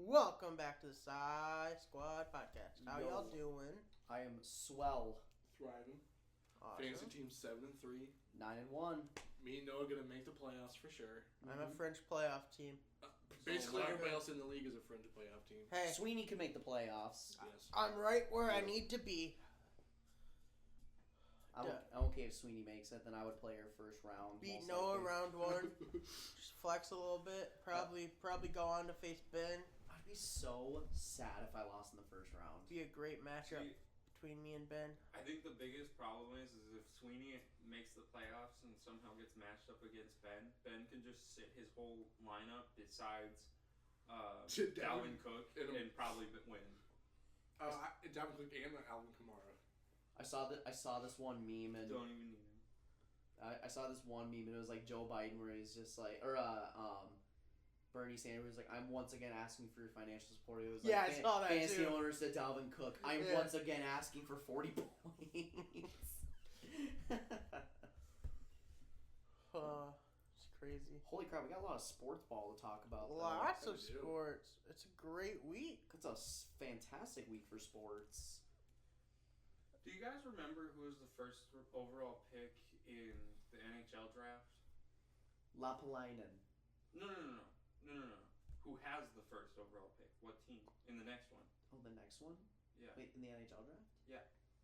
Welcome back to the SighSquad Podcast. How Yo. y'all doing? I am swell. Thriving. Awesome. Fantasy team 7-3. 9-1. Me and Noah gonna make the playoffs for sure. I'm a French playoff team. Basically, So, everybody else in the league is a fringe playoff team. Hey, Sweeney can make the playoffs. Yes. I'm right where I need to be. I'm okay if Sweeney makes it, then I would play her first round. Beat most Noah likely. round one. Just flex a little bit. Probably go on to face Ben. I'd be so sad if I lost in the first round. Be a great matchup See, between me and Ben. I think the biggest problem is if Sweeney makes the playoffs and somehow gets matched up against Ben, Ben can just sit his whole lineup besides Sit down Dalvin Cook and- and probably win. Dalvin Cook and Alvin Kamara. I saw this one meme and Don't even need him. I saw this one meme and it was like Joe Biden where he's just like, or Bernie Sanders was like, I'm once again asking for your financial support. It was like, Yeah, I saw that fantasy too. owners to Dalvin Cook. I'm Yeah. once again asking for 40 points. It's crazy. Holy crap, we got a lot of sports ball to talk about. though. Lots of We do. sports. It's a great week. It's a fantastic week for sports. Do you guys remember who was the first overall pick in the NHL draft? Lapalainen. No. Who has the first overall pick? What team? In the next one? Oh, the next one? Yeah. Wait, in the NHL draft?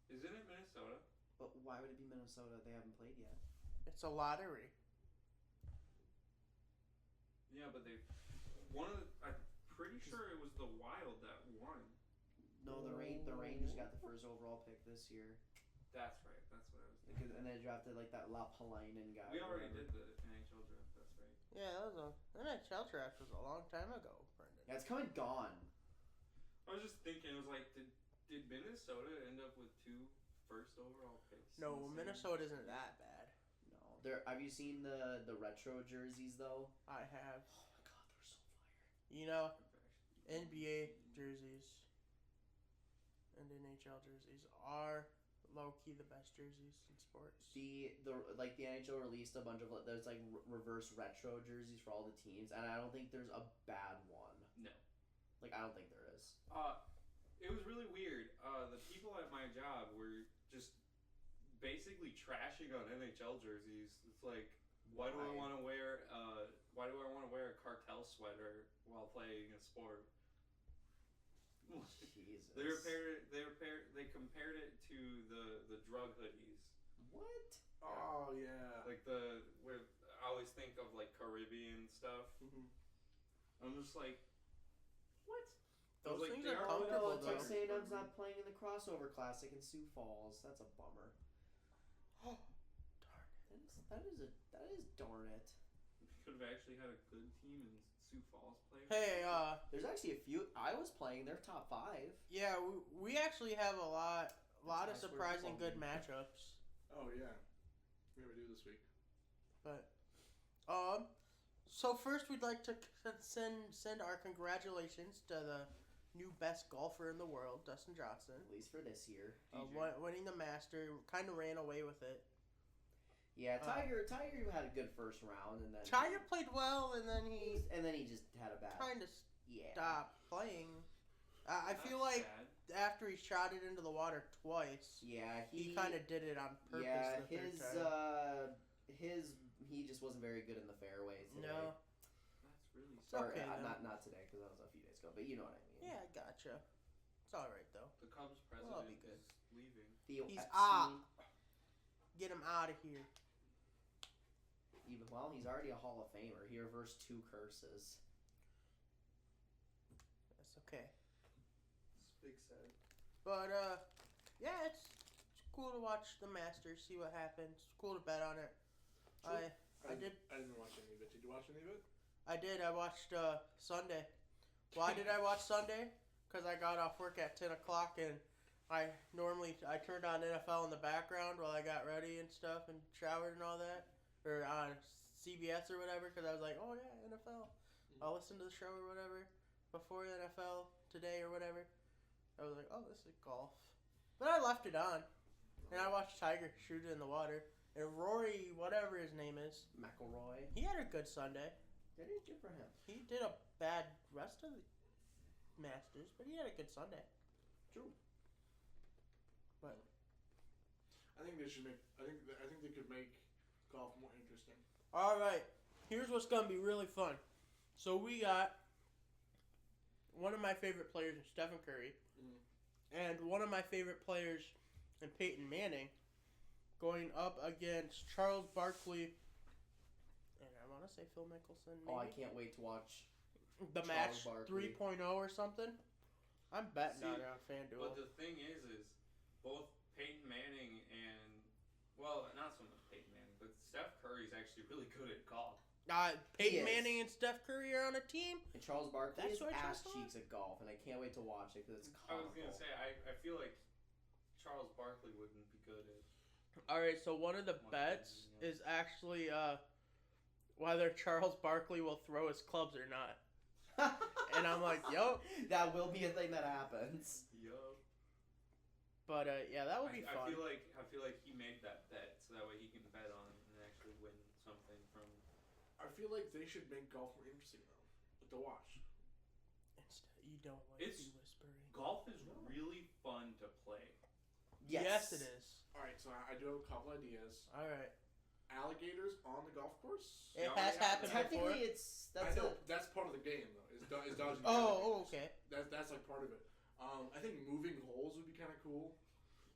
Isn't it Minnesota? But why would it be Minnesota? They haven't played yet. It's a lottery. Yeah, but I'm pretty sure it was the Wild that won. No, the Rangers got the first overall pick this year. That's right. That's what I was thinking. And they drafted like that Lapalainen guy. We or already whatever. did the NHL draft. That's right. Yeah, the NHL draft was a long time ago, Brendan. Yeah, it's come and gone. I was just thinking, it was like, did Minnesota end up with 2 first overall picks? No, in the same- Minnesota isn't that bad. No, have you seen the retro jerseys though? I have. Oh my god, they're so fire. You know, NBA jerseys and NHL jerseys are low key the best jerseys in sports. The NHL released a bunch of there's like reverse retro jerseys for all the teams, and I don't think there's a bad one. No. Like I don't think there is. It was really weird. The people at my job were just basically trashing on NHL jerseys. It's like, why do I want to wear a cartel sweater while playing a sport? Jesus. They compared it to the drug hoodies. What? Oh, yeah. Like where I always think of like Caribbean stuff. Mhm. I'm just like, what? I Those was like, things they are are comfortable, Oh, it's like though. saying I'm not playing in the crossover classic in Sioux Falls. That's a bummer. Darn That is darn it. Could have actually had a good team in Sioux Falls play. Hey, There's actually a few. I was playing. They're top 5. yeah, we actually have a lot of That's surprising where good matchups. Oh, yeah. We have to do this week. But, so first we'd like to send our congratulations to the new best golfer in the world, Dustin Johnson. At least for this year. Winning the Master, kind of ran away with it. Yeah, Tiger had a good first round, and then Tiger played well, and then he just had a bad. kind of Yeah. stopped playing. I That's feel like sad. after he shot it into the water twice, Yeah, he kind of did it on purpose. Yeah, the third time. he just wasn't very good in the fairways today. No. That's really It's sad. Or, okay, though. not today because that was a few days ago. But you know what I mean. Yeah, I gotcha. It's all right though. The Cubs Well, president I'll be good. is leaving. Theo He's Epstein, out. Get him out of here. he's already a Hall of Famer. He reversed 2 curses. That's okay. It's big sad. But yeah, it's cool to watch the Masters, see what happens. It's cool to bet on it. Sure. I did. I didn't watch any of it. Did you watch any of it? I did. I watched Sunday. Why did I watch Sunday? Because I got off work at 10 o'clock and I turned on NFL in the background while I got ready and stuff and showered and all that. Or on CBS or whatever, because I was like, oh yeah, NFL. I'll listen to the show or whatever before the NFL today or whatever. I was like, oh, this is golf. But I left it on. And I watched Tiger shoot it in the water. And Rory, whatever his name is, McIlroy. he had a good Sunday. That is good for him. He did a bad rest of the... Masters, but he had a good Sunday. True. I think they should make. I think they could make golf more interesting. All right, here's what's gonna be really fun. So we got one of my favorite players in Stephen Curry, and one of my favorite players in Peyton Manning, going up against Charles Barkley, and I want to say Phil Mickelson. Maybe? Oh, I can't wait to watch The Charles match Barkley. 3.0 or something. I'm betting on it on FanDuel. But the thing is both Peyton Manning and, well, not so much Peyton Manning, but Steph Curry's actually really good at golf. Peyton He is. Manning and Steph Curry are on a team. And Charles Barkley That's is what I ass saw. cheeks at golf, and I can't wait to watch it because it's I was comical. gonna say I feel like Charles Barkley wouldn't be good at. All right, so one of the bets is actually whether Charles Barkley will throw his clubs or not. And I'm like, yup. That will be a thing that happens. Yo. But yeah, that would be I fun. feel like he made that bet so that way he can bet on it and actually win something from. I feel like they should make golf more interesting though, to watch. You don't like It's- me whispering. Golf is really fun to play. Yes, it is. All right, so I do have a couple ideas. All right. Alligators on the golf course. It already has have happened that. before. Technically, that's I know it. that's part of the game though. Is dodging. Oh, alligators. okay. That's like part of it. I think moving holes would be kind of cool.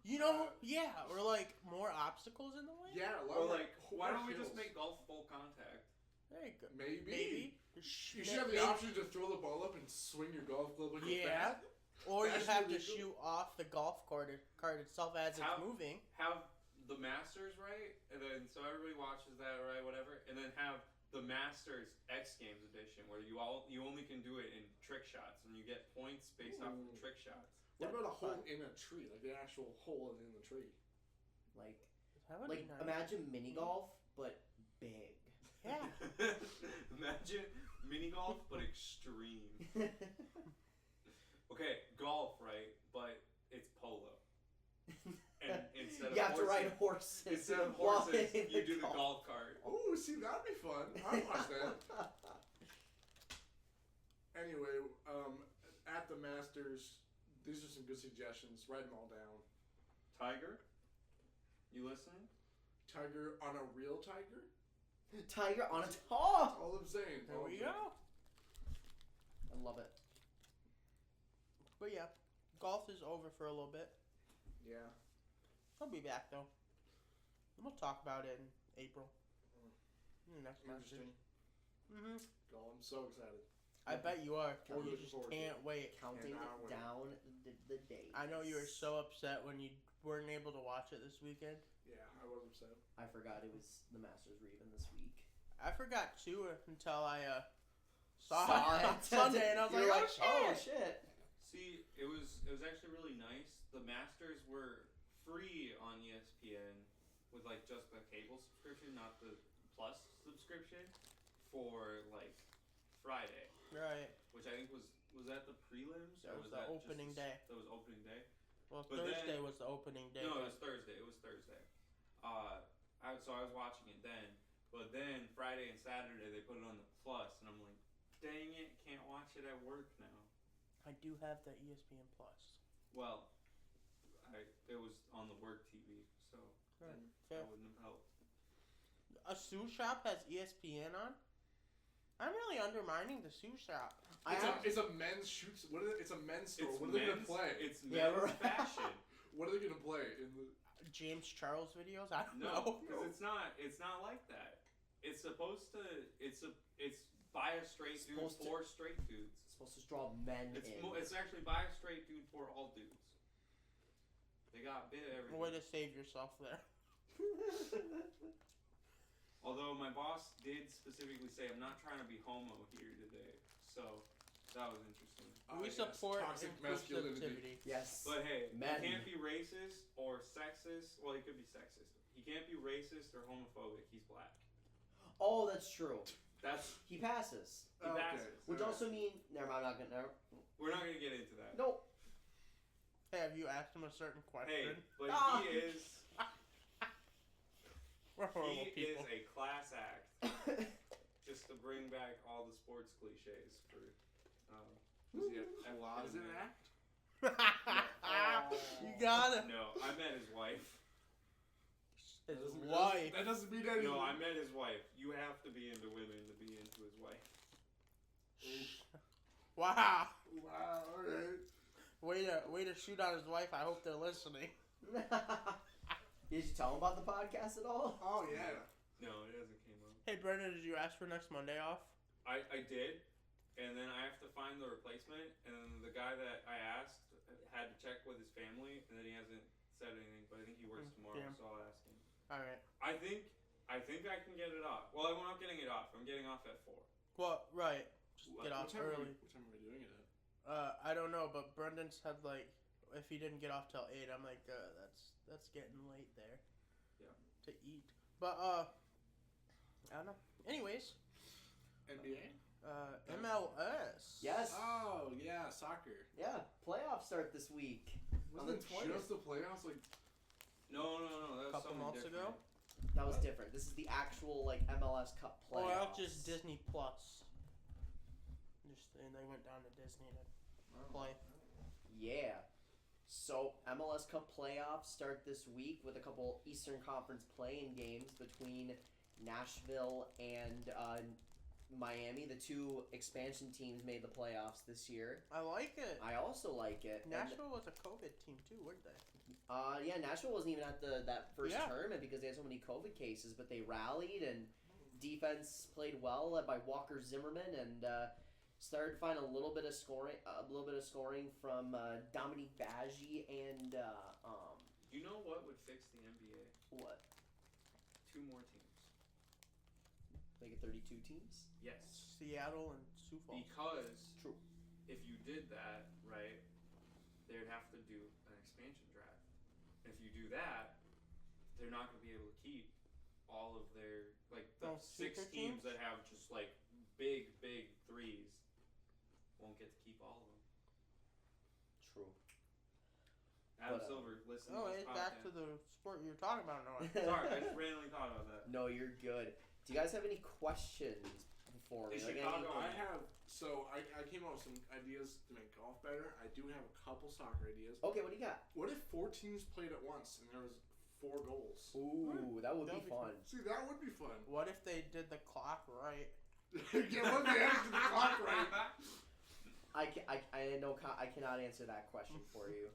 You know, yeah, or like more obstacles in the way. Yeah, a lot Or of like, why don't we hills. just make golf full contact? There you go. Maybe. You Maybe. should have the option to throw the ball up and swing your golf club like a Yeah. bat. Or you That's have to really cool. shoot off the golf cart itself as it's How- moving. Have the Masters right, and then so everybody watches that right, whatever, and then have the Masters X Games edition where you only can do it in trick shots and you get points based off of the Ooh. trick shots. What about a That'd be hole in a tree, like the actual hole in the tree? Like, That would like be nice. imagine mini golf, but big. Yeah. Imagine mini golf but extreme. Okay, golf, right? But it's polo. And instead of you have to horses, ride horses. instead of while horses, in you do the golf cart. Oh, see, that'd be fun. I'd watch that. Anyway, at the Masters, these are some good suggestions. Write them all down. Tiger, you listening? Tiger on a real tiger? Tiger on a That's top. all I'm saying. There All we I'm saying. go. I love it. But yeah, golf is over for a little bit. Yeah. I'll be back though. And we'll talk about it in April. Next Masters. Interesting. Go, I'm so excited. I bet you are. We're You looking just forward to can't wait. Counting Cannot wait. down the days. I know you were so upset when you weren't able to watch it this weekend. Yeah, I was upset. I forgot it was the Masters were even this week. I forgot too until I saw Saw it on it. Sunday, and I was You're like, oh oh shit. shit. See, it was actually really nice. The Masters were free on ESPN with like just the cable subscription, not the plus subscription, for like Friday, Right. which I think was that the prelims That or was was the that opening just day. That was opening day. Well, But Thursday then- was the opening day. No, but- it was Thursday. It was Thursday. So I was watching it then, but then Friday and Saturday they put it on the plus, and I'm like, dang it, can't watch it at work now. I do have the ESPN Plus. Well, it was on the work TV, so Right. that Fair. wouldn't have helped. A sous shop has ESPN on. I'm really undermining the sous shop. It's a men's shoots. It's a men's store. It's What are they gonna men's- play? It's Yeah, men's right. fashion. What are they gonna play in the? James Charles videos. I don't No, know. because it's not like that. It's supposed to. It's by a straight dude Supposed to- for straight dudes. It's supposed to draw men It's in. it's actually by a straight dude for all dudes. They got a bit of everything. Way to save yourself there. Although my boss did specifically say, I'm not trying to be homo here today. So that was interesting. We yes, support toxic masculinity. inclusivity. Yes. But hey, Men. he can't be racist or sexist. Well, he could be sexist. He can't be racist or homophobic. He's black. Oh, that's true. That's He passes. he Okay. passes. Which also mean never mind. I'm not gonna. We're not gonna get into that. Nope. Hey, have you asked him a certain Hey, question? but Ah. he is We're horrible he people. is a class act. Just to bring back all the sports cliches for Does he have a lot Is of it an men? act? You got it. No, I met his wife. His That wife. That doesn't mean anything. No, I met his wife. You have to be into women to be into his wife. Wow. Wow, alright. Way to shoot on his wife. I hope they're listening. Did you tell him about the podcast at all? Oh, yeah. No, it hasn't came up. Hey, Brendan, did you ask for next Monday off? I did, and then I have to find the replacement, and then the guy that I asked had to check with his family, and then he hasn't said anything, but I think he works tomorrow, Damn. so I'll ask him. Alright. I think I can get it off. Well, I'm not getting it off. I'm getting off at 4. Well, right. Just What? get off What time early. What time are we doing it at? I don't know, but Brendan said, like, if he didn't get off till 8, I'm like, that's getting late there. Yeah. To eat. But, I don't know. Anyways, NBA? MLS. Yes. Oh, yeah, soccer. Yeah. Playoffs start this week. On Wasn't the it 20th. just the playoffs? Like, No, that was Couple something months different. ago? That was different. This is the actual like MLS Cup Oh, playoffs. that's just Disney Plus. And they went down to Disney to play. Yeah. So MLS Cup playoffs start this week with a couple Eastern Conference play-in games between Nashville and Miami. The two expansion teams made the playoffs this year. I like it. I also like it. Nashville was a COVID team too, weren't they? Yeah, Nashville wasn't even at that first Yeah. tournament because they had so many COVID cases, but they rallied and defense played well, led by Walker Zimmerman, and started to find a little bit of scoring from Dominique Baggi and You know what would fix the NBA? what? 2 more teams. Make it 32 teams. Yes. Seattle and Sioux Falls. Because True. if you did that, right, they'd have to do an expansion draft. If you do that, they're not going to be able to keep all of their, like, the Those 6 super teams teams? that have just, like, big threes won't get to keep all of them. True. Adam But, Silver, listen Oh, to hey, this back to podcast. the sport you were talking about, Noah. Sorry, I just randomly thought about that. No, you're good. Do you guys have any questions for me? Is Like Chicago- any- I have. So I came up with some ideas to make golf better. I do have a couple soccer ideas. Okay, what do you got? What if 4 teams played at once and there was 4 goals? Ooh, that would That'd be be fun. See, that would be fun. What if they did the clock right? Yeah, what if they added the clock right? I cannot answer that question for you.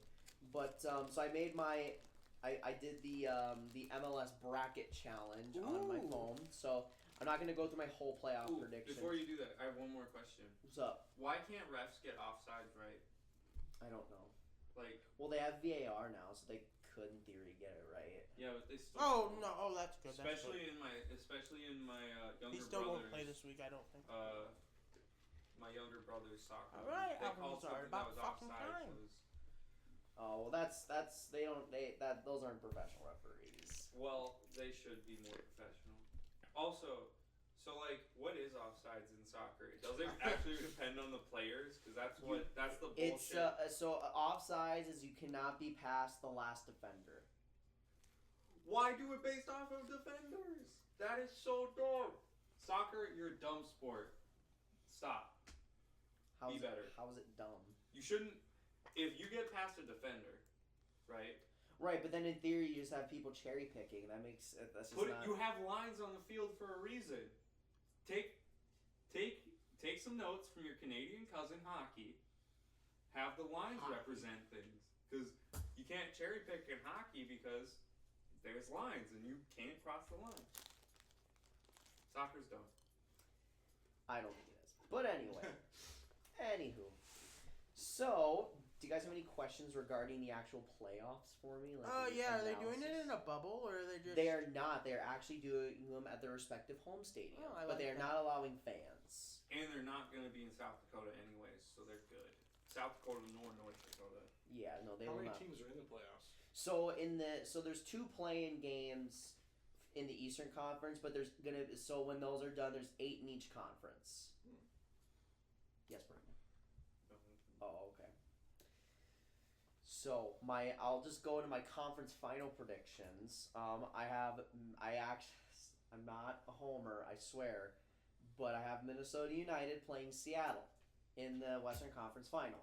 But so I made I did the MLS bracket challenge on my Ooh. phone. So I'm not gonna go through my whole playoff Ooh, prediction. before you do that, I have one more question. What's up? Why can't refs get offsides right? I don't know. Like, Well, they have VAR now, so they could in theory get it right. yeah, but they still. Oh no! Oh, that's good. That's Especially good. in my younger He still brother's. won't play this week, I don't think. My younger brother's soccer. All right, they I'm called sorry something that about was fucking offside. time. So it was, Oh well, those aren't professional referees. well, they should be more professional. Also, so like, what is offsides in soccer? Does it actually depend on the players? Because that's the bullshit. It's offsides is you cannot be past the last defender. Why do it based off of defenders? That is so dumb. Soccer, you're a dumb sport. Stop. How's Be better. How is it dumb? You shouldn't. If you get past a defender, right? Right, but then in theory you just have people cherry picking. That's just not. You have lines on the field for a reason. Take some notes from your Canadian cousin hockey. Have the lines represent things, because you can't cherry pick in hockey because there's lines and you can't cross the line. Soccer's dumb. I don't think it is. But anyway. Anywho. So, do you guys have any questions regarding the actual playoffs for me? Yeah. Are they doing it in a bubble or are they just? They are not. They're actually doing them at their respective home stadiums. Oh, I but like they are that. not allowing fans. And they're not going to be in South Dakota anyways, so they're good. South Dakota nor North Dakota. Yeah, no, they How will many not. teams are in the playoffs? So there's 2 play-in games in the Eastern Conference, but when those are done, there's 8 in each conference. Yes, Brandon. Oh, okay. So I'll just go into my conference final predictions. I'm not a homer, I swear, but I have Minnesota United playing Seattle. in the Western Conference Final.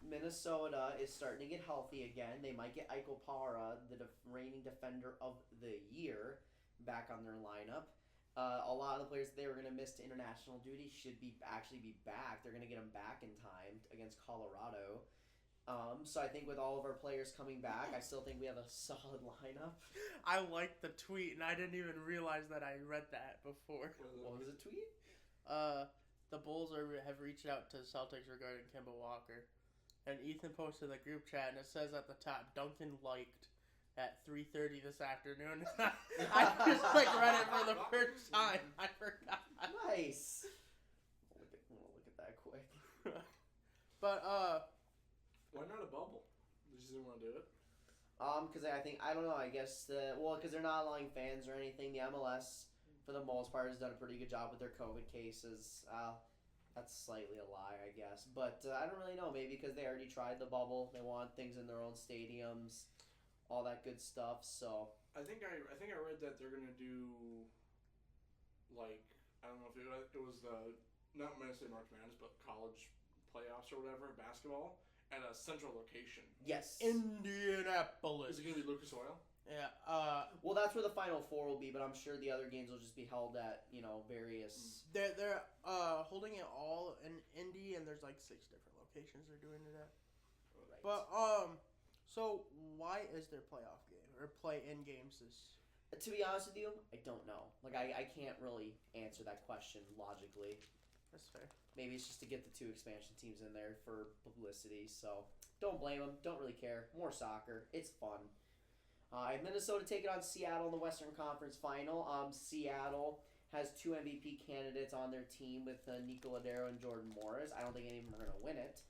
Minnesota is starting to get healthy again. They might get Eichel Para, the reigning defender of the year, back on their lineup. A lot of the players they were going to miss to international duty should actually be back. They're going to get them back in time against Colorado. So I think with all of our players coming back, I still think we have a solid lineup. I liked the tweet, and I didn't even realize that I read that before. What was the tweet? The Bulls have reached out to Celtics regarding Kemba Walker. And Ethan posted the group chat, and it says at the top, Duncan liked at 3:30 this afternoon. I just read it for the first time. I forgot. Nice. I'll look at that quick. But why not a bubble? They just didn't want to do it. Because I don't know. I guess because they're not allowing fans or anything. The MLS, for the most part, has done a pretty good job with their COVID cases. That's slightly a lie, I guess. But I don't really know. Maybe because they already tried the bubble. They want things in their own stadiums, all that good stuff. So I think I read that they're gonna do like I don't know if it was the not necessarily March Madness but college playoffs or whatever basketball at a central location. yes, Indianapolis. Is it gonna be Lucas Oil? Yeah. well, that's where the Final Four will be. But I'm sure the other games will just be held at various. They're holding it all in Indy, and there's like 6 different locations they're doing it at. Right. But so why is there playoff game or play-in games this? To be honest with you, I don't know. Like I can't really answer that question logically. That's fair. Maybe it's just to get the 2 expansion teams in there for publicity. So don't blame them. Don't really care. More soccer. It's fun. I have Minnesota taking on Seattle in the Western Conference Final. Seattle has 2 MVP candidates on their team with Nico Ladero and Jordan Morris. I don't think any of them are going to win it.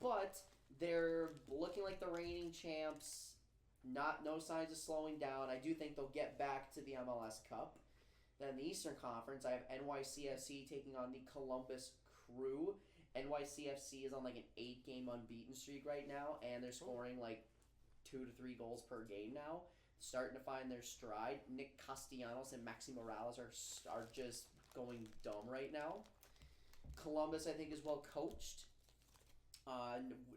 But they're looking like the reigning champs. No signs of slowing down. I do think they'll get back to the MLS Cup. Then the Eastern Conference, I have NYCFC taking on the Columbus Crew. NYCFC is on like an 8-game unbeaten streak right now, and they're scoring like 2 to 3 goals per game now. Starting to find their stride. Nick Castellanos and Maxi Morales are just going dumb right now. Columbus, I think, is well coached.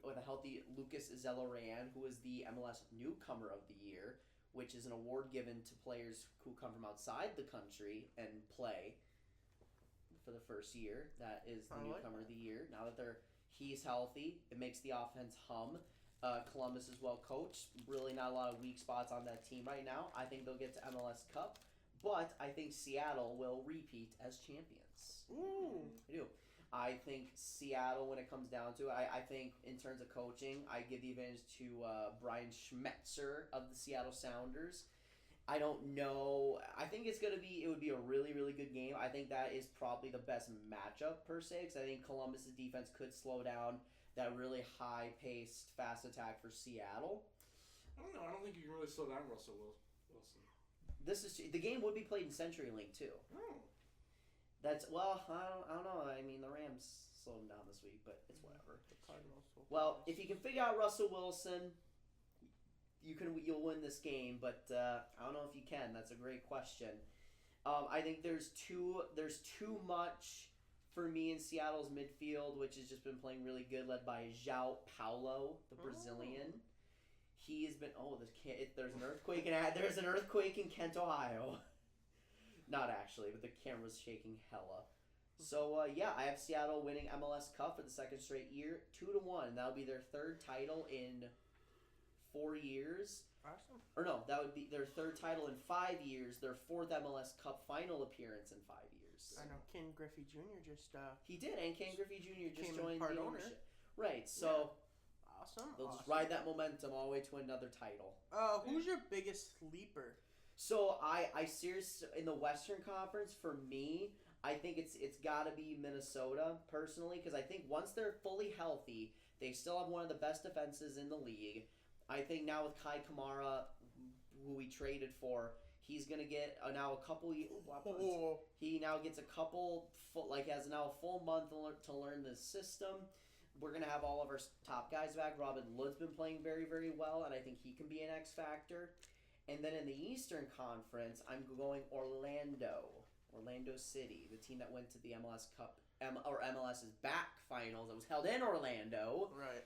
With a healthy Lucas Zelarayan, who is the MLS Newcomer of the Year, which is an award given to players who come from outside the country and play for the first year. That is the Newcomer of the Year. Now that he's healthy, it makes the offense hum. Columbus is well coached. Really not a lot of weak spots on that team right now. I think they'll get to MLS Cup, but I think Seattle will repeat as champions. Ooh. I do. I think Seattle, when it comes down to it, I think in terms of coaching, I give the advantage to Brian Schmetzer of the Seattle Sounders. I don't know. I think it would be a really, really good game. I think that is probably the best matchup per se, because I think Columbus's defense could slow down that really high-paced, fast attack for Seattle. I don't know. I don't think you can really slow down Russell Wilson. The game would be played in CenturyLink too. Oh. I don't know. I mean, the Rams slowed him down this week, but it's whatever. The Cardinals. Well, if you can figure out Russell Wilson, you'll win this game. But I don't know if you can. That's a great question. I think there's too much for me in Seattle's midfield, which has just been playing really good, led by João Paulo, the Brazilian. He has been. There's an earthquake in Kent, Ohio. Not actually, but the camera's shaking hella. So I have Seattle winning MLS Cup for the 2nd straight year, 2-1. That'll be their 3rd title in 4 years. Awesome. Or no, that would be their 3rd title in 5 years. Their 4th MLS Cup final appearance in 5 years. I know Ken Griffey Jr. just He did, and Ken Griffey Jr. just Became joined part the owner. ownership. Right, so awesome. they'll just ride that momentum all the way to another title. Who's your biggest sleeper? So I seriously, in the Western Conference, for me, I think it's got to be Minnesota personally, because I think once they're fully healthy, they still have one of the best defenses in the league. I think now with Kai Kamara, who we traded for, he's gonna get now a couple. He now gets a couple has now a full month to learn the system. We're gonna have all of our top guys back. Robin Hood's been playing very, very well, and I think he can be an X factor. And then in the Eastern Conference, I'm going Orlando City, the team that went to the MLS Cup MLS's back finals that was held in Orlando. Right.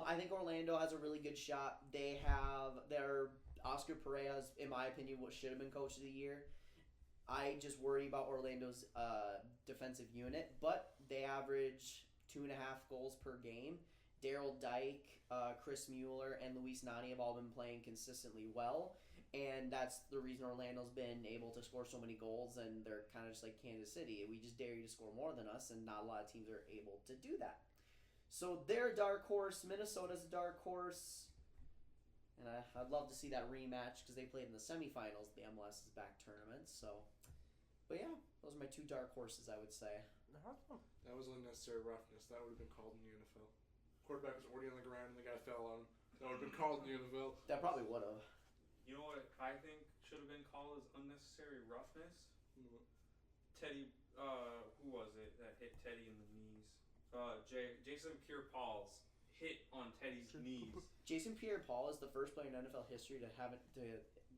I think Orlando has a really good shot. They have their Oscar Pereira's, in my opinion, what should have been Coach of the Year. I just worry about Orlando's defensive unit, but they average 2.5 goals per game. Daryl Dyke, Chris Mueller, and Luis Nani have all been playing consistently well, and that's the reason Orlando's been able to score so many goals, and they're kind of just like Kansas City. We just dare you to score more than us, and not a lot of teams are able to do that. So they're a dark horse. Minnesota's a dark horse. And I'd love to see that rematch because they played in the semifinals of the MLS's back tournament. So, but yeah, those are my 2 dark horses, I would say. Awesome. That was unnecessary roughness. That would have been called in the NFL. Quarterback was already on the ground and the guy fell on him. That would have been called in the NFL. That probably would have. You know what I think should have been called as unnecessary roughness? Teddy, who was it that hit Teddy in the knees? Jason Pierre-Paul's hit on Teddy's knees. Jason Pierre-Paul is the first player in NFL history to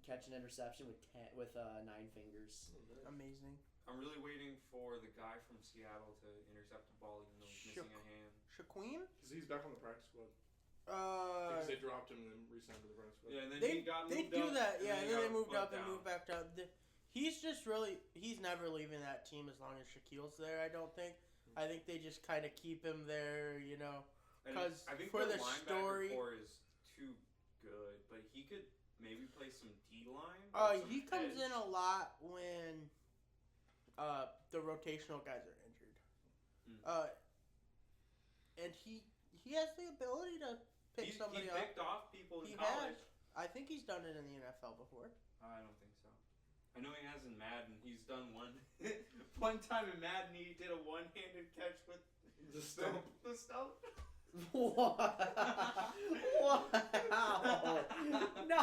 catch an interception with 9 fingers. Amazing. I'm really waiting for the guy from Seattle to intercept the ball even though he's missing a hand. Shaquem? Because he's back on the practice squad. Because they dropped him and then re-signed to the practice squad. Yeah, and then They he got they moved do up, that, yeah, and then they moved up down. and moved back down. He's just really, he's never leaving that team as long as Shaquille's there, I don't think. I think they just kind of keep him there, you know. And 'Cause I think for the the linebacker story- core is too good, but he could maybe play some D-line. He comes in a lot when the rotational guys are injured. And he has the ability to pick somebody he up. picked off people in He college. has. I think he's done it in the NFL before. I don't think so. I know he has in Madden. He's done one time in Madden. He did a one-handed catch with The stump. The stump. Wow. No.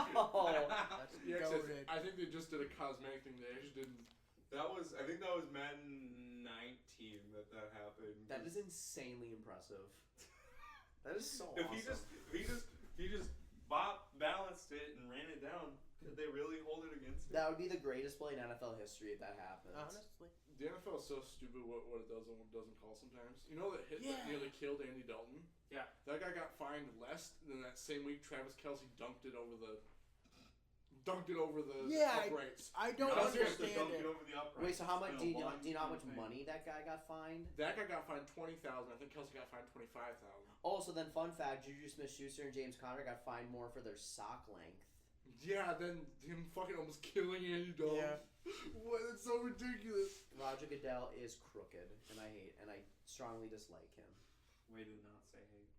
That's Yeah, 'cause goated. I think they just did a cosmetic thing. They just didn't. I think that was Madden 19 that happened. That is insanely impressive. That is so If awesome. he just balanced it and ran it down, could they really hold it against him? That would be the greatest play in NFL history if that happens. Honestly. The NFL is so stupid what it does and what it doesn't call sometimes. You know that hit Yeah. that nearly killed Andy Dalton? Yeah. That guy got fined less than that same week Travis Kelce dunked it over the Yeah, uprights. I don't Kelsey has to understand dunk it. over the upright. Wait, so how much It's do been you a know how much long money that guy got fined? That guy got fined $20,000. I think Kelce got fined $25,000. Oh, so then fun fact, Juju Smith-Schuster and James Conner got fined more for their sock length. Yeah, then him fucking almost killing Andy Dalton. Yeah. What? That's so ridiculous. Roger Goodell is crooked, and I strongly dislike him. Way to not say hate.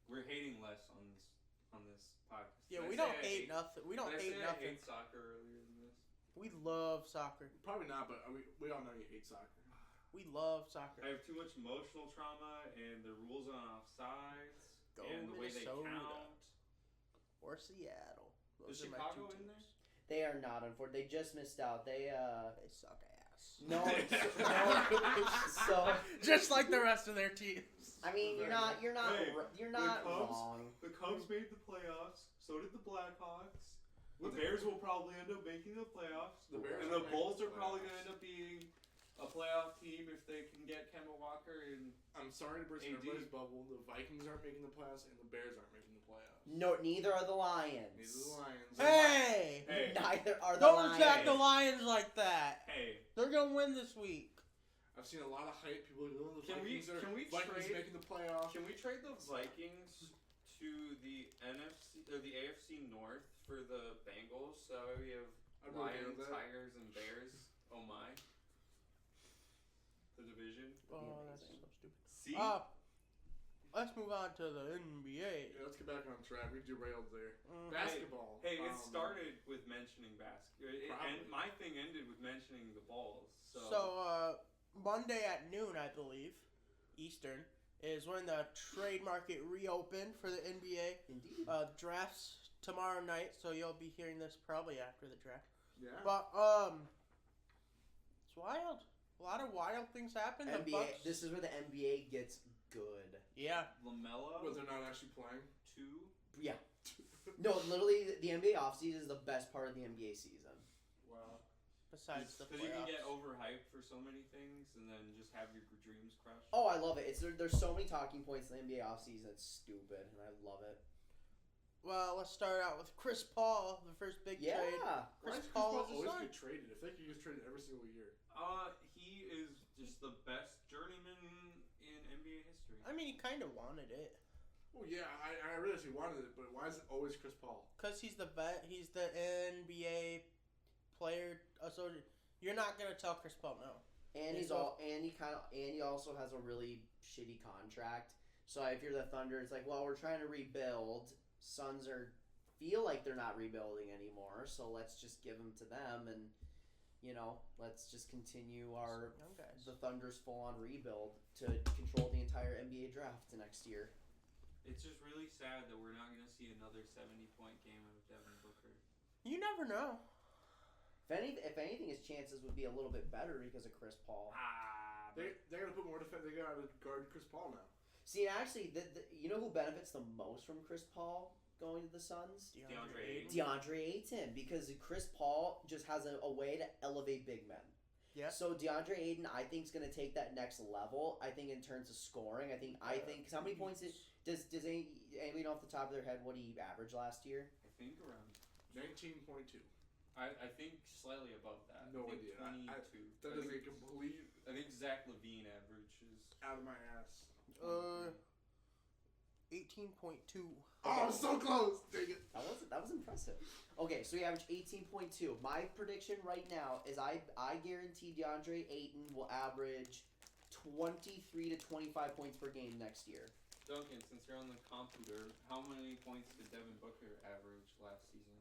We're hating less on this podcast. Yeah, Did we I say don't I hate nothing. We don't Did I hate say nothing. I hate soccer earlier than this? We love soccer. Probably not, but we all know you hate soccer. We love soccer. I have too much emotional trauma, and the rules on offsides, Go and the way they Minnesota. count. Or Seattle. Is Those are my Chicago two in there? teams. They are not, unfortunately. They just missed out. They suck ass. no, so Just like the rest of their teams. I mean you're not Hey, the Cubs- wrong. The Cubs made the playoffs. So did the Blackhawks. The Bears will probably end up making the playoffs. The Bears And are the making Bulls the are probably going playoffs. to end up being a playoff team if they can get Kemba Walker and I'm sorry to burst AD. everybody's bubble. The Vikings aren't making the playoffs, and the Bears aren't making the playoffs. No, neither are the Lions. Neither are the Lions. Hey! Hey, Neither are the Don't Lions. attack the Lions like that. hey, They're going to win this week. I've seen a lot of hype. People are going, the Can we- Vikings are can we Vikings trade- making the playoffs. can we trade the Vikings to the NFC or the AFC North for the Bengals? So we have I'd really Lions, do that. Tigers, and Bears. Oh my. The division. Oh, that's so amazing. stupid. See? Let's move on to the NBA. Yeah, let's get back on track. We derailed there. Mhm. Basketball. Hey, it started with mentioning basketball. And Probably. my thing ended with mentioning the balls. So, Monday at noon, I believe, Eastern, is when the trade market reopened for the NBA. Indeed. Drafts tomorrow night, so you'll be hearing this probably after the draft. Yeah. But, it's wild. A lot of wild things happen. The NBA. Bucks, This is where the NBA gets good. yeah. LaMelo. But they're not actually playing. 2. Yeah. No, literally, the NBA offseason is the best part of the NBA season. Wow. Besides the Because you can playoffs. get overhyped for so many things and then just have your dreams crushed. Oh, I love it. There's so many talking points in the NBA offseason. It's stupid, and I love it. Well, let's start out with Chris Paul, the first big trade. Why Chris does Paul Chris is Paul a always Sun. get traded? I feel like he gets traded every single year. He is just the best journeyman in NBA history. I mean, he kind of wanted it. Well, yeah, I realize he wanted it, but why is it always Chris Paul? Because he's the vet. He's the NBA player associate. You're not going to tell Chris Paul no. And he also has a really shitty contract. So if you're the Thunder, it's like, well, we're trying to rebuild. Suns feel like they're not rebuilding anymore, so let's just give them to them, and let's just continue Young guys. the Thunder's full-on rebuild to control the entire NBA draft next year. It's just really sad that we're not going to see another 70-point game out of Devin Booker. You never know. If anything, his chances would be a little bit better because of Chris Paul. They got to put more defense. They got to guard Chris Paul now. See, actually, you know who benefits the most from Chris Paul going to the Suns? DeAndre Ayton, because Chris Paul just has a way to elevate big men. Yeah. So DeAndre Ayton, I think, is going to take that next level. I think in terms of scoring, I think because how many points does anybody know off the top of their head what he averaged last year? I think around 19.2. I think slightly above that. No I think idea. 22. That is a complete I think Zach LaVine averages. out of my ass. 18.2. Oh, so close! Dang it. That was impressive. Okay, so he averaged 18.2. My prediction right now is I guarantee DeAndre Ayton will average 23 to 25 points per game next year. Duncan, since you're on the computer, how many points did Devin Booker average last season?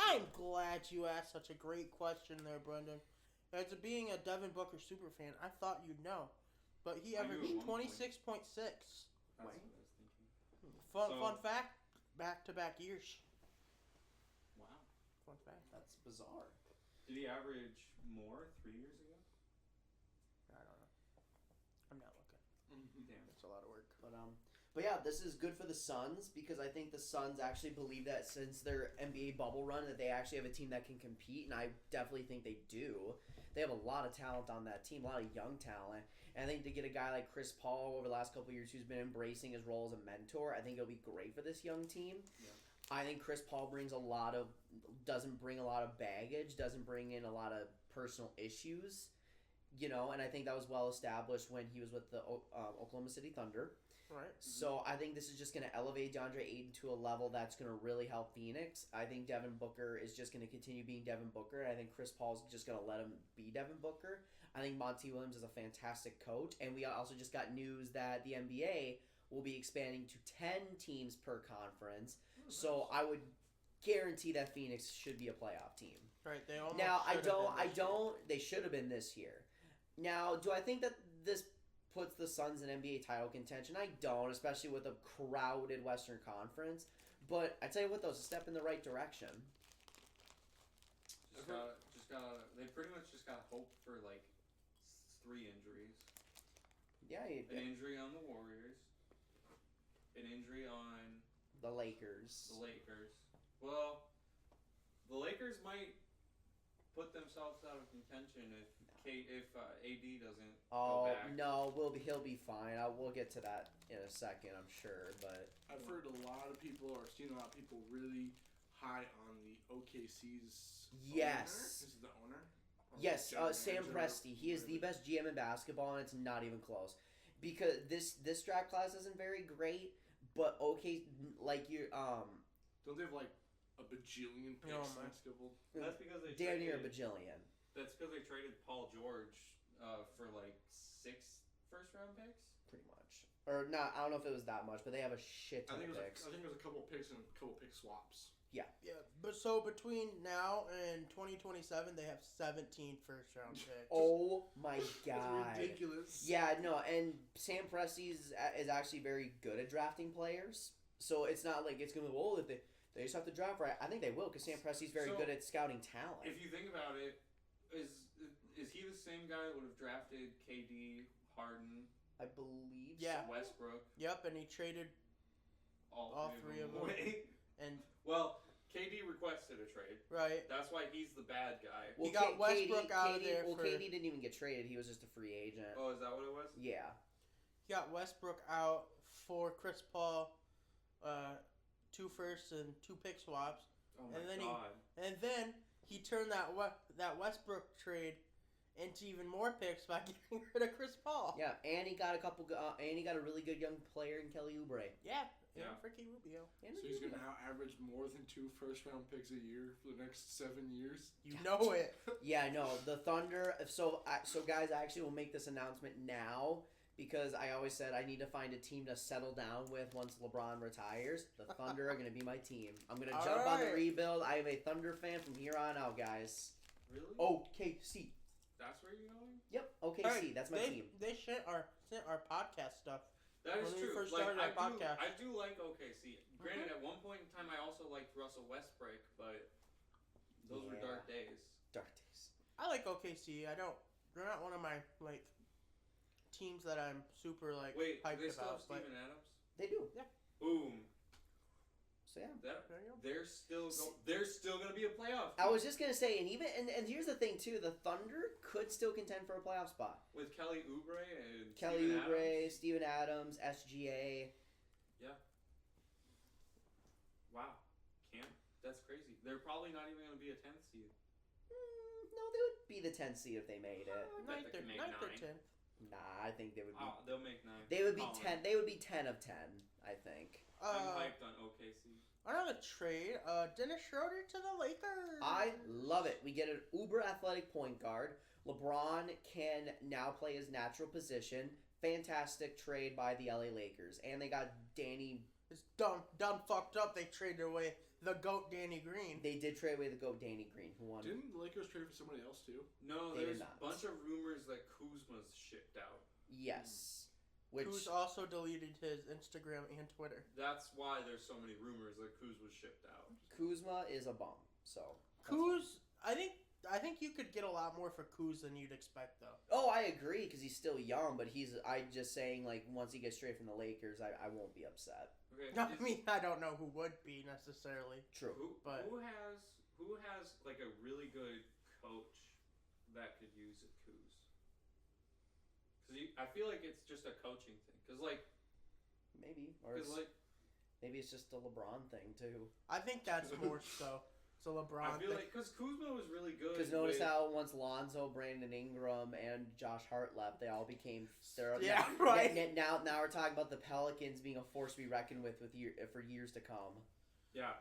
I'm glad you asked such a great question there, Brendan. As being a Devin Booker super fan, I thought you'd know. But he I knew averaged at one 26.6. That's what I was thinking. Fun fact, back-to-back years. Wow. Fun fact. That's bizarre. Did he average more 3 years ago? I don't know. I'm not looking. Damn. It's a lot of work. But yeah, this is good for the Suns because I think the Suns actually believe that since their NBA bubble run that they actually have a team that can compete, and I definitely think they do. They have a lot of talent on that team, a lot of young talent. And I think to get a guy like Chris Paul over the last couple of years who's been embracing his role as a mentor, I think it'll be great for this young team. Yeah. I think Chris Paul doesn't bring a lot of baggage, doesn't bring in a lot of personal issues, and I think that was well established when he was with the Oklahoma City Thunder. Right. So I think this is just going to elevate DeAndre Ayton to a level that's going to really help Phoenix. I think Devin Booker is just going to continue being Devin Booker. I think Chris Paul's just going to let him be Devin Booker. I think Monty Williams is a fantastic coach. And we also just got news that the NBA will be expanding to 10 teams per conference. So I would guarantee that Phoenix should be a playoff team. Right. They almost Now, they should have been this year. Now, do I think that this puts the Suns in NBA title contention? I don't, especially with a crowded Western Conference. But I tell you what, though, it's a step in the right direction. They pretty much just got hope for like 3 injuries. Yeah, An injury on the Warriors. An injury on the Lakers. Well, the Lakers might put themselves out of contention if AD doesn't go back. No, he'll be fine. We'll get to that in a second, I'm sure. But I've heard a lot of people, or seen a lot of people, really high on the OKC's. Yes. Owner. This is the owner. Yes, Sam Presti. He is the best GM in basketball, and it's not even close. Because this draft class isn't very great, but don't they have like a bajillion picks in basketball? That's because they damn near a bajillion. That's because they traded Paul George for like 6 first-round picks. Pretty much, or not. I don't know if it was that much, but they have a shit ton of picks. I think it was a couple picks and a couple pick swaps. Yeah. Yeah, but so between now and 2027, they have 17 first-round picks. Oh my god. That's ridiculous. Yeah, no, and Sam Presti is actually very good at drafting players. So it's not like it's going to be, if they just have to draft right. I think they will, because Sam Presti's very good at scouting talent. If you think about it, is he the same guy that would have drafted KD, Harden? I believe Yeah. so. Westbrook. Yep, and he traded All 3 of them away. away. And well, KD requested a trade. Right. That's why he's the bad guy. He got Westbrook out of there Well, for- KD didn't even get traded. He was just a free agent. Oh, is that what it was? Yeah. He got Westbrook out for Chris Paul, 2 firsts and 2 pick swaps. Oh my And then god. And then he turned that Westbrook trade into even more picks by getting rid of Chris Paul. Yeah, and he got a really good young player in Kelly Oubre. Yeah. Yeah. Ricky Rubio. And So Ricky he's going Rubio. to now average more than 2 first-round picks a year for the next 7 years. You know it. Yeah, I know. The Thunder. So guys, I actually will make this announcement now because I always said I need to find a team to settle down with once LeBron retires. The Thunder are going to be my team. I'm going to jump on the Alright. rebuild. I am a Thunder fan from here on out, guys. Really? OKC. That's where you're going? Yep, OKC. Hey, That's my team. They sent our podcast stuff. That is When we true. first Like, started our podcast. I do like OKC. Granted, at one point in time, I also liked Russell Westbrook, but those were Yeah. dark days. Dark days. I like OKC. They're not one of my teams that I'm super Wait, do hyped they still have about. But Steven Adams? They do. Boom. So yeah. there you go. They're still gonna be a playoff. I was just gonna say, and here's the thing too: the Thunder could still contend for a playoff spot. with Kelly Oubre and Kelly Steven Oubre, Adams. Steven Adams, SGA. Wow, Camp. That's crazy. They're probably not even gonna be a 10th seed. No, they would be the 10th seed if they made it. bet they can make 9th or 9. 10th. Nah, I think they would be. They'll make 9. They would be Oh, 10. They would be 10 of 10. I think. I'm hyped on OKC. Another trade. Dennis Schroeder to the Lakers. I love it. We get an uber athletic point guard. LeBron can now play his natural position. Fantastic trade by the LA Lakers, and they got Danny. It's done fucked up. They traded away the GOAT Danny Green. They did trade away the GOAT Danny Green, who won. Didn't the Lakers trade for somebody else too? No, They there's did a not. bunch of rumors that Kuzma's shipped out. Yes. Which Who's also deleted his Instagram and Twitter. That's why there's so many rumors that Kuz was shipped out. Kuzma is a bum. So that's Kuz, I think you could get a lot more for Kuz than you'd expect, though. Oh, I agree because he's still young, but I'm just saying, like, once he gets straight from the Lakers, I won't be upset. Okay. I mean, I don't know who would be necessarily. True. But- who has like a really good coach that could use a Kuz? Because I feel like it's just a coaching thing. Because Maybe. Or it's, maybe it's just a LeBron thing, too. I think that's more so. It's a LeBron I feel thing. like because Kuzma was really good. Because notice with- how once Lonzo, Brandon Ingram, and Josh Hart left, they all became sterile. Yeah, right. Now we're talking about the Pelicans being a force to be reckoned with for years to come. Yeah.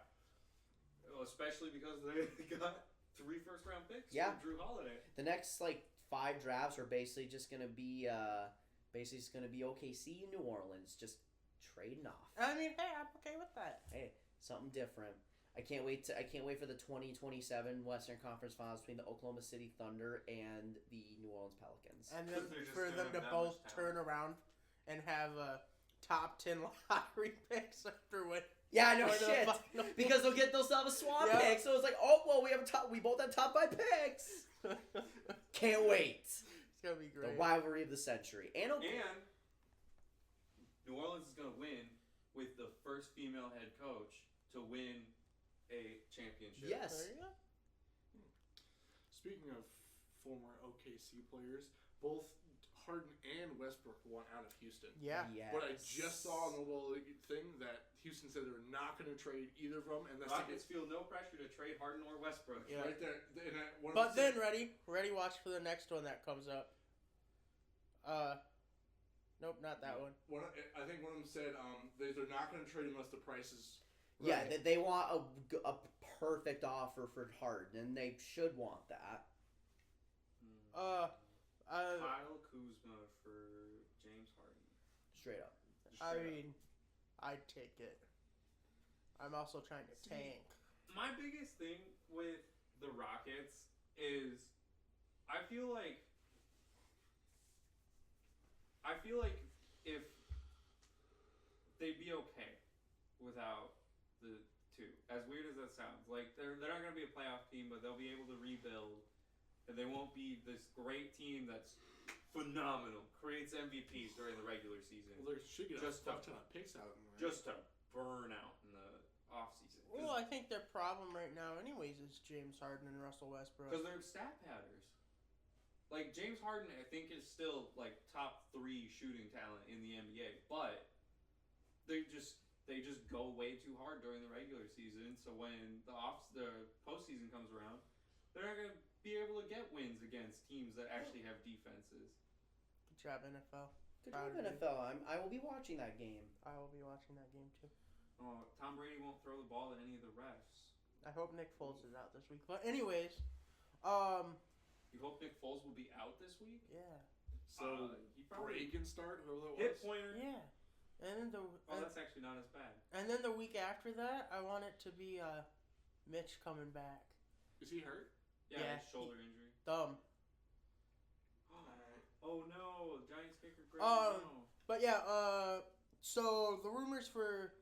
Well, especially because they got 3 first-round picks. Yeah. From Drew Holiday. The next 5 drafts are basically just gonna be OKC and New Orleans just trading off. I mean, hey, I'm okay with that. Hey, something different. I can't wait for the 2027 Western Conference Finals between the Oklahoma City Thunder and the New Orleans Pelicans. And then 'Cause they're just for gonna them to have that both much turn talent. around and have top 10 lottery picks after what? Yeah, I know going to the shit. final. Because they'll have a swap Yeah. pick, so it's like, oh well, we both have top 5 picks. Can't wait. It's gonna be The great. rivalry of the century. And And New Orleans is going to win with the first female head coach to win a championship. yes, There you go. Speaking of former OKC players, both Harden and Westbrook want out of Houston. Yeah. yes. But I just saw on the little thing that Houston said they're not going to trade either of them, and that's to Rockets feel no pressure to trade Harden or Westbrook. Yeah. right there. And But then ready, watch for the next one that comes up. Nope, not that one. I think one of them said they're not going to trade unless the price is. Yeah, Right. they want a perfect offer for Harden, and they should want that. Kyle Kuzma for James Harden. Straight up. Just I straight up. mean, I'd take it. I'm also trying to tank. My biggest thing with the Rockets is I feel like if they'd be okay without the two. As weird as that sounds, like they're not going to be a playoff team, but they'll be able to rebuild, and they won't be this great team that's phenomenal, creates MVPs during the regular season, Well, they should get Just a fuck ton of picks out of them. Right? just to burn out in the off season. Well, Well, I think their problem right now, anyways, is James Harden and Russell Westbrook. Because they're stat padders. Like, James Harden, I think, is still, like, top 3 shooting talent in the NBA. But they just go way too hard during the regular season. So when the postseason comes around, they're not going to be able to get wins against teams that actually have defenses. Good job, NFL. Good job, NFL. I will be watching that game. I will be watching that game, too. Oh, Tom Brady won't throw the ball at any of the refs. I hope Nick Foles is out this week. But anyways, You hope Nick Foles will be out this week? yeah. So he probably Bray can start, whoever that was. hit pointer. Yeah. And then That's actually not as bad. and then the week after that, I want it to be Mitch coming back. Is he hurt? Yeah, His shoulder injury. Thumb. Oh no, Giants kicker Greg. No. But yeah, so the rumors for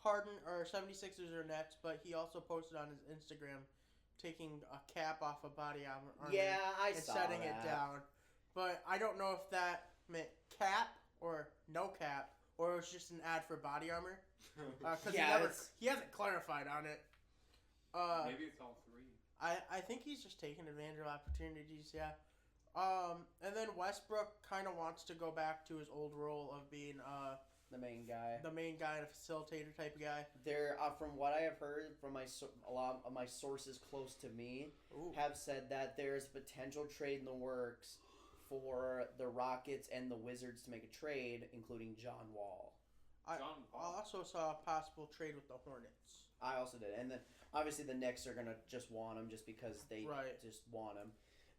Harden are 76ers or Nets, but he also posted on his Instagram taking a cap off a body armor Yeah, I and saw setting that. it down. But I don't know if that meant cap or no cap, or it was just an ad for body armor. Because he hasn't clarified on it. Maybe it's all 3. I think he's just taking advantage of opportunities, yeah. And then Westbrook kind of wants to go back to his old role of being the main guy and a facilitator type of guy. There, from what I have heard from a lot of my sources close to me, Ooh. have said that there's a potential trade in the works for the Rockets and the Wizards to make a trade, including John Wall. I also saw a possible trade with the Hornets. I also did, and then obviously the Knicks are gonna just want him just because they Right. just want him.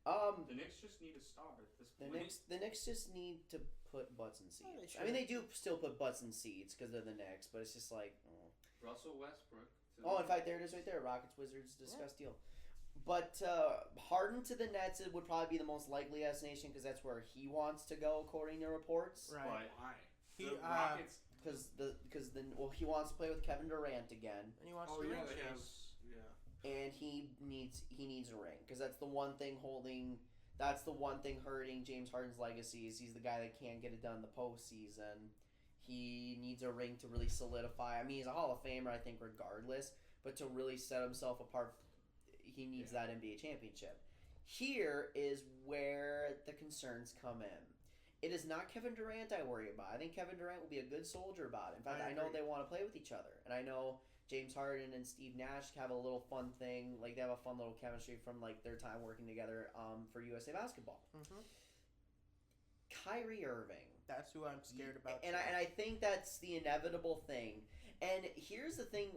The Knicks just need a star at this point. The Knicks just need to put butts in Yeah, they seats. I mean, should. they do still put butts in seats because they're the Knicks, but it's just like. Russell Westbrook. Oh, in fact, there it is right there. Rockets Wizards discussed deal. But Harden to the Nets it would probably be the most likely destination because that's where he wants to go, according to reports. Right. But Why? He, the Rockets. Because he wants to play with Kevin Durant again, and he wants Oh, to yeah, ring they have. chase. Yeah. and he needs a ring because that's the one thing holding. That's the one thing hurting James Harden's legacy is he's the guy that can't get it done in the postseason. He needs a ring to really solidify. I mean, he's a Hall of Famer, I think, regardless. But to really set himself apart, he needs that NBA championship. Here is where the concerns come in. It is not Kevin Durant I worry about. I think Kevin Durant will be a good soldier about it. In fact, I know agree. they want to play with each other. And I know James Harden and Steve Nash have a little fun thing. Like, they have a fun little chemistry from, like, their time working together for USA Basketball. Mm-hmm. Kyrie Irving. That's who I'm scared about. And I think that's the inevitable thing. And here's the thing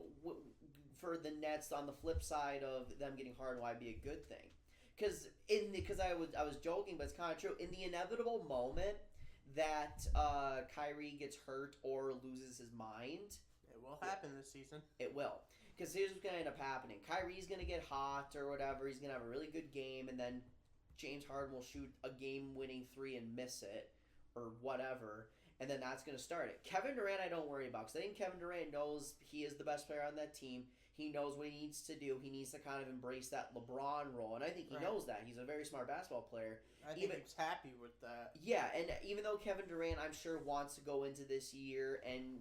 for the Nets on the flip side of them getting Harden, why it'd be a good thing. Because I was joking, but it's kind of true. In the inevitable moment that Kyrie gets hurt or loses his mind, it will happen this season. it will. Because here's what's going to end up happening. Kyrie's going to get hot or whatever. He's going to have a really good game, and then James Harden will shoot a game-winning 3 and miss it or whatever, and then that's going to start it. Kevin Durant I don't worry about because I think Kevin Durant knows he is the best player on that team. He knows what he needs to do. He needs to kind of embrace that LeBron role, and I think he knows that. He's a very smart basketball player. I think he's happy with that. Yeah, and even though Kevin Durant, I'm sure, wants to go into this year and,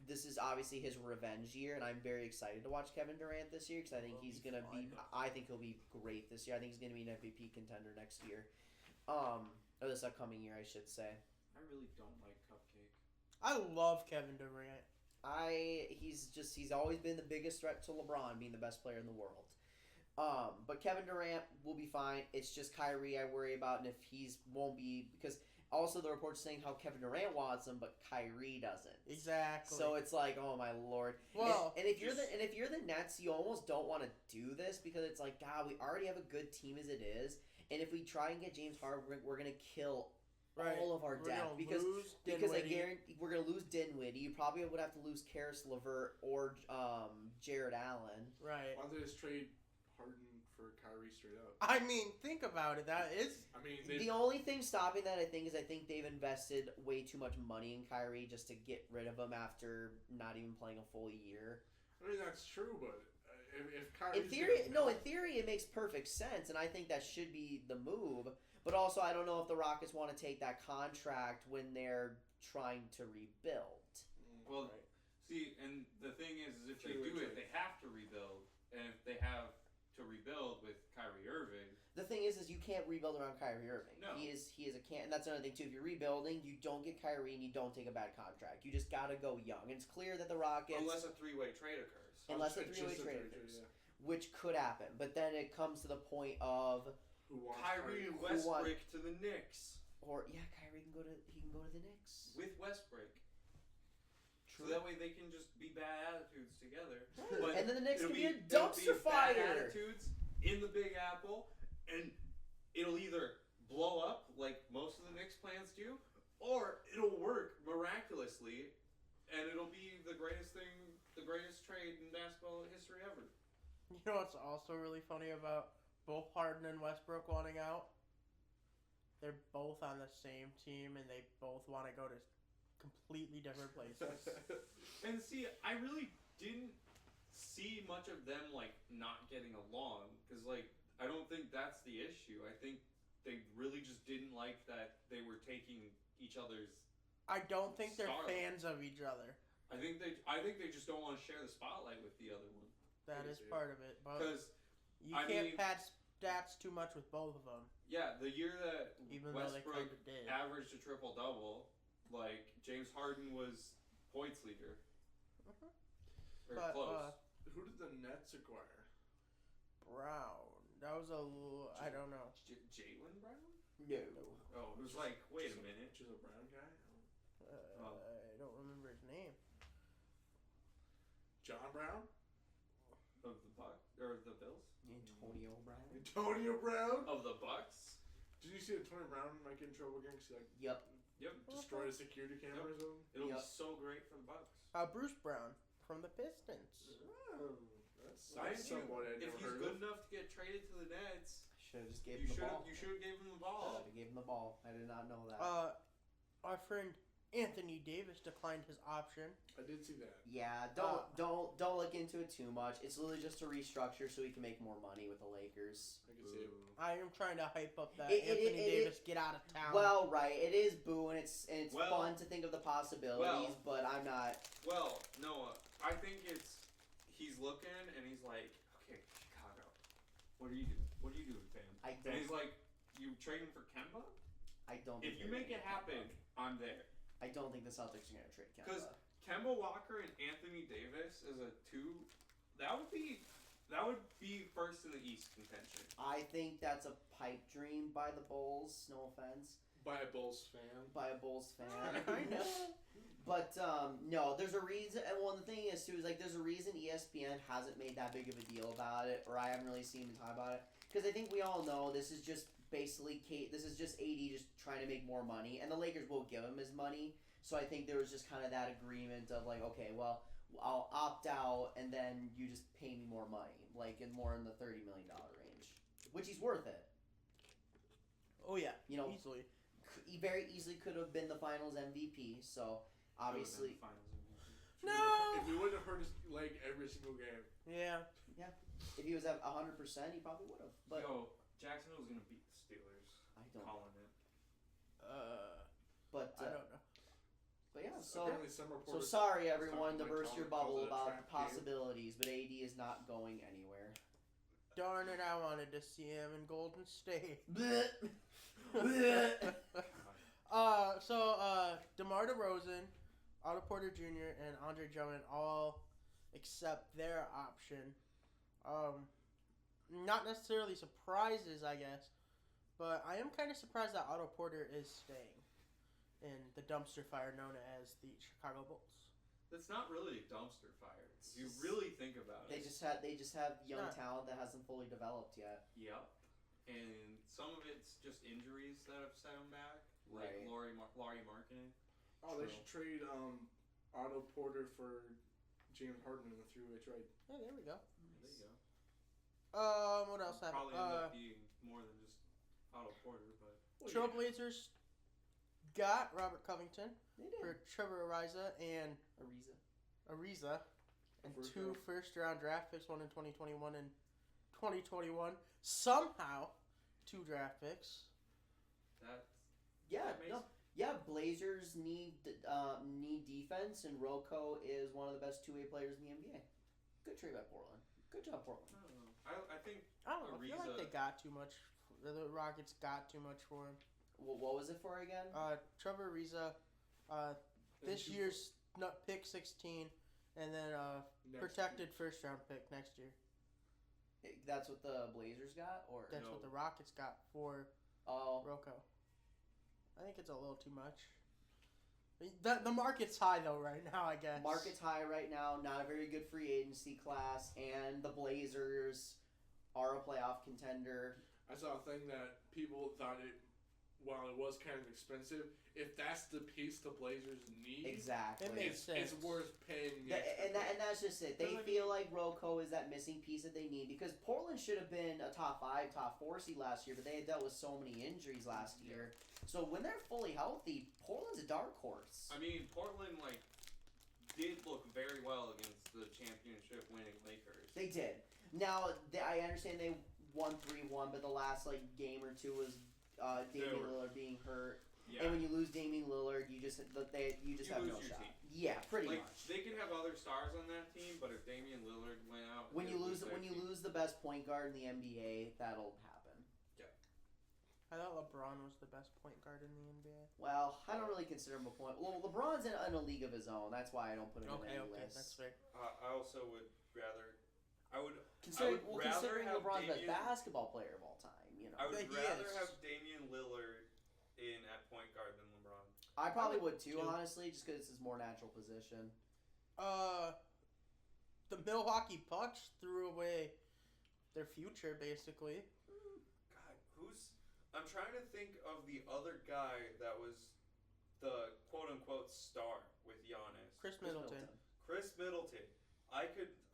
this is obviously his revenge year, and I'm very excited to watch Kevin Durant this year because I think he's going to be – I think he'll be great this year. I think he's going to be an MVP contender next year. Or this upcoming year, I should say. I really don't like Cupcake. I love Kevin Durant. He's always been the biggest threat to LeBron being the best player in the world. But Kevin Durant will be fine. It's just Kyrie I worry about, and if won't be because – also, the report's saying how Kevin Durant wants him, but Kyrie doesn't. Exactly. So it's like, oh my lord. Well, and if you're the Nets, you almost don't want to do this because it's like, God, we already have a good team as it is, and if we try and get James Harden, we're gonna kill all of our depth because I guarantee we're gonna lose Dinwiddie. You probably would have to lose Karis LeVert or Jared Allen. Right. Why don't they just trade Harden for Kyrie straight up? I mean, think about it. That is. I mean, the only thing stopping that I think they've invested way too much money in Kyrie just to get rid of him after not even playing a full year. I mean, that's true, but if Kyrie in theory, it makes perfect sense, and I think that should be the move. But also, I don't know if the Rockets want to take that contract when they're trying to rebuild. Well, see, and the thing is if they do it, they have can't rebuild around Kyrie Irving. No. He is a can't, and that's another thing too. If you're rebuilding, you don't get Kyrie and you don't take a bad contract. You just gotta go young. And it's clear that the Rockets, unless a three-way trade occurs. Occurs, which could happen. But then it comes to the point of Who wants Kyrie and Westbrook to the Knicks. Or Kyrie can go to the Knicks with Westbrook. True. So that way they can just be bad attitudes together. But and then the Knicks can be a it'll dumpster be bad fire. attitudes in the Big Apple, and it'll either blow up like most of the Knicks plans do, or it'll work miraculously, and it'll be the greatest trade in basketball history ever. You know what's also really funny about both Harden and Westbrook wanting out? They're both on the same team, and they both want to go to completely different places. And see, I really didn't see much of them, like, not getting along, because, like, I don't think that's the issue. I think they really just didn't like that they were taking each other's I don't think they're Starlight. fans of each other. I think they just don't want to share the spotlight with the other one. That is part of it, but Because you can't pad stats too much with both of them. yeah, the year that Even though they Westbrook kind of did. averaged a triple double, like James Harden was points leader. Mhm. Or But, close. Who did the Nets acquire? Brown. That was I don't know. Jalen Brown? No. Oh, it was like, wait a minute. Just a brown guy? I don't remember his name. John Brown? Of the Bills? Antonio Brown. Antonio Brown? Of the Bucks? Did you see Antonio Brown might get in trouble again because he Yep. Yep. destroyed a security camera or something? It'll Yep. be so great for the Bucks. Bruce Brown from the Pistons. Oh, that's somewhat I'd If never he's heard good of. enough to get traded to the Nets, Should have just gave you him the ball. should have gave him the ball. I gave him the ball. I did not know that. Our friend Anthony Davis declined his option. I did see that. Yeah, don't look into it too much. It's literally just a restructure so he can make more money with the Lakers. I can see it. I am trying to hype up that It- Davis get out of town. Well, right, it is boo, and it's Well- fun to think of the possibilities, but I'm not. Well, Noah, I think he's looking and he's like, okay, Chicago, what are you doing? What are you doing, fam? And he's like, you trading for Kemba? I don't. If think you they're make gonna it get happen, Kemba. I'm there. I don't think the Celtics are going to trade Kemba. Because Kemba Walker and Anthony Davis as a two, that would be first in the East contention. I think that's a pipe dream by the Bulls. No offense. By a Bulls fan. By a Bulls fan. Kinda. But no, there's a reason. And one the thing is too is like there's a reason ESPN hasn't made that big of a deal about it, or I haven't really seen them talk about it. Because I think we all know this is just basically this is just AD just trying to make more money, and the Lakers will give him his money. So I think there was just kind of that agreement of like, okay, well, I'll opt out, and then you just pay me more money, like more in the $30 million range, which he's worth it. Oh yeah, You know, easily. He very easily could have been the Finals MVP. So obviously, No. If we wouldn't have hurt his leg every single game. Yeah. if he was at 100%, he probably would have. But Yo, Jacksonville's gonna beat the Steelers. I don't. Calling it. But I don't know. But yeah, so Apparently some reporters sorry everyone to talking burst like your Colin bubble calls it a about trap the game. possibilities, but AD is not going anywhere. Darn it! I wanted to see him in Golden State. DeMar DeRozan, Otto Porter Jr., and Andre Drummond all accept their option. Not necessarily surprises, I guess, but I am kind of surprised that Otto Porter is staying in the dumpster fire known as the Chicago Bulls. That's not really a dumpster fire. If you really think about They it. just have young talent that hasn't fully developed yet. Yep. And some of it's just injuries that have set him back, like Right. Laurie Markkinen. Oh, they should trade Otto Porter for James Harden in a three-way trade. Yeah, there we go. There you go. What else happened? Probably end up being more than just Otto Porter, but Trailblazers got Robert Covington They did. for Trevor Ariza and Ariza. and First two round. first-round draft picks, one in 2021 and 2021. Somehow, 2 draft picks. that's Yeah, that makes, no. Yeah, Blazers need defense, and Rocco is one of the best two-way players in the NBA. Good trade by Portland. Good job, Portland. I don't know. I think I don't know. I feel like Ariza- they got too much The Rockets got too much for him. What was it for again? Trevor Ariza, this year's pick 16, and then protected first-round pick next year. That's what the Blazers got, or That's what the Rockets got for Rocco. I think it's a little too much. The market's high though right now, I guess. Market's high right now. Not a very good free agency class, and the Blazers are a playoff contender. I saw a thing that people thought while it was kind of expensive, if that's the piece the Blazers need, exactly, it makes sense. It's worth paying. And that's just it. They feel like Rocco is that missing piece that they need, because Portland should have been a top 5, top 4 seed last year, but they had dealt with so many injuries last year. So when they're fully healthy, Portland's a dark horse. I mean, Portland did look very well against the championship winning Lakers. They did. Now I understand they won 3-1, but the last game or two was Damian Lillard being hurt. Yeah. And when you lose Damian Lillard, you just have no shot. Team. Yeah, pretty much. They can have other stars on that team, but if Damian Lillard went out, when you lose the best point guard in the NBA, that'll happen. I thought LeBron was the best point guard in the NBA. Well, I don't really consider him a point. Well, LeBron's in a league of his own. That's why I don't put him in any list. That's fair. I also would rather. Considering have LeBron's the best basketball player of all time, I would rather have Damian Lillard in at point guard than LeBron. I probably would too, honestly, just because it's his more natural position. The Milwaukee Bucks threw away their future, basically. God, I'm trying to think of the other guy that was the quote-unquote star with Giannis. Chris Middleton. Chris Middleton.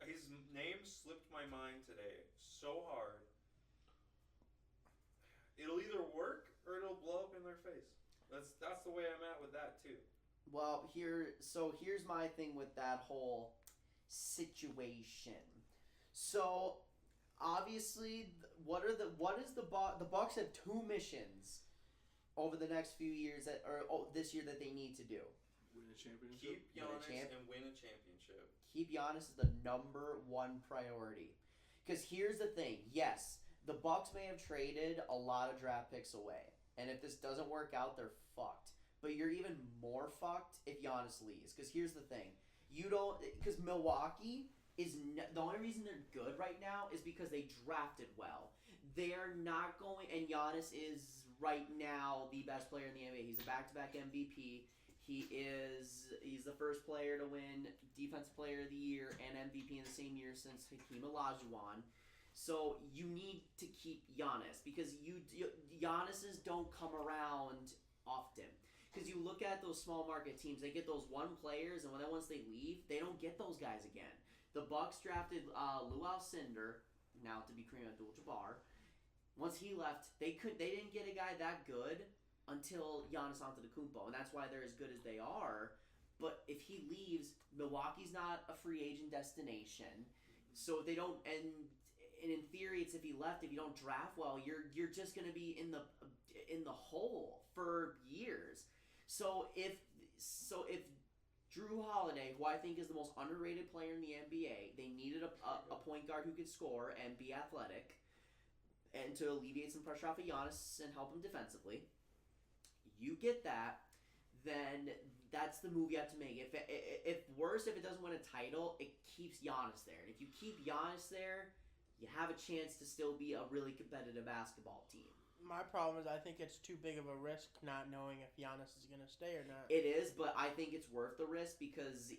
His name slipped my mind today so hard. It'll either work or it'll blow up in their face. That's the way I'm at with that too. Well, here's my thing with that whole situation. So obviously, the Bucks have 2 missions over the next few years this year that they need to do. Win a championship. Keep Giannis and win a championship. Keep Giannis as the number 1 priority. Because here's the thing. Yes, the Bucks may have traded a lot of draft picks away. And if this doesn't work out, they're fucked. But you're even more fucked if Giannis leaves. Because here's the thing. Because Milwaukee is the only reason they're good right now is because they drafted well. They're not going, and Giannis is right now the best player in the NBA. He's a back-to-back MVP. He's the first player to win Defensive Player of the Year and MVP in the same year since Hakeem Olajuwon. So you need to keep Giannis because Giannis's don't come around often. Because you look at those small market teams, they get those 1 players, and once they leave, they don't get those guys again. The Bucks drafted Lou Alcindor, now to be Kareem Abdul-Jabbar. Once he left, they didn't get a guy that good until Giannis Antetokounmpo, and that's why they're as good as they are. But if he leaves, Milwaukee's not a free agent destination, so they don't. And in theory, it's if he left, if you don't draft well, you're just going to be in the hole for years. So if Drew Holiday, who I think is the most underrated player in the NBA, they needed a point guard who could score and be athletic, and to alleviate some pressure off of Giannis and help him defensively. You get that, then that's the move you have to make. If it doesn't win a title, it keeps Giannis there. And if you keep Giannis there, you have a chance to still be a really competitive basketball team. My problem is I think it's too big of a risk not knowing if Giannis is going to stay or not. It is, but I think it's worth the risk because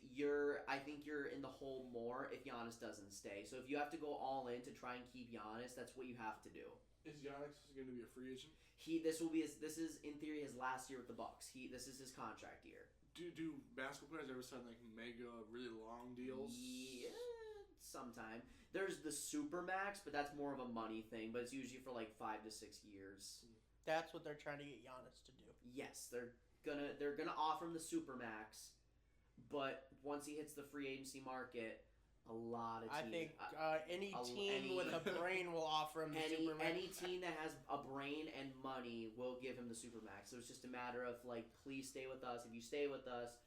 I think you're in the hole more if Giannis doesn't stay. So if you have to go all in to try and keep Giannis, that's what you have to do. Is Giannis going to be a free agent? This is in theory his last year with the Bucks. This is his contract year. Do basketball players ever sign like mega really long deals? Yeah, sometime. There's the Supermax, but that's more of a money thing. But it's usually for like 5 to 6 years. That's what they're trying to get Giannis to do. Yes, they're gonna offer him the Supermax, but once he hits the free agency market, a lot of teams. I think any team with a brain will offer him the Supermax. Any team that has a brain and money will give him the Supermax. So it's just a matter of like, please stay with us. If you stay with us,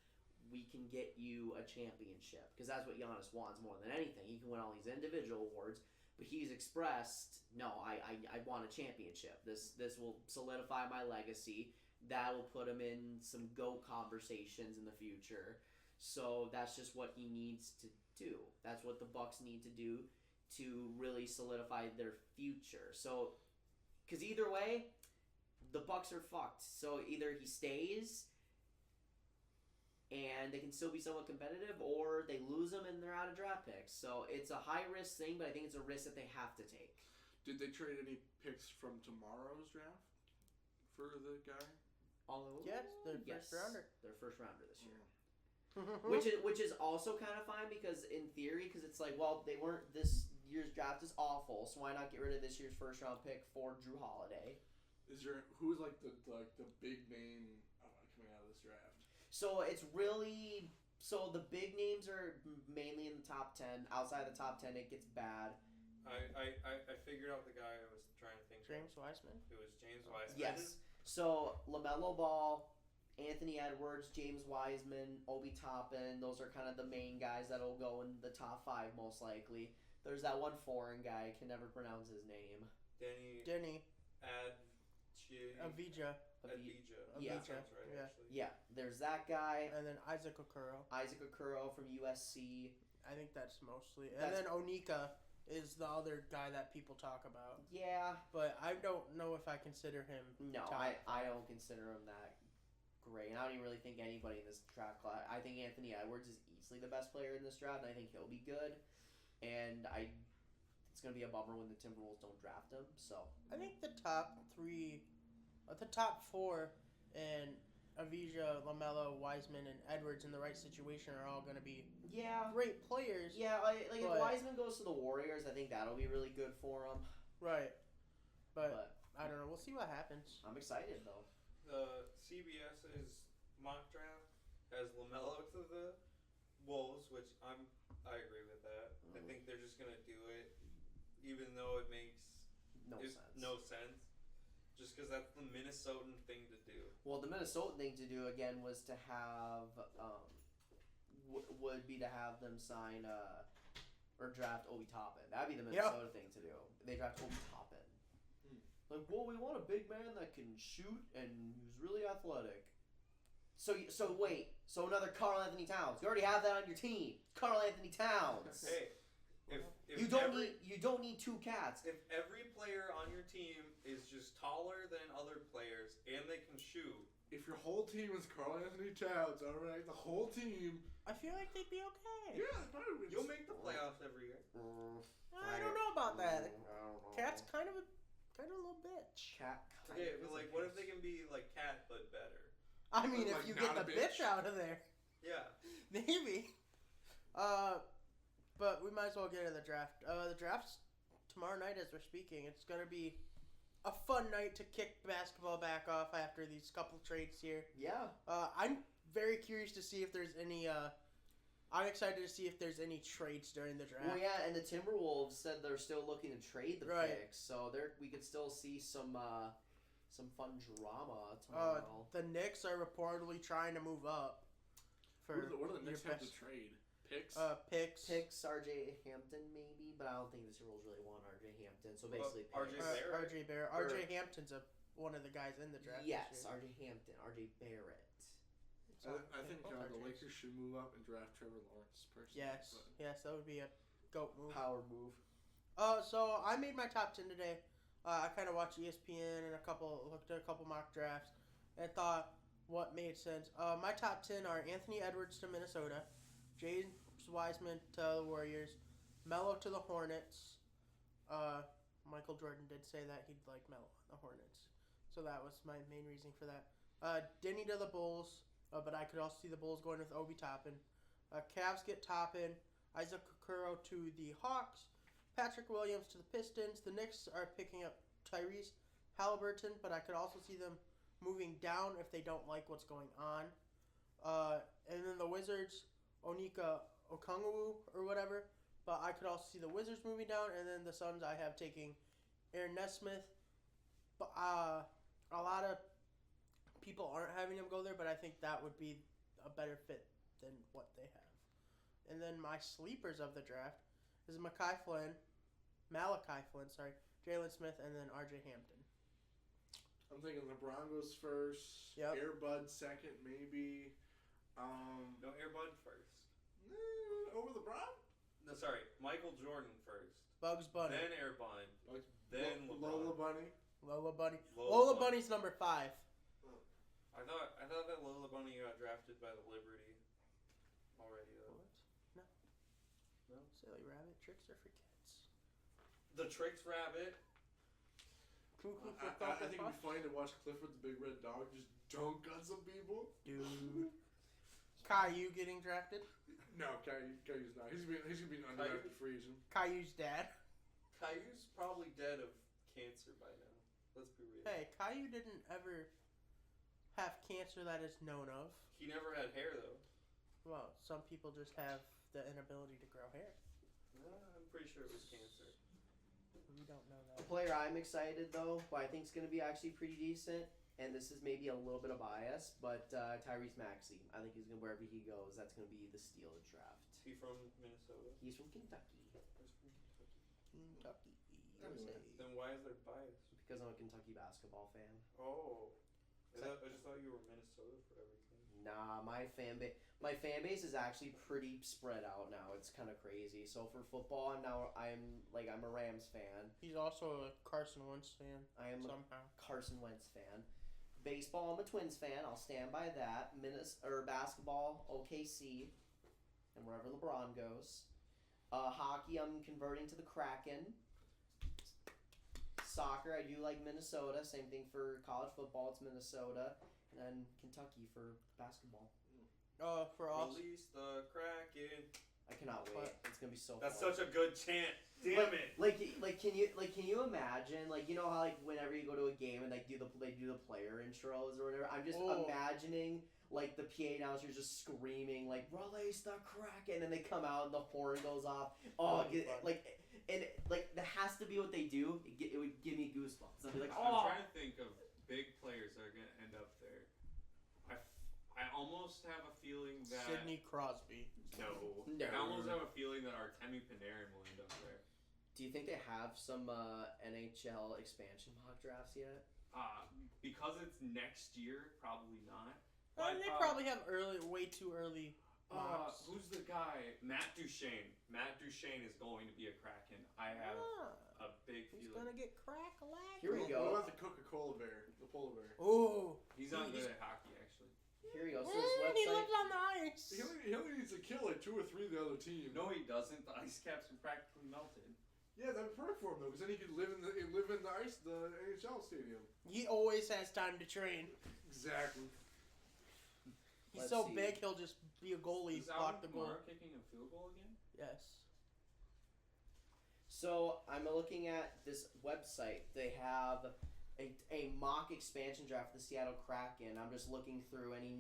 we can get you a championship because that's what Giannis wants more than anything. He can win all these individual awards, But he's expressed, no, I want a championship. This will solidify my legacy. That'll put him in some GOAT conversations in the future. So that's just what he needs to do. That's what the Bucks need to do to really solidify their future. So, because either way, the Bucks are fucked. So either he stays and they can still be somewhat competitive, or they lose him and they're out of draft picks. So it's a high-risk thing, but I think it's a risk that they have to take. Did they trade any picks from tomorrow's draft for the guy? Yes, their first rounder. Their first rounder this year. which is also kind of fine because in theory, because it's like, well, they weren't, this year's draft is awful, so why not get rid of this year's first round pick for Drew Holiday? Who's like the big name coming out of this draft? So it's really, so the big names are mainly in the top 10. Outside the top 10, it gets bad. I figured out the guy I was trying to think James of. Wiseman. It was James Wiseman. Yes. So LaMelo Ball, Anthony Edwards, James Wiseman, Obi Toppin, those are kind of the main guys that'll go in the top 5 most likely. There's that one foreign guy, I can never pronounce his name. Denny. Avija. Yeah. That sounds right, Yeah. actually. Yeah, there's that guy. And then Isaac Okoro. From USC. I think that's mostly. And then Onika is the other guy that people talk about. Yeah. But I don't know if I consider him No, top. I don't consider him that great. And I don't even really think anybody in this draft class. I think Anthony Edwards is easily the best player in this draft, and I think he'll be good. And it's going to be a bummer when the Timberwolves don't draft him. So I think the top 4, and Avija, LaMelo, Wiseman, and Edwards in the right situation are all going to be great players. Yeah, like if Wiseman goes to the Warriors, I think that'll be really good for him. Right. But I don't know. We'll see what happens. I'm excited, though. The CBS's mock draft has LaMelo to the Wolves, which I agree with that. I think they're just going to do it, even though it makes no sense. Just because that's the Minnesotan thing to do. Well, the Minnesotan thing to do again was to have would be to have them sign or draft Obi Toppin. That'd be the Minnesota thing to do. They draft Obi Toppin. Like, well, we want a big man that can shoot and who's really athletic. So wait. So another Karl Anthony Towns. You already have that on your team. Karl Anthony Towns. Hey. If you don't need 2 cats. If every player on your team is just taller than other players and they can shoot, if your whole team is Karl Anthony Towns, all right, the whole team. I feel like they'd be okay. Yeah, probably. You'll make the playoffs every year. I don't know about that. Cat's kind of a little bitch. Cat. Okay, but like, what if they can be like Cat but better? I mean, Like, if you get the bitch out of there, Yeah. maybe. But we might as well get to the draft. The draft's tomorrow night as we're speaking. It's going to be a fun night to kick basketball back off after these couple trades here. Yeah. I'm very curious to see if there's any... I'm excited to see if there's any trades during the draft. Well, yeah, and the Timberwolves said they're still looking to trade the Right. picks, so we could still see some fun drama tomorrow. The Knicks are reportedly trying to move up. What do the Knicks have to trade? Picks? Picks. R.J. Hampton maybe, but I don't think the Timberwolves really want R.J. Hampton. So basically, R.J. Barrett. R.J. Barrett. R.J. Hampton's one of the guys in the draft. Yes, this year. R.J. Hampton, R.J. Barrett. I think both the RJs. Lakers should move up and draft Trevor Lawrence personally. Yes, that would be a GOAT move. Power move. So I made my top 10 today. I kind of watched ESPN and looked at a couple mock drafts, and thought what made sense. My top 10 are Anthony Edwards to Minnesota, James Wiseman to the Warriors, Melo to the Hornets. Michael Jordan did say that he'd like Melo on the Hornets, so that was my main reason for that. Denny to the Bulls, but I could also see the Bulls going with Obi Toppin. Cavs get Toppin. Isaac Okoro to the Hawks. Patrick Williams to the Pistons. The Knicks are picking up Tyrese Halliburton, but I could also see them moving down if they don't like what's going on. And then the Wizards, Onika Okongwu or whatever, but I could also see the Wizards moving down, and then the Suns I have taking Aaron Nesmith. But a lot of people aren't having him go there, but I think that would be a better fit than what they have. And then my sleepers of the draft is Mekhi Flynn, Malachi Flynn, sorry. Jalen Smith, and then R.J. Hampton. I'm thinking LeBron goes first. Yep. Air Bud second, maybe. No, Air Bud first. Over LeBron? No, sorry. Michael Jordan first. Bugs Bunny. Then Air Bud. Then LeBron. Lola Bunny. Lola Bunny. Lola Lola Bunny's number 5. I thought that Lola Bunny got drafted by the Liberty already though. What? No. No? Silly rabbit. Tricks are for kids. The Tricks Rabbit. Cuckoo for I Cocoa think it'd Puffs? be funny to watch Clifford the Big Red Dog just dunk on some people. Dude. Caillou getting drafted? No, Caillou's not. He's gonna be an undrafted free agent. Caillou's dad. Caillou's probably dead of cancer by now. Let's be real. Hey, Caillou didn't ever have cancer that is known of. He never had hair though. Well, some people just have the inability to grow hair. I'm pretty sure it was cancer. We don't know A that. player I'm excited though, who I think is going to be actually pretty decent, and this is maybe a little bit of bias, but Tyrese Maxey. I think he's going to, wherever he goes, that's going to be the steal of the draft. Is he from Minnesota? He's from Kentucky. He's from Kentucky. Kentucky. Anyway. USA. Then why is there bias? Because I'm a Kentucky basketball fan. Oh. I just thought you were Minnesota for everything. Nah, my fan base is actually pretty spread out now. It's kind of crazy. So for football, I'm a Rams fan. He's also a Carson Wentz fan. I am somehow. a Carson Wentz fan. Baseball, I'm a Twins fan. I'll stand by that. Basketball, OKC, and wherever LeBron goes. Hockey, I'm converting to the Kraken. Soccer, I do like Minnesota. Same thing for college football, it's Minnesota. And then Kentucky for basketball. For us. Release the Kraken. I cannot wait. It's gonna be so That's fun. such a good chant. Damn it. Can you imagine, you know how whenever you go to a game and they do the player intros or whatever, I'm just imagining the PA announcers just screaming release the Kraken, and then they come out and the horn goes off. That has to be what they do. It would give me goosebumps. I'd be like, I'm trying to think of big players that are gonna end up there. I almost have a feeling that Sidney Crosby. No. I almost have a feeling that Artemi Panarin will end up there. Do you think they have some NHL expansion mock drafts yet? Because it's next year, probably not. They probably have way too early mocks. Who's the guy? Matt Duchene. Matt Duchene is going to be a Kraken. I have a big He's feeling. gonna get crack-a-lack. Here we go. What about the Coca-Cola bear? The polar bear? Ooh. He's not good at hockey, actually. Here we go. So this He website. lives on the ice. He only needs to kill 2 or 3 of the other team. No, he doesn't. The ice caps are practically melted. Yeah, that'd be perfect for him though, because then he could live in the NHL stadium. He always has time to train. Exactly. He's Let's so see. big, he'll just be a goalie, Is block Alvin the goal. Kamara kicking a field goal again? Yes. So I'm looking at this website. They have a mock expansion draft for the Seattle Kraken. I'm just looking through any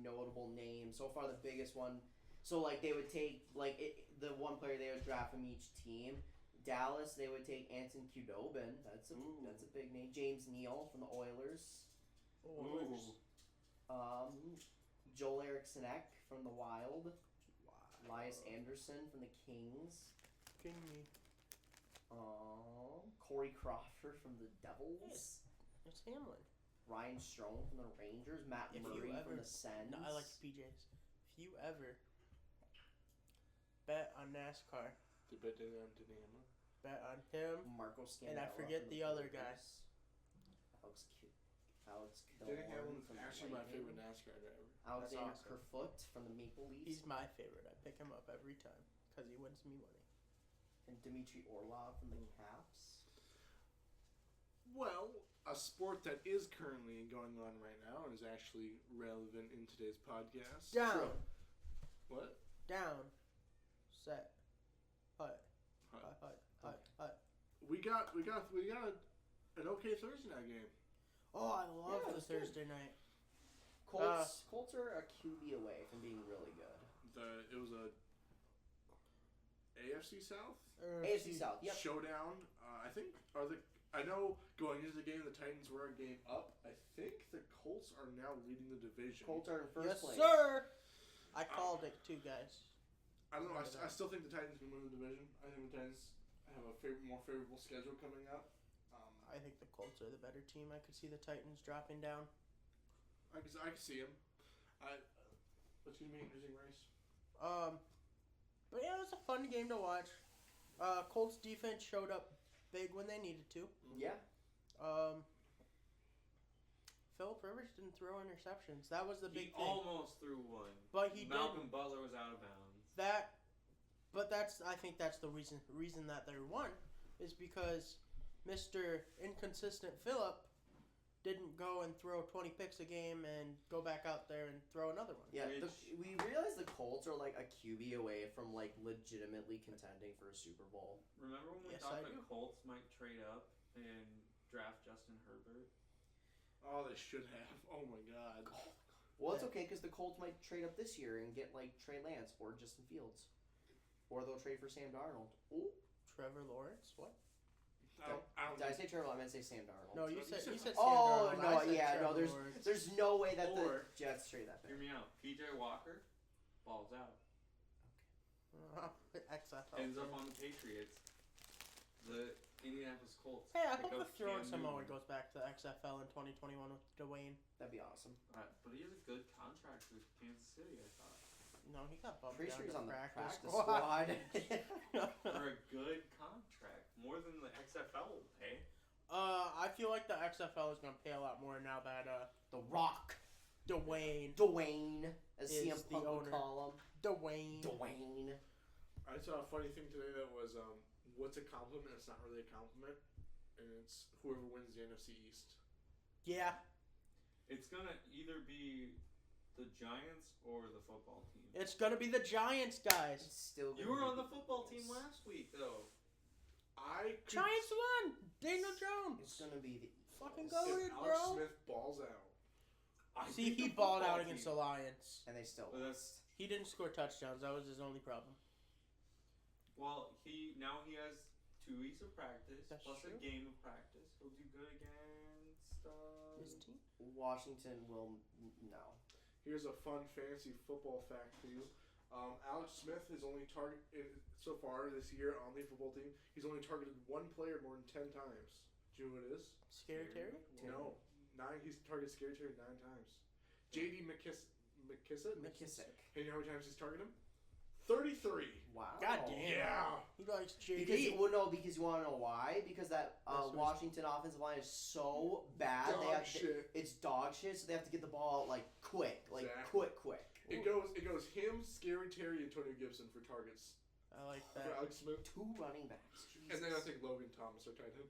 notable names. So far, the biggest one. So they would take the one player they would draft from each team. Dallas, they would take Anton Khudobin. That's a big name. James Neal from the Oilers. Joel Eriksson Ek from the Wild. Elias Anderson from the Kings. King me. Corey Crawford from the Devils. It's Hamlin. Ryan Strome from the Rangers. Matt If you Murray ever- from the Sens. No, I like the PJs. If you ever bet on NASCAR, They bet it on Dynamo. bet on him. Marco Scandella. And I forget from the other guy. Phillies. Alex Danny Killorn Hamlin's from the actually my Lightning. favorite NASCAR driver. Alexander That's awesome. Kerfoot from the Maple Leafs. He's my favorite. I pick him up every time because he wins me money. And Dmitry Orlov from the Caps. Well, a sport that is currently going on right now and is actually relevant in today's podcast. Down, True. What? down, set, hut, Hut. hut, hut, hut, hut. We got an okay Thursday night game. Oh, I love Yeah, the it's good. Thursday night. Colts are a QB away from being really good. It was a AFC South AFC South. Yep. showdown. I know going into the game the Titans were a game up. I think the Colts are now leading the division. Colts are in first Yes, place. sir. I called it too, guys. I don't know. I still think the Titans can win the division. I think the Titans have a more favorable schedule coming up. I think the Colts are the better team. I could see the Titans dropping down. I can see him. What's going to be an interesting race? But yeah, it was a fun game to watch. Colts defense showed up big when they needed to. Yeah. Phillip Rivers didn't throw interceptions. That was the big thing. He almost threw one. But he Malcolm didn't. Butler was out of bounds. I think that's the reason that they won is because Mr. Inconsistent Phillip didn't go and throw 20 picks a game and go back out there and throw another one. Yeah, we realize the Colts are like a QB away from like legitimately contending for a Super Bowl. Remember when we thought the Colts might trade up and draft Justin Herbert? Oh, they should have. Oh my God. Well, it's okay because the Colts might trade up this year and get like Trey Lance or Justin Fields, or they'll trade for Sam Darnold. Ooh. Trevor Lawrence? What? Did I say Trevor? I meant to say Sam Darnold. No, you said Sam Oh Darnold. no, there's no way that the Jets trade that Hear pick. me out. PJ Walker balls out. XFL. Ends up on the Patriots. The Indianapolis Colts. Hey, I pick hope up the throwing Cam Samoa Newton. goes back to the XFL in 2021 with Dwayne. That'd be awesome. But he has a good contract with Kansas City, I thought. No, he got bumped Pretty down sure he's to on the practice squad. For a good contract. More than the XFL will pay. I feel like the XFL is going to pay a lot more now that The Rock. Dwayne, as is CM the Punk would owner. call him. Dwayne. I saw a funny thing today that was, what's a compliment? It's not really a compliment. And it's whoever wins the NFC East. Yeah. It's going to either be the Giants or the football team. It's going to be the Giants, guys. It's still You were on the football team last week, though. Giants won. Daniel Jones. It's gonna be the Fucking Eagles. go If it, Alex bro. Smith balls out. See, he balled out against the Lions. And they still But lost. He didn't score touchdowns. That was his only problem. Well, he has 2 weeks of practice That's plus true. a game of practice. He'll do good against His team. Washington will no. Here's a fun fantasy football fact for you. Alex Smith is only so far this year on the football team. He's only targeted one player more than 10 times. Do you know who it is? Scary Terry? No, 9. He's targeted Scary Terry 9 times. J.D. McKissick. And you know how many times he's targeted him? 33. Wow. God damn. Yeah. He likes JD. Because you want to know why? Because that Washington offensive line is so bad. It's dog shit. So they have to get the ball out like quick, quick. It goes him, Scary Terry, and Antonio Gibson for targets. I like For that. Alex Smith. 2 running backs. Jesus. And then I think Logan Thomas are tight end.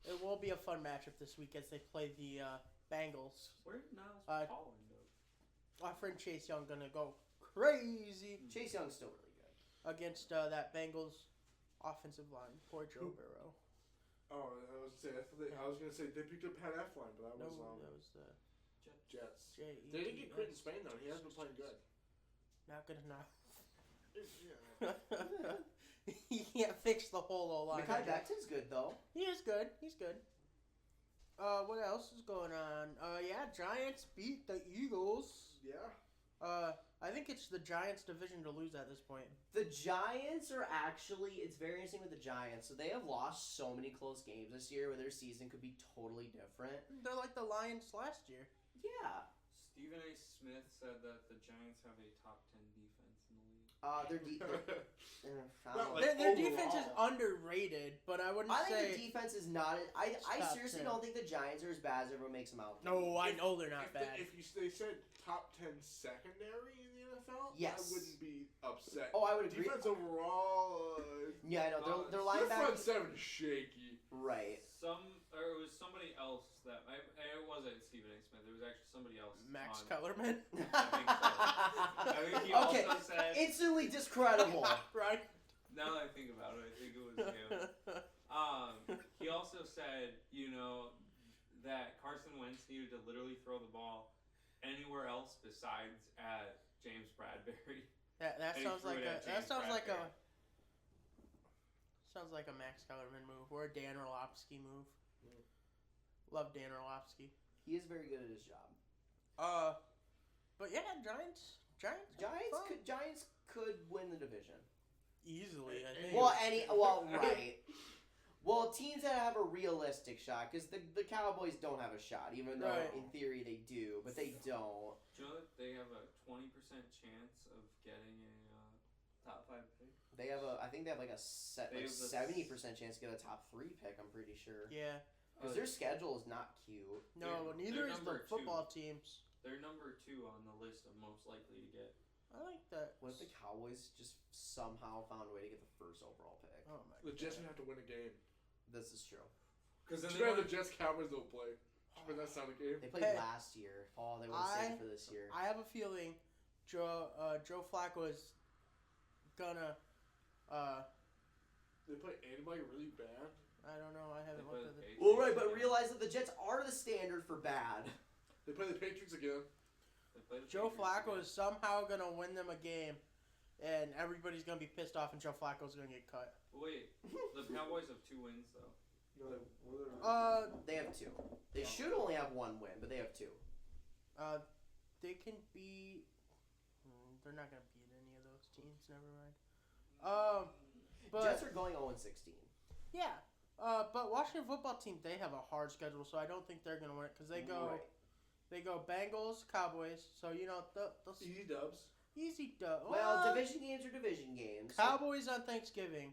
It will be a fun matchup this week as they play the Bengals. Where did Niles Paul end up? Our friend Chase Young gonna go crazy Chase Young's still really good against that Bengals offensive line. Poor Joe Burrow. Oh, I was gonna say they picked up Pat Elflein, but that was that was the Jets. J-E-T-S. They didn't get Quentin Spain though. He hasn't been playing good. Not good enough. He can't fix the whole O-line. Mekhi Becton's good though. He is good. He's good. What else is going on? Giants beat the Eagles. Yeah. I think it's the Giants' division to lose at this point. The Giants are actually, it's very interesting with the Giants. So they have lost so many close games this year where their season could be totally different. They're like the Lions last year. Yeah. Stephen A. Smith said that the Giants have a top 10 defense in the league. Their defense is underrated, but I wouldn't I say. think their defense is not. I top seriously 10. don't think the Giants are as bad as everyone makes them out. No, I know they're not bad. They said top 10 secondary in the NFL, Yes. I wouldn't be upset. Oh, I would agree. Defense overall. Yeah, I know. Their Their front linebackers. seven is shaky. Right. It was somebody else that it wasn't Stephen A. Smith. It was actually somebody else. Max on- Kellerman. I think he Okay, also said. instantly discreditable. Right? Now that I think about it, I think it was him. He also said, that Carson Wentz needed to literally throw the ball anywhere else besides at James Bradbury. That And he sounds threw like it a at James Bradbury. sounds like a Max Kellerman move or a Dan Orlovsky move. Love Dan Orlovsky. He is very good at his job. But yeah, Giants. Giants could win the division. easily. I think. Right. Well, teams that have a realistic shot, because the Cowboys don't have a shot, even though in theory they do, but they don't. Do you know that they have a 20% chance of getting a top 5 pick? I think they have like a 70% chance to get a top 3 pick. I'm pretty sure. Yeah. Because their schedule is not cute. No, neither is the football teams. They're number 2 on the list of most likely to get. I like that. What if the Cowboys just somehow found a way to get the first overall pick? Oh my. The Jets would have to win a game. This is true. Because then the Jets Cowboys don't play. But that's not a game. They played last year. Oh, they wouldn't save for this year. I have a feeling Joe Flacco is gonna. They play anybody really bad? I don't know. I haven't looked at the. Well, right, but realize that the Jets are the standard for bad. They play the Patriots again. Joe Flacco is somehow gonna win them a game, and everybody's gonna be pissed off, and Joe Flacco's gonna get cut. Wait, the Cowboys have 2 wins though. No, they have 2. They should only have 1 win, but they have 2. They can beat. They're not gonna beat any of those teams. Never mind. But Jets are going 0-16. Yeah. But Washington football team, they have a hard schedule, so I don't think they're gonna win it because they go Bengals, Cowboys. So you know those easy dubs. Easy dubs. Well, division games are division games. Cowboys on Thanksgiving.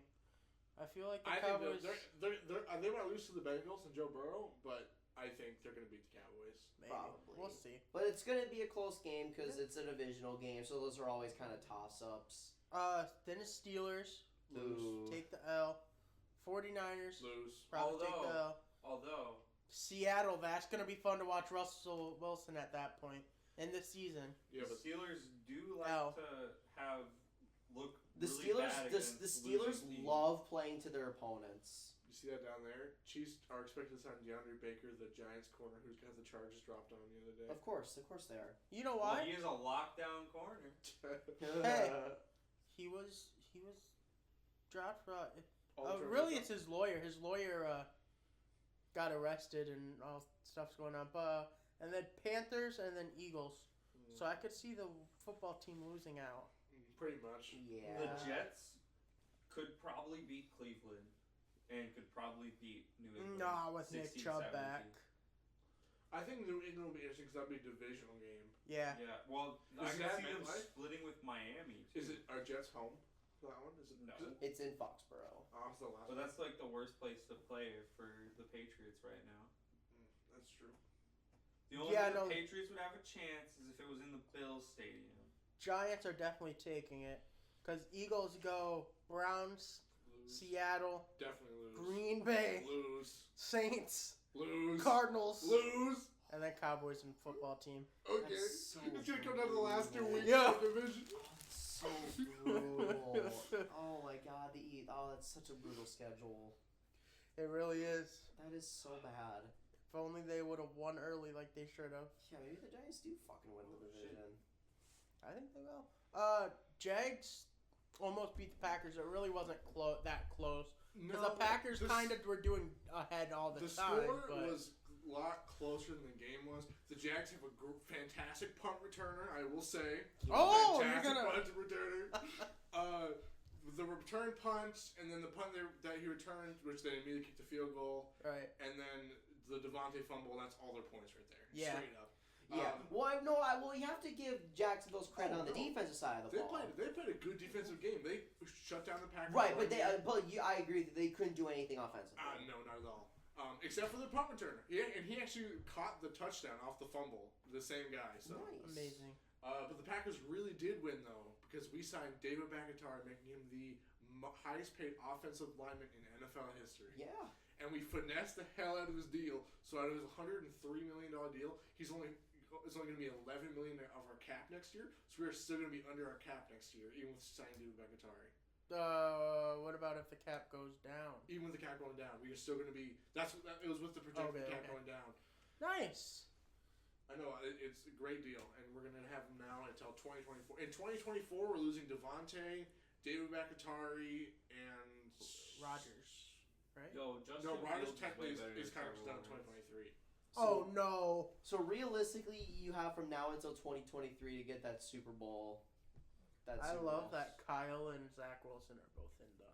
I feel like the Cowboys. They might lose to the Bengals and Joe Burrow, but I think they're gonna beat the Cowboys. Maybe. Probably. We'll see. But it's gonna be a close game because it's a divisional game, so those are always kind of toss-ups. Then it's Steelers. Lose. Take the L. 49ers. Lose. Probably take the L. Although. Seattle, that's going to be fun to watch Russell Wilson at that point in the season. Yeah, the Steelers do like to have look the really Steelers. bad The Steelers love playing to their opponents. You see that down there? Chiefs are expected to sign DeAndre Baker, the Giants corner, who has the charges dropped on the other day. Of course they are. You know why? Well, he is a lockdown corner. Hey, he was dropped for. Really, it's his lawyer. His lawyer got arrested and all stuff's going on. But and then Panthers and then Eagles. So I could see the football team losing out. Pretty much. Yeah. The Jets could probably beat Cleveland and could probably beat New England. Nah, with Nick Chubb 16-17. back. I think New England will be interesting because that'll be a divisional game. Yeah. Yeah. Well, I can see them splitting with Miami. Too. Is it our Jets home? That one? Is it? No. It's in Foxborough. Oh, it's the last. But that's like the worst place to play for the Patriots right now. That's true. The only way the Patriots would have a chance is if it was in the Bills Stadium. Giants are definitely taking it because Eagles go Browns, Seattle, definitely lose. Green Bay, lose. Saints, lose. Cardinals, lose. And then Cowboys and football team. Okay, it's gonna come down to the last 2 weeks of the division. So brutal. Oh my god, that's such a brutal schedule. It really is. That is so bad. If only they would have won early like they should have. Yeah, maybe the Giants do fucking win the division. I think they will. Jags almost beat the Packers. It really wasn't that close. Because the Packers kind of were doing ahead all the time. The score was a lot closer than the game was. The Jags have a fantastic punt returner, I will say. Oh, fantastic you're gonna... punt returner. The return punch, and then the punt that he returned, which they immediately kicked the field goal. Right. And then the Devontae fumble, that's all their points right there. Yeah. Straight up. Yeah. Well, you have to give Jacksonville's credit on the defensive side of the ball. They played a good defensive game. They shut down the Packers. Right, but I agree that they couldn't do anything offensively. No, not at all. Except for the punt returner. Yeah, and he actually caught the touchdown off the fumble. The same guy. So nice. Amazing. But the Packers really did win though, because we signed David Bakhtiari, making him the highest paid offensive lineman in NFL history. Yeah. And we finessed the hell out of his deal. So out of his $103 million deal, it's only going to be $11 million of our cap next year. So we're still going to be under our cap next year, even with signing David Bakhtiari. What about if the cap goes down? Even with the cap going down, we are still going to be. It was with the projected cap going down. Nice. I know it's a great deal, and we're going to have him now until 2024. In 2024, we're losing Devontae, David Bakhtiari, and Rodgers, right? Rodgers technically is kind of done in 2023. So, no. So realistically, you have from now until 2023 to get that Super Bowl. I love that Kyle and Zach Wilson are both in the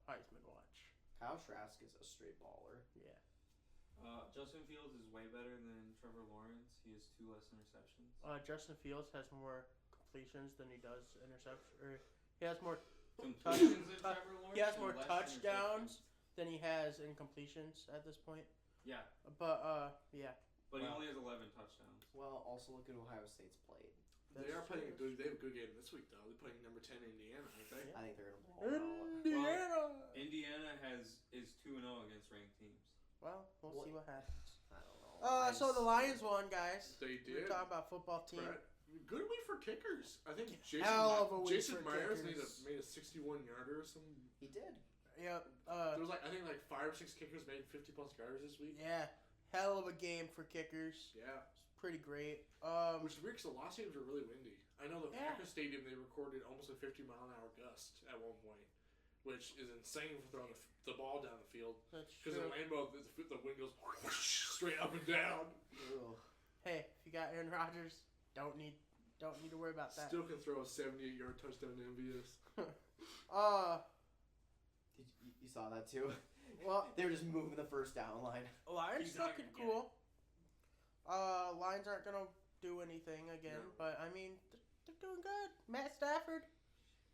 Heisman watch. Kyle Trask is a straight baller. Yeah. Justin Fields is way better than Trevor Lawrence. He has 2 less interceptions. Justin Fields has more completions than he does interceptions. Or he has more Completions than Trevor Lawrence. he has more and less touchdowns interceptions. than he has incompletions at this point. Yeah. But yeah. But he only has 11 touchdowns. Well, also look at Ohio State's played. They are playing a good. They have a good game this week, though. They're playing number 10 Indiana, aren't they? I think they're gonna blow them out. Indiana. Indiana is 2-0 against ranked teams. Well, we'll see what happens. I don't know. So the Lions won, guys. They We were did. talking about football team. Brett, good week for kickers. I think Hell of a week Jason for Myers kickers. made a 61-yarder or something. He did. Yep. There was I think 5 or 6 kickers made 50+ yards this week. Yeah. Hell of a game for kickers. Yeah. It's pretty great. Which is weird because the last games were really windy. I know the Yeah. Packers Stadium, they recorded almost a 50-mile-an-hour gust at one point, which is insane for throwing the ball down the field. That's Because true. in Lambeau, the wind goes straight up and down. Ugh. Hey, if you got Aaron Rodgers, don't need to worry about that. Still can throw a 78-yard touchdown to MVS. You saw that too? Well, They were just moving the first down line. Lions He's not looking gonna get cool. Lions aren't gonna do anything again, No. but I mean they're doing good. Matt Stafford,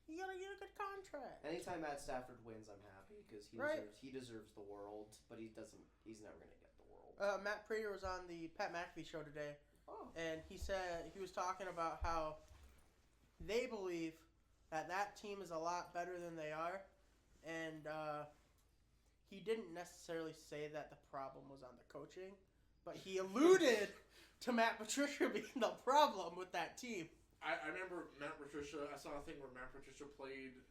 you gotta get a good contract. Anytime Matt Stafford wins, I'm happy because Right. he deserves the world, but he's never gonna get the world. Matt Prater was on the Pat McAfee show today, Oh. and he was talking about how they believe that team is a lot better than they are, and he didn't necessarily say that the problem was on the coaching, but he alluded to Matt Patricia being the problem with that team. I remember Matt Patricia. I saw a thing where Matt Patricia played.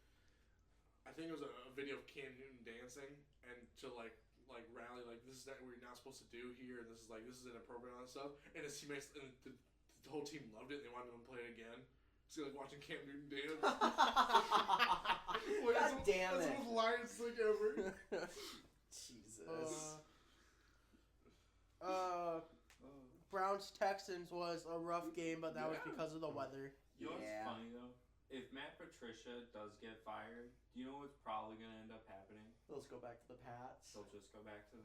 I think it was a video of Cam Newton dancing, and to like rally this is what you're not supposed to do here, and this is inappropriate and all that stuff. And his teammates and the whole team loved it. And they wanted him to play it again. So watching Cam Newton dance. God damn That's it. the most Lions thing ever. Jesus. Browns Texans was a rough game, but that was Yeah. because of the weather. You know what's Yeah. funny though? If Matt Patricia does get fired, do you know what's probably going to end up happening? Let's go back to the Pats. He'll just go back to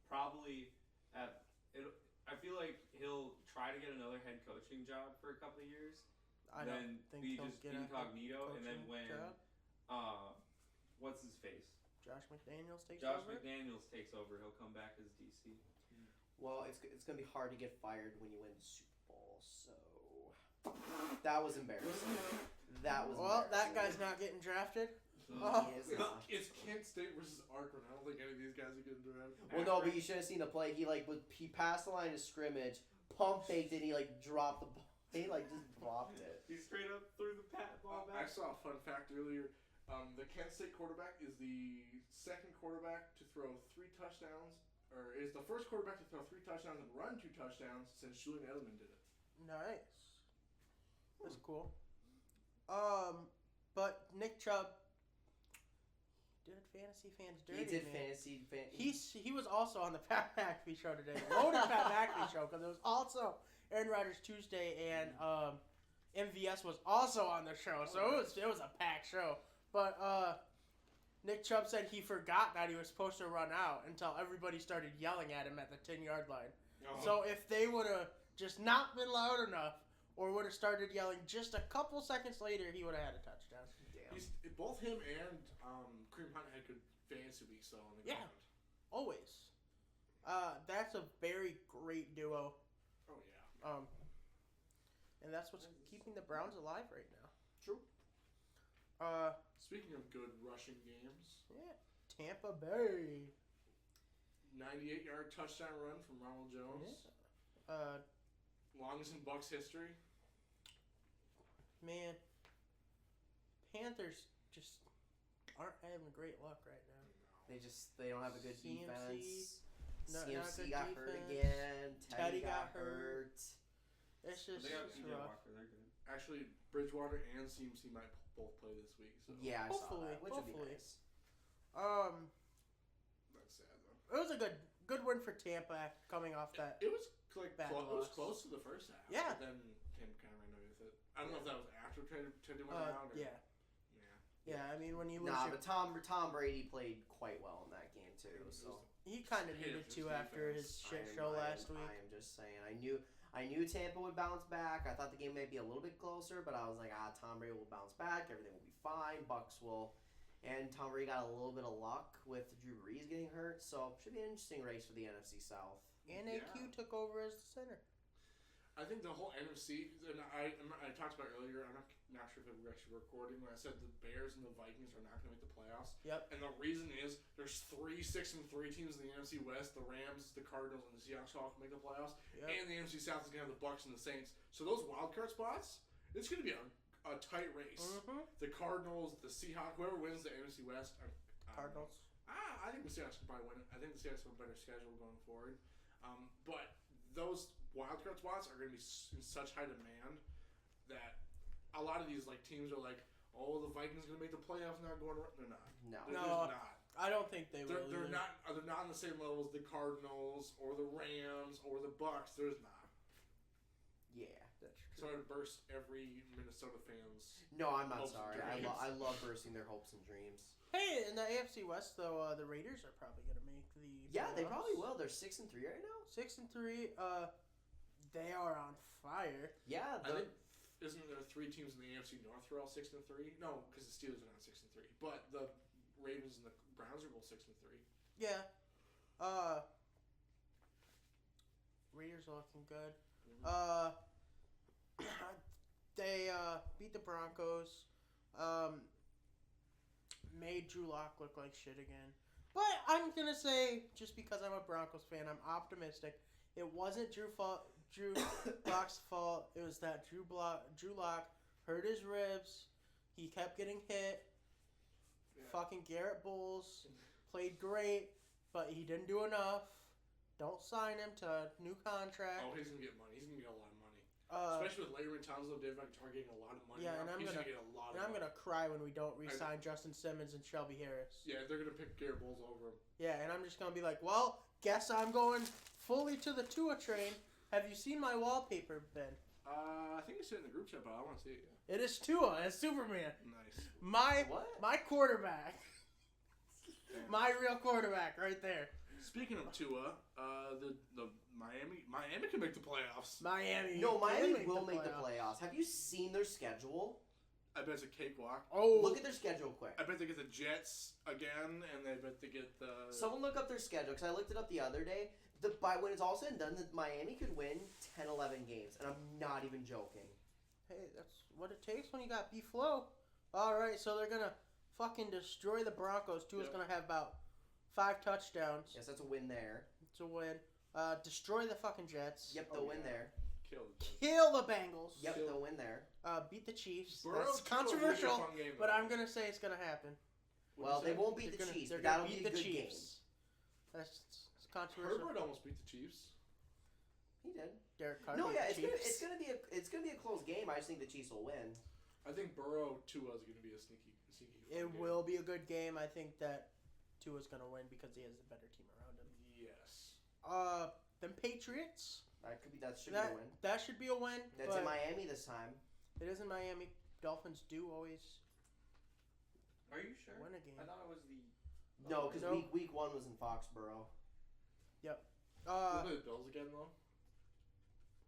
probably at it. I feel like he'll try to get another head coaching job for a couple of years. I then don't think be he'll just get a head incognito, and then coaching when job. what's his face? Josh McDaniels takes Josh over. McDaniels takes over. He'll come back as DC. Well, it's gonna be hard to get fired when you win the Super Bowl. So that was embarrassing. Well, that guy's not getting drafted. He is not. It's Kent State versus Akron. I don't think any of these guys are getting drafted. Well, no, but you should have seen the play. He passed the line of scrimmage, pump faked it, he dropped the ball. He just dropped it. He straight up threw the pat ball I back. saw a fun fact earlier. The Kent State quarterback is the second quarterback to throw 3 touchdowns, or is the first quarterback to throw 3 touchdowns and run 2 touchdowns since Julian Edelman did it. Nice. That's cool. But Nick Chubb did fantasy fans dirty. He did man. fantasy. He was also on the Pat McAfee show today. Loaded Pat McAfee show because it was also Aaron Rodgers Tuesday and MVS was also on the show, so it was a packed show. But Nick Chubb said he forgot that he was supposed to run out until everybody started yelling at him at the 10-yard line. So if they would have just not been loud enough or would have started yelling just a couple seconds later, he would have had a touchdown. Damn. Both him and Kareem Hunt had good fantasy weeks though on the Yeah. ground. Always. That's a very great duo. Oh yeah. And that's what's keeping the Browns alive right now. True. Speaking of good rushing games, Yeah, Tampa Bay. 98-yard touchdown run from Ronald Jones. Longest in Bucks history. Man, Panthers just aren't having great luck right now. They don't have a good CMC, defense. not CMC good got hurt defense. again. Teddy Teddy got got hurt. It's just They got it's PJ rough. Walker. They're good. Actually, Bridgewater and CMC might both play this week. So Yeah, I saw Hopefully, that, which would be hopefully. nice. that's sad though. It was a good win for Tampa coming off that. It was Bad it was loss. close to the first half. Yeah. But then Tampa kind of ran away with it. I don't know if that was after Teddy went out. Or, Yeah. I mean, when you lose but Tom Brady played quite well in that game too. So he kind of needed to after his shit show last week. I am just saying. I knew Tampa would bounce back. I thought the game might be a little bit closer, but I was like, Tom Brady will bounce back. Everything will be fine. Bucks will. And Tom Brady got a little bit of luck with Drew Brees getting hurt, so should be an interesting race for the NFC South. And AQ took over as the center. I think the whole NFC, and I talked about earlier, I'm not sure if we were actually recording, when I said the Bears and the Vikings are not going to make the playoffs. Yep. And the reason is there's 3 6-3 teams in the NFC West. The Rams, the Cardinals, and the Seahawks all can make the playoffs. Yep. And the NFC South is going to have the Bucks and the Saints. So those wild card spots, it's going to be a tight race. Mm-hmm. The Cardinals, the Seahawks, whoever wins the NFC West. Cardinals? I think the Seahawks can probably win it. I think the Seahawks have a better schedule going forward. But those wild card spots are going to be in such high demand that a lot of these teams are like, oh, the Vikings are going to make the playoffs, not going around. They're not. They're not. I don't think they will. They're not. They're not on the same level as the Cardinals or the Rams or the Bucks. There's not. Yeah, that's true. Sorry to burst every Minnesota fan's. No, I'm not sorry. I love bursting their hopes and dreams. Hey, in the AFC West though, the Raiders are probably going to make the. Yeah, they probably will. They're 6-3 right now. 6-3. They are on fire. Yeah, isn't there 3 teams in the AFC North who are all 6-3? No, because the Steelers are not 6-3. But the Ravens and the Browns are both 6-3. Yeah. Raiders are looking good. Mm-hmm. They beat the Broncos. Made Drew Lock look like shit again. But I'm gonna say, just because I'm a Broncos fan, I'm optimistic. It wasn't Drew Lock's fault. It was that Drew Lock hurt his ribs. He kept getting hit. Yeah. Fucking Garrett Bowles played great, but he didn't do enough. Don't sign him to a new contract. Oh, he's gonna get money. He's gonna get a lot of money. Especially with Larry Townsend, David McIntyre getting a lot of money. Yeah, and I'm gonna cry when we don't re-sign Justin Simmons and Shelby Harris. Yeah, they're gonna pick Garrett Bowles over him. Yeah, and I'm just gonna be like, well, guess I'm going fully to the Tua train. Have you seen my wallpaper, Ben? I think it's in the group chat, but I want to see it. Yeah. It is Tua as Superman. Nice. My quarterback. My real quarterback, right there. Speaking of Tua, the Miami can make the playoffs. Miami will make the playoffs. Have you seen their schedule? I bet it's a cakewalk. Oh, look at their schedule quick. I bet they get the Jets again, and I bet they get the. Someone look up their schedule because I looked it up the other day. When it's all said and done, Miami could win 10, 11 games, and I'm not even joking. Hey, that's what it takes when you got B-Flow. All right, so they're gonna fucking destroy the Broncos. Tua's gonna have about 5 touchdowns. Yes, that's a win there. It's a win. Destroy the fucking Jets. Yep, they'll win there. Kill the Bengals. Yep, they'll win there. Beat the Chiefs. That's controversial, but I'm gonna say it's gonna happen. Well, they won't beat the Chiefs. They're that'll gonna beat be a the good Chiefs. Game. That's controversial. Herbert almost beat the Chiefs. He did. Derek Carr. No, yeah, it's gonna be a close game. I just think the Chiefs will win. I think Tua is gonna be a sneaky. It will be a good game. I think that Tua's gonna win because he has a better team around him. Yes. Them Patriots. That should be a win. That should be a win. That's in Miami this time. It is in Miami. Dolphins do always. Are you sure? Win a game. I thought it was the. No, because week 1 was in Foxborough. Yep. We'll play the Bills again though.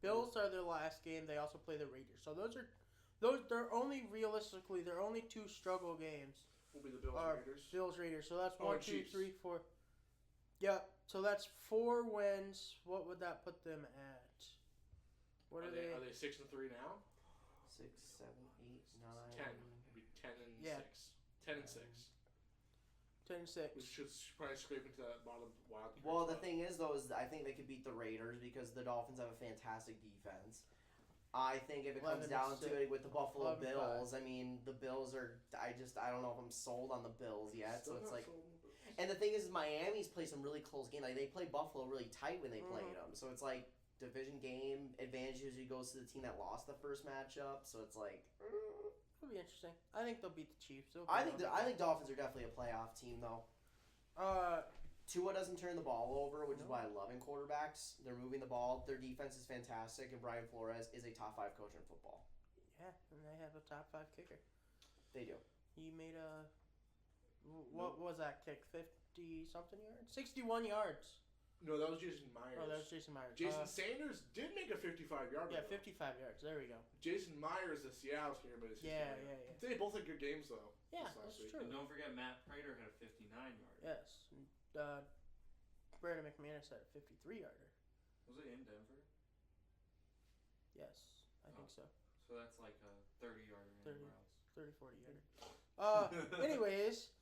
Bills are their last game. They also play the Raiders. So they're only 2 struggle games. Will be the Bills Raiders. So that's 1, 2, 3, 4. Yep. So that's 4 wins. What would that put them at? What are they? Are they 6-3 now? 6, 7, 8, 9. 10. It'll be 10 and 6. 10 and 6. 10 and 6. We should probably scrape into that bottom wild card. Well, the thing is, though, I think they could beat the Raiders because the Dolphins have a fantastic defense. I think if it comes down to it with the Buffalo Bills, I mean, the Bills are. I don't know if I'm sold on the Bills yet. So it's like. And the thing is, Miami's play some really close games. Like, they play Buffalo really tight when they played them. So it's like division game advantage usually goes to the team that lost the first matchup. So it's like. It'll be interesting. I think they'll beat the Chiefs. I think Dolphins are definitely a playoff team, though. Tua doesn't turn the ball over, which is why I love in quarterbacks. They're moving the ball. Their defense is fantastic, and Brian Flores is a top 5 coach in football. Yeah, and they have a top 5 kicker. They do. He made a. What was that kick? 50-something yards? 61 yards. No, that was Jason Myers. Oh, that was Jason Myers. Jason Sanders did make a 55-yarder. Yeah, 55 yards. There we go. Jason Myers, the Seattle kicker, made a 60 Yeah. They both had good games, though. Yeah, this last that's week. true. And don't forget, Matt Prater had a 59-yarder. Yes. Brandon McManus had a 53-yarder. Was it in Denver? Yes, I think so. So that's like a 30-yarder 30. anywhere else. 30-40 yarder. Anyways,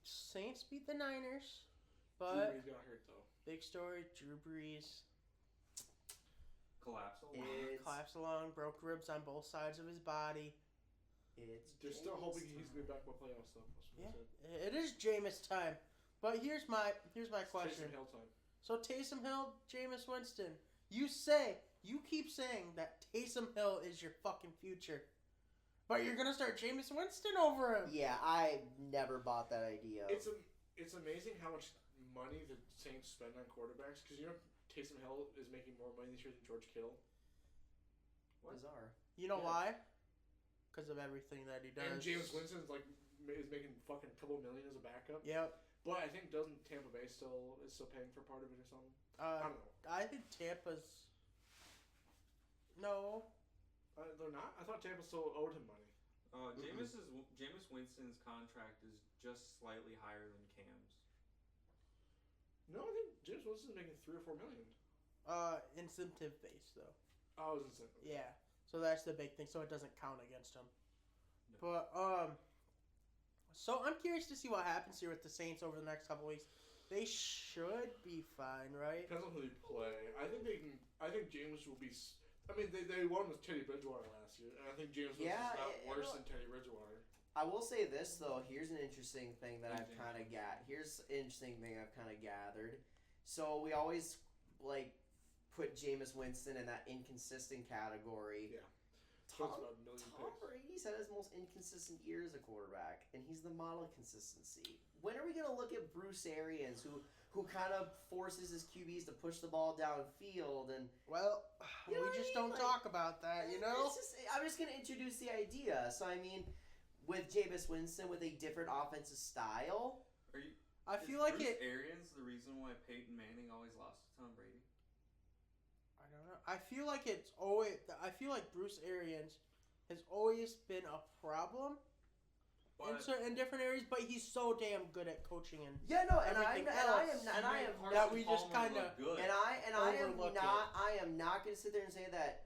Saints beat the Niners, Drew but Brees got hurt, though. big story, Drew Brees Collapse along. collapsed along, broke ribs on both sides of his body. They're still hoping he's going to be back in the playoffs, though. Yeah, it is Jameis time. But here's my question. Taysom Hill time. So Taysom Hill, Jameis Winston, you keep saying that Taysom Hill is your fucking future, but you're gonna start Jameis Winston over him. Yeah, I never bought that idea. It's amazing how much money the Saints spend on quarterbacks, because Taysom Hill is making more money this year than George Kittle. Bizarre. You know Yeah. why? Because of everything that he does. And James Winston is making fucking a couple million as a backup. Yep. But I think doesn't Tampa Bay still paying for part of it or something? I don't know. I think Tampa's. No. They're not. I thought Tampa still owed him money. Jameis Winston's contract is just slightly higher than Cam's. No, I think James Winston's making $3 or $4 million. Incentive based though. Oh, it was insane. Yeah. So that's the big thing. So it doesn't count against him. No. But so I'm curious to see what happens here with the Saints over the next couple weeks. They should be fine, right? Depends on who they play. I think they can. I think James will be. I mean, they won with Teddy Bridgewater last year, and I think James Winston's not worse than Teddy Bridgewater. I will say this though. Here's an interesting thing that I've kind of gathered. So we always put Jameis Winston in that inconsistent category. Yeah. Tom About a million picks. Brady's had his most inconsistent year as a quarterback, and he's the model of consistency. When are we going to look at Bruce Arians, who kind of forces his QBs to push the ball downfield? And Well, You know we what I just mean? don't talk about that, you know? I'm just going to introduce the idea. So, I mean, with Jameis Winston with a different offensive style. I feel like Bruce Arians the reason why Peyton Manning always lost to Tom Brady? I don't know. I feel like Bruce Arians has always been a problem in different areas, but he's so damn good at coaching and Yeah, no, and I everything am else. That we just kinda- overlook I am not going to sit there and say that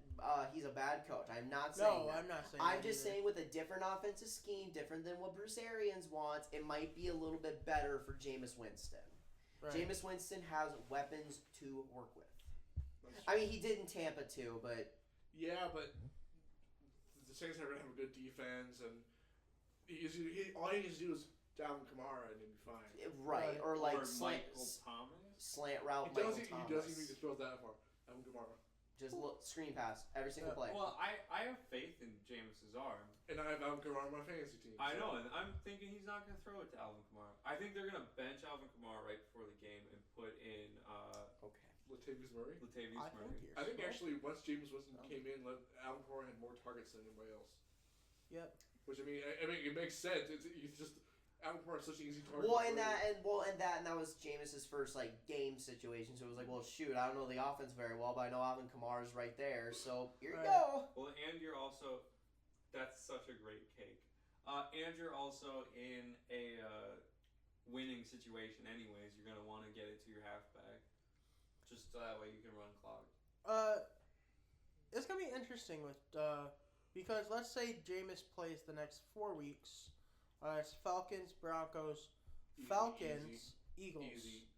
he's a bad coach. I'm not saying No, that. I'm not saying I'm that just either. saying with a different offensive scheme, different than what Bruce Arians wants, it might be a little bit better for Jameis Winston. Right. Jameis Winston has weapons to work with. That's I mean, he did in Tampa too, but Yeah, but the Saints are going to have a good defense, and all he needs to do is Dalvin Kamara, and he'll be fine. right, or like Or slant Michael Thomas? route He Michael doesn't Thomas. even need to throw that far. Dalvin Kamara. Just look, screen pass every single play. Well, I have faith in Jameis's arm. And I have Dalvin Kamara on my fantasy team. I so- know, and I'm thinking he's not going to throw it to Alvin Kamara. I think they're going to bench Alvin Kamara right before the game and put in Okay. Latavius Murray. Latavius I Murray. think you're I think slow. actually once James Winston came in, Alvin Kamara had more targets than anybody else. Yep. Which I mean, it makes sense. He's just Alvin Kamara is such an easy target. Well, for and Brady. that was Jameis's first game situation. So it was like, well, shoot, I don't know the offense very well, but I know Alvin Kamara's right there. So here you Right. go. Well, and you're also, that's such a great cake. And you're also in a winning situation anyways. You're going to want to get it to your halfback. Just so that way you can run clock. It's gonna be interesting with because let's say Jameis plays the next 4 weeks. It's Falcons, Broncos, Falcons, Eagles.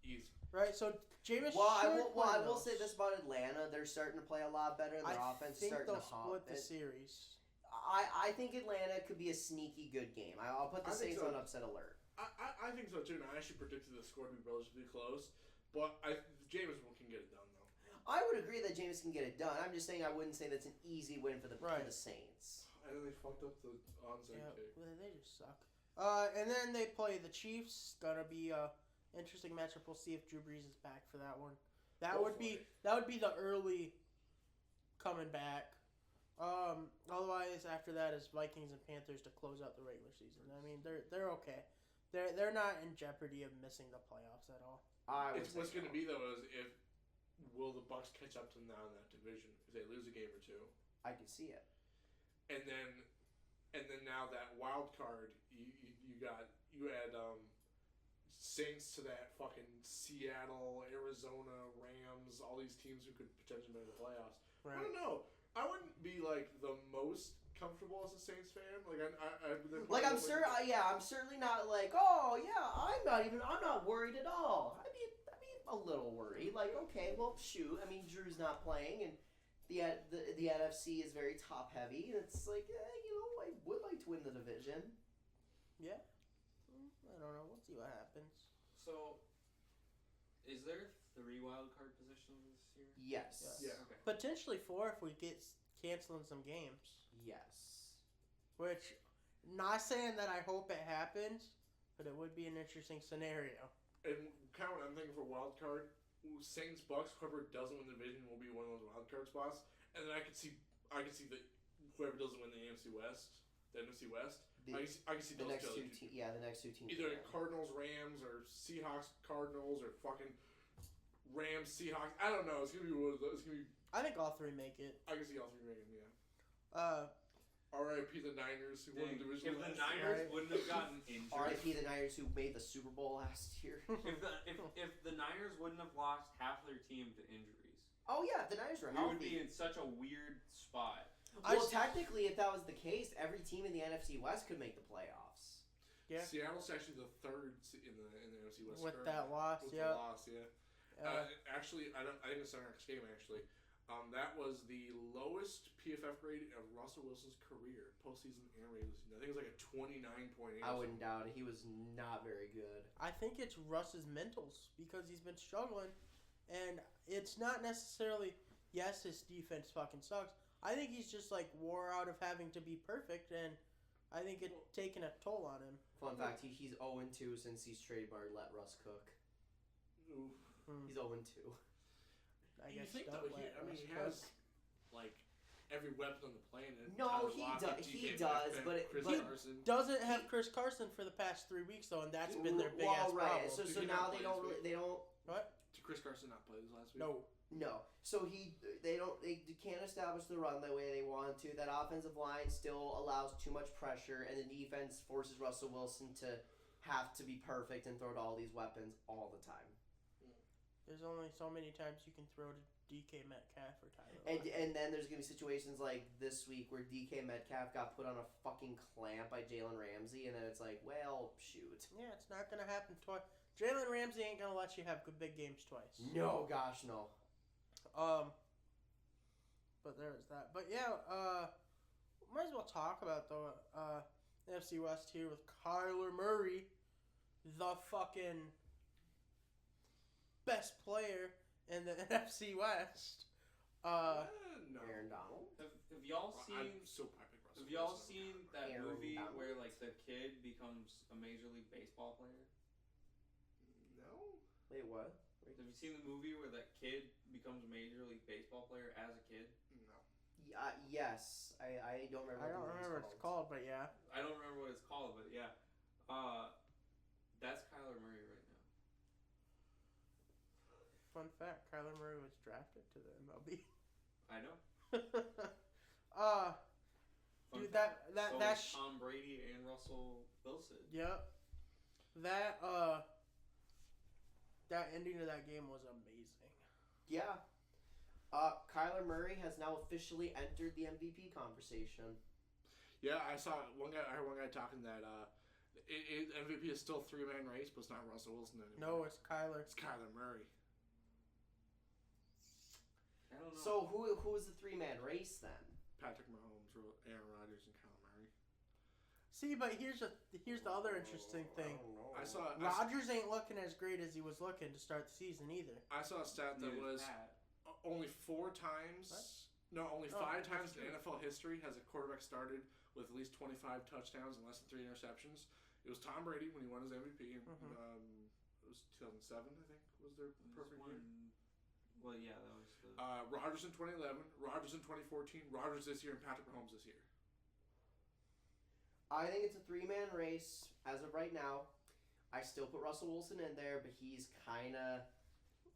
Easy. Right. So Jameis. Well, I should will win say those. this about Atlanta: they're starting to play a lot better. Their I offense is think starting they'll to hop. split the series. I think Atlanta could be a sneaky good game. I'll put the I think Saints so. on upset alert. I think so too. And I actually predicted the score to be relatively close, but James can get it done though. I would agree that Jameis can get it done. I'm just saying I wouldn't say that's an easy win for the Saints. And then they fucked up the onside Yeah, kick. they just suck. And then they play the Chiefs. Gonna be a interesting matchup. We'll see if Drew Brees is back for that one. That would be the early coming back. Otherwise, after that is Vikings and Panthers to close out the regular season. I mean, they're okay. They're not in jeopardy of missing the playoffs at all. What's going to be though is if will the Bucks catch up to them now in that division if they lose a game or two. I can see it. And then now that wild card, you add Saints to that fucking Seattle, Arizona, Rams, all these teams who could potentially make the playoffs. Right. I don't know. I wouldn't be like the most comfortable as a Saints fan. I'm certainly not like, oh yeah, I'm not worried at all. I'd be a little worried. Like, okay, well, shoot. I mean, Drew's not playing, and the NFC is very top heavy. And it's like, I would like to win the division. Yeah. I don't know. We'll see what happens. So, is there 3 wild card positions this year? Yes. Yeah. Okay. Potentially 4 if we get canceling some games. Yes. Which, not saying that I hope it happens, but it would be an interesting scenario. And kind of what I'm thinking for wild card, Saints, Bucks, whoever doesn't win the division will be one of those wild card spots. And then I could see that whoever doesn't win the NFC West, I can see the those next two teams. Yeah, the next 2 teams. Either Cardinals, Rams, or Seahawks, Cardinals, or fucking Rams, Seahawks. I don't know. It's gonna be one of those. It's gonna be. I think all 3 make it. I can see all 3 making. Yeah. R.I.P. the Niners who won the division. If the Niners wouldn't have gotten injured. R.I.P. the Niners who made the Super Bowl last year. if the Niners wouldn't have lost half their team to injuries. Oh yeah, if the Niners were we healthy. would be in such a weird spot. Well, technically, if that was the case, every team in the NFC West could make the playoffs. Yeah. Seattle's actually the 3rd in the NFC West. With that loss, with yeah. the loss, yeah. Actually, I didn't start our next game. Actually, that was the lowest PFF grade of Russell Wilson's career, postseason and regular season. I think it was like a 29.8. I wouldn't doubt it. He was not very good. I think it's Russ's mentals because he's been struggling, and it's not necessarily. Yes, his defense fucking sucks. I think he's just like wore out of having to be perfect, and I think it's taken a toll on him. Fun fact: he's 0-2 since he's trademarked "Let Russ Cook." Oof. He's 0-2. I You guess think don't though, let he Russ has cook. like every weapon on the planet. No, Tyler he Lockett, does. DK He does, Metcalf, but Chris he Carson. Doesn't have Chris Carson for the past 3 weeks though, and that's been their big ass right. problem. So Did he now not they play don't. this week? They don't. What? Did Chris Carson not play this last week? No. So they can't establish the run the way they want to. That offensive line still allows too much pressure, and the defense forces Russell Wilson to have to be perfect and throw to all these weapons all the time. There's only so many times you can throw to DK Metcalf or Tyler. And then there's gonna be situations like this week where DK Metcalf got put on a fucking clamp by Jalen Ramsey, and then it's like, well, shoot. Yeah, it's not gonna happen twice. Jalen Ramsey ain't gonna let you have good big games twice. No, gosh, no. But there's that. But yeah, might as well talk about the NFC West here with Kyler Murray, the fucking best player in the NFC West. No. Aaron Donald. Have y'all seen? I'm so pick Russell Have y'all Wilson. seen that Aaron movie Donald. where like the kid becomes a Major League Baseball player? No. Wait, what? Have you seen the movie where that kid becomes a Major League Baseball player as a kid? No. Yes. I don't remember. I don't remember what it's called, but yeah. I don't remember what it's called, but yeah. That's Kyler Murray right now. Fun fact: Kyler Murray was drafted to the MLB. I know. Fun Dude, fact. that So that's is Tom Brady and Russell Wilson. Yep. That that ending of that game was amazing. Yeah. Kyler Murray has now officially entered the MVP conversation. Yeah, I saw one guy. I heard one guy talking that MVP is still a 3-man race, but it's not Russell Wilson anymore. No, it's Kyler. It's Kyler Murray. I don't know. So who is the 3-man race then? Patrick Mahomes, Aaron Rodgers, and Kyler Murray. See, but here's the other interesting thing. I saw Rodgers ain't looking as great as he was looking to start the season either. I saw a stat that Neither was is Pat. only 4 times. What? No, only Oh, 5 that's times in true. NFL history has a quarterback started with at least 25 touchdowns and less than 3 interceptions. It was Tom Brady when he won his MVP. And, Mhm. it was 2007, I think, was their perfect year. Well, yeah, that was the. Rodgers in 2011, Rodgers in 2014, Rodgers this year, and Patrick Mahomes this year. I think it's a 3-man race as of right now. I still put Russell Wilson in there, but he's kind of.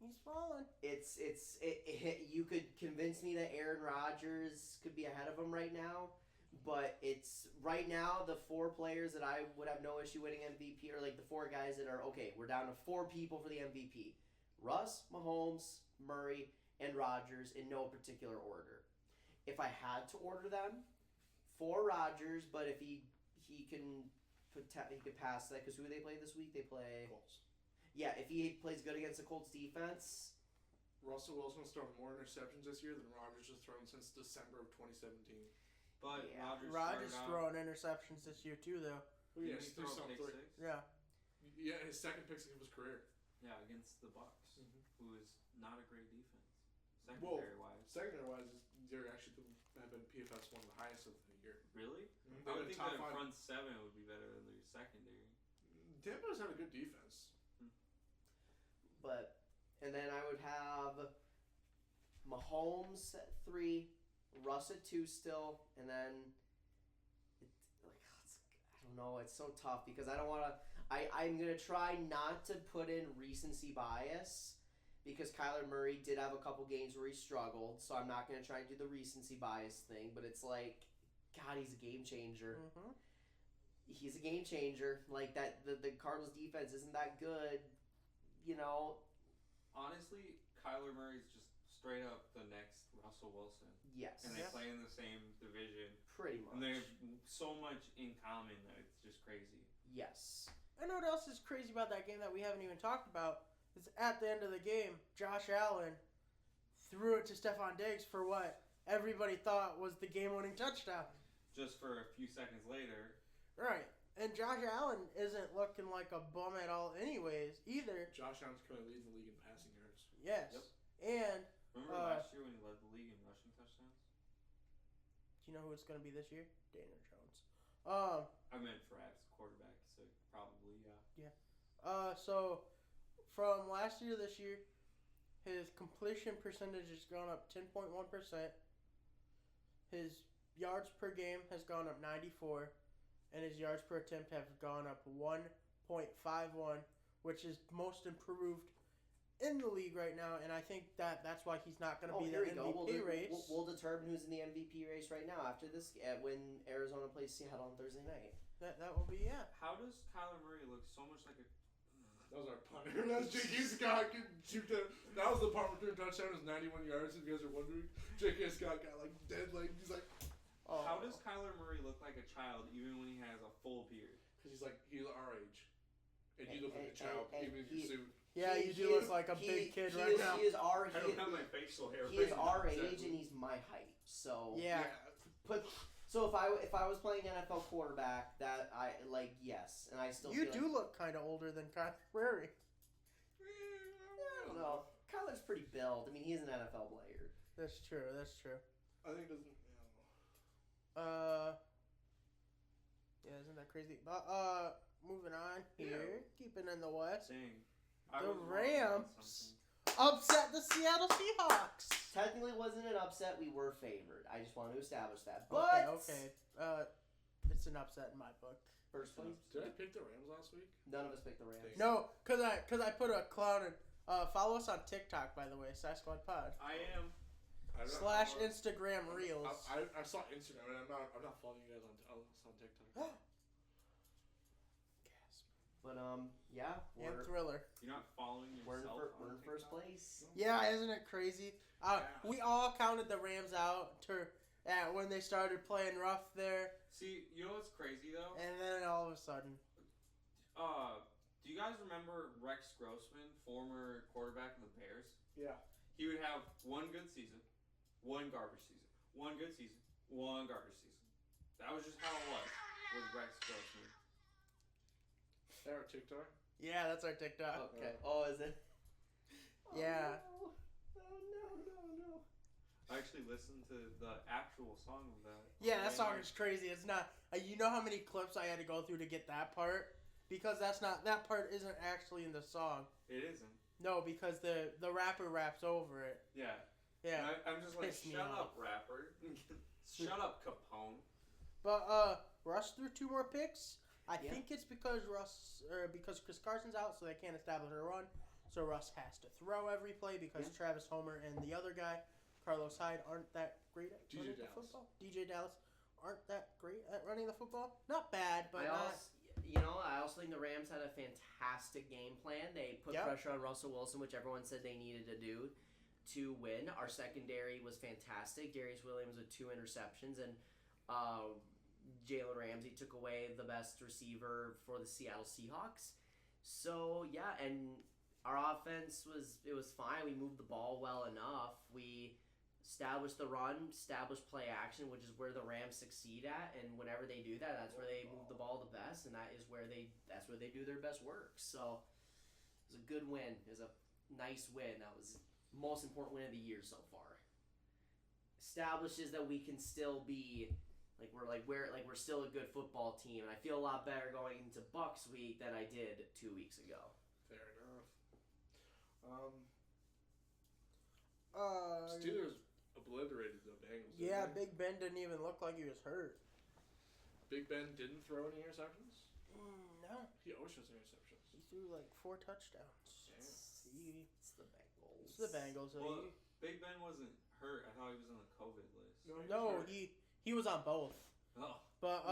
He's falling. You could convince me that Aaron Rodgers could be ahead of him right now, but it's right now the 4 players that I would have no issue winning MVP are like the 4 guys that are okay. We're down to 4 people for the MVP: Russ, Mahomes, Murray, and Rodgers in no particular order. If I had to order them, for Rodgers, but if he can pass that, because who do they play this week? They play Colts. Yeah, if he plays good against the Colts defense. Russell Wilson's thrown more interceptions this year than Rodgers has thrown since December of 2017. But Yeah. Rodgers throwing interceptions this year too, though. Well, yeah, Didn't he he throw threw a pick some 6? Yeah. Yeah, his second pick of his career. Yeah, against the Bucks, who is not a great defense, Well, secondary wise. Secondary-wise, they're actually have been PFF's one of the highest of the year. Really? Mm-hmm. I would think top their 5. front 7 would be better than their secondary. Tampa does have a good defense. But, and then I would have Mahomes at 3, Russ at 2 still, and then I don't know. It's so tough because I don't want to. I'm gonna try not to put in recency bias because Kyler Murray did have a couple games where he struggled, so I'm not gonna try and do the recency bias thing. But it's like, God, he's a game changer. Mm-hmm. He's a game changer. Like that, the Cardinals defense isn't that good. You know, Honestly, Kyler Murray's just straight up the next Russell Wilson. yes, And they play in the same division. pretty much. And they have so much in common that it's just crazy. Yes. I know what else is crazy about that game that we haven't even talked about is at the end of the game, Josh Allen threw it to Stephon Diggs for what everybody thought was the game-winning touchdown. Just for a few seconds later. Right. And Josh Allen isn't looking like a bum at all anyways, either. Josh Allen's currently leading the league in passing yards. Yes. Yep. And Remember last year when he led the league in rushing touchdowns? do you know who it's going to be this year? Daniel Jones. I meant for as quarterback, so probably, yeah. So from last year to this year, his completion percentage has gone up 10.1%. His yards per game has gone up 94, and his yards per attempt have gone up 1.51, which is most improved in the league right now. And I think that's why he's not going to be in the MVP race. We'll determine who's in the MVP race right now after this when Arizona plays Seattle on Thursday night. That will be, yeah. How does Kyler Murray look so much like a... That was our punter. That was J.K. Scott. That was the part where third touchdown was 91 yards, if you guys are wondering. J.K. Scott got like dead leg. He's like... Oh. How does Kyler Murray look like a child even when he has a full beard? Because he's our age. And you look like a child, even in your suit. Yeah, you do look like a big kid right now. He is our I don't have my facial hair. He is our age and he's my height. So Yeah. So if I was playing NFL quarterback, that I like yes, and I still You feel do look kind of older than Kyler Murray. I don't know. Kyler's pretty built. I mean, he's an NFL player. That's true. That's true. I think it doesn't... Yeah, isn't that crazy? But moving on here, keeping in the West, Dang. the Rams upset the Seattle Seahawks. Technically, it wasn't an upset. We were favored. I just wanted to establish that. But Okay. It's an upset in my book. First place. Did I pick the Rams last week? None of us picked the Rams. No, cause I put a clown in. Follow us on TikTok, by the way, SighSquadPod. I am. / Instagram Reels. I saw Instagram, and I'm not following you guys on TikTok. But yeah, And Thriller. You're not following we're yourself. in first place. Yeah, isn't it crazy? We all counted the Rams out when they started playing rough there, See, you know what's crazy though? and then all of a sudden, Do you guys remember Rex Grossman, former quarterback of the Bears? Yeah. He would have one good season, one garbage season, one good season, one garbage season. That was just how it was with Rex Grossman. That our TikTok? yeah, that's our TikTok. Okay. Oh, is it? Yeah. Oh no. I actually listened to the actual song of that. Yeah, that song is crazy. It's not. You know how many clips I had to go through to get that part? Because that part isn't actually in the song. It isn't. No, because the rapper raps over it. Yeah. Yeah. And I'm just like, Pissed me shut off. up, rapper. Shut up, Capone. But Russ threw 2 more picks. I Yeah. think it's because because Chris Carson's out, so they can't establish a run. So Russ has to throw every play because Travis Homer and the other guy, Carlos Hyde, aren't that great at running the football. DJ Dallas aren't that great at running the football. Not bad, but I also think the Rams had a fantastic game plan. They put Yep. pressure on Russell Wilson, which everyone said they needed to do to win. Our secondary was fantastic. Darius Williams with 2 interceptions, and Jalen Ramsey took away the best receiver for the Seattle Seahawks. So, yeah, and our offense was fine. We moved the ball well enough. We established the run, established play action, which is where the Rams succeed at. And whenever they do that, that's where they move the ball the best, and that's where they do their best work. So it was a good win. It was a nice win. That was the most important win of the year so far. Establishes that we can still be we're still a good football team, and I feel a lot better going into Bucks week than I did 2 weeks ago. Fair enough. Steelers obliterated the Bengals. yeah, didn't they? Big Ben didn't even look like he was hurt. Big Ben didn't throw any interceptions. No, He always throws interceptions. he threw like 4 touchdowns. It's the Bengals. It's the Bengals. So Well, Big Ben wasn't hurt. I thought he was on the COVID list. no, he was on both. Oh. But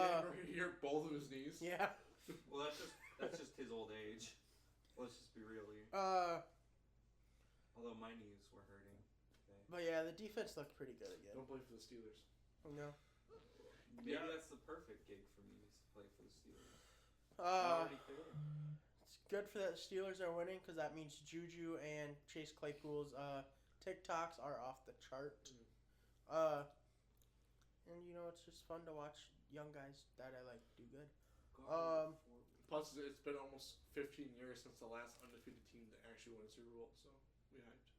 he hurt both of his knees. yeah. Well, that's just his old age. Let's just be real here. Although my knees were hurting today. But yeah, the defense looked pretty good again. Don't play for the Steelers. No. Maybe that's the perfect gig for me is to play for the Steelers. I already could. It's good for that the Steelers are winning because that means Juju and Chase Claypool's TikToks are off the chart. And it's just fun to watch young guys that I like do good. Plus, it's been almost 15 years since the last undefeated team that actually won a Super Bowl, so we hyped.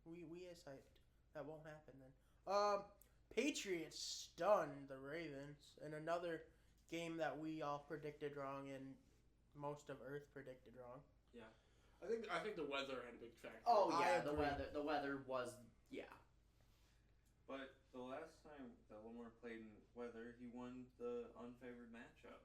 We is hyped. That won't happen then. Patriots stunned the Ravens in another game that we all predicted wrong and most of Earth predicted wrong. Yeah. I think the weather had a big factor. Oh yeah, I agree. the weather was But the last time that Lamar played in weather, he won the unfavored matchup.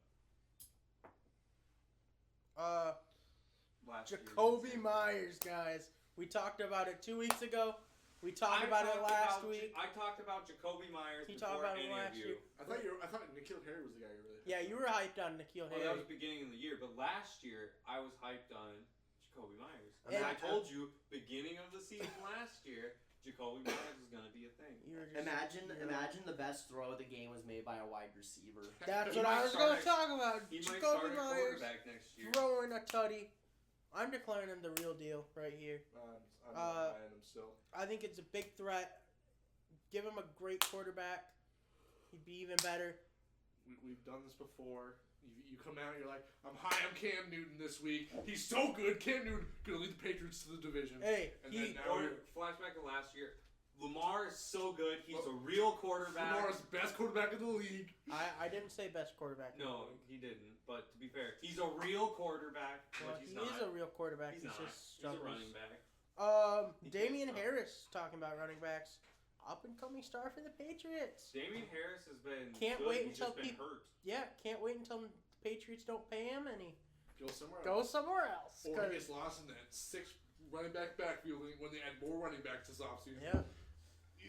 Last year Jacoby against Myers, guys. We talked about it 2 weeks ago. We talked about it last week. I talked about Jacoby Myers He talked before about it any last of you. year. I thought N'Keal Harry was the guy you really. Yeah, you were hyped on N'Keal Well, that Harry. was beginning of the year, but last year I was hyped on Jacoby Myers. And- I told you beginning of the season last year, Jacoby Myers is going to be a thing. You were just, Imagine the best throw of the game was made by a wide receiver. That's He what I might was start going to talk about. He might Jacoby start at Myers quarterback next year. throwing a tutty. I'm declaring him the real deal right here. I'm not buying him still. I think it's a big threat. Give him a great quarterback. He'd be even better. We've done this before. You come out and you're like, I'm Cam Newton this week. He's so good. Cam Newton gonna lead the Patriots to the division. Hey, And then now Or flashback to last year. Lamar is so good. He's a real quarterback. Lamar's best quarterback in the league. I didn't say best quarterback. No, he didn't. But to be fair, he's a real quarterback. Well, But he's he not. is a real quarterback. He's He's not. just He's a struggles. running back. Damian Harris talking about running backs. Up and coming star for the Patriots. Damian Harris has been Can't good. wait He's until just been people- hurt. Yeah, can't wait until the Patriots don't pay him and he Go somewhere goes else. somewhere else. Or 'cause- he gets lost in that 6 running back backfield when they add more running backs this offseason. yeah.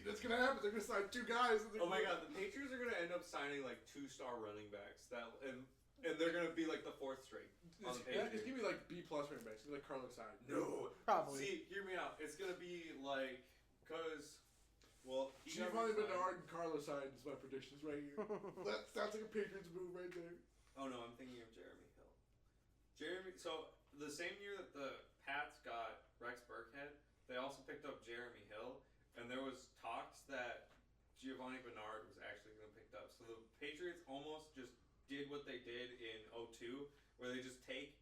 That's gonna happen. They're gonna sign 2 guys. Oh my god, the Patriots are gonna end up signing like 2-star running backs and they're gonna be like the 4th string on the It's Patriots. gonna be like B+ running backs. It's gonna be like Carlos Hyde. No, Probably. See, hear me out. It's gonna be like he Giovanni got resigned. Bernard and Carlos Hyde is my predictions right here. That sounds like a Patriots move right there. Oh no, I'm thinking of Jeremy Hill. So the same year that the Pats got Rex Burkhead, they also picked up Jeremy Hill, and there was talks that Giovanni Bernard was actually going to pick up. So the Patriots almost just did what they did in 2002, where they just take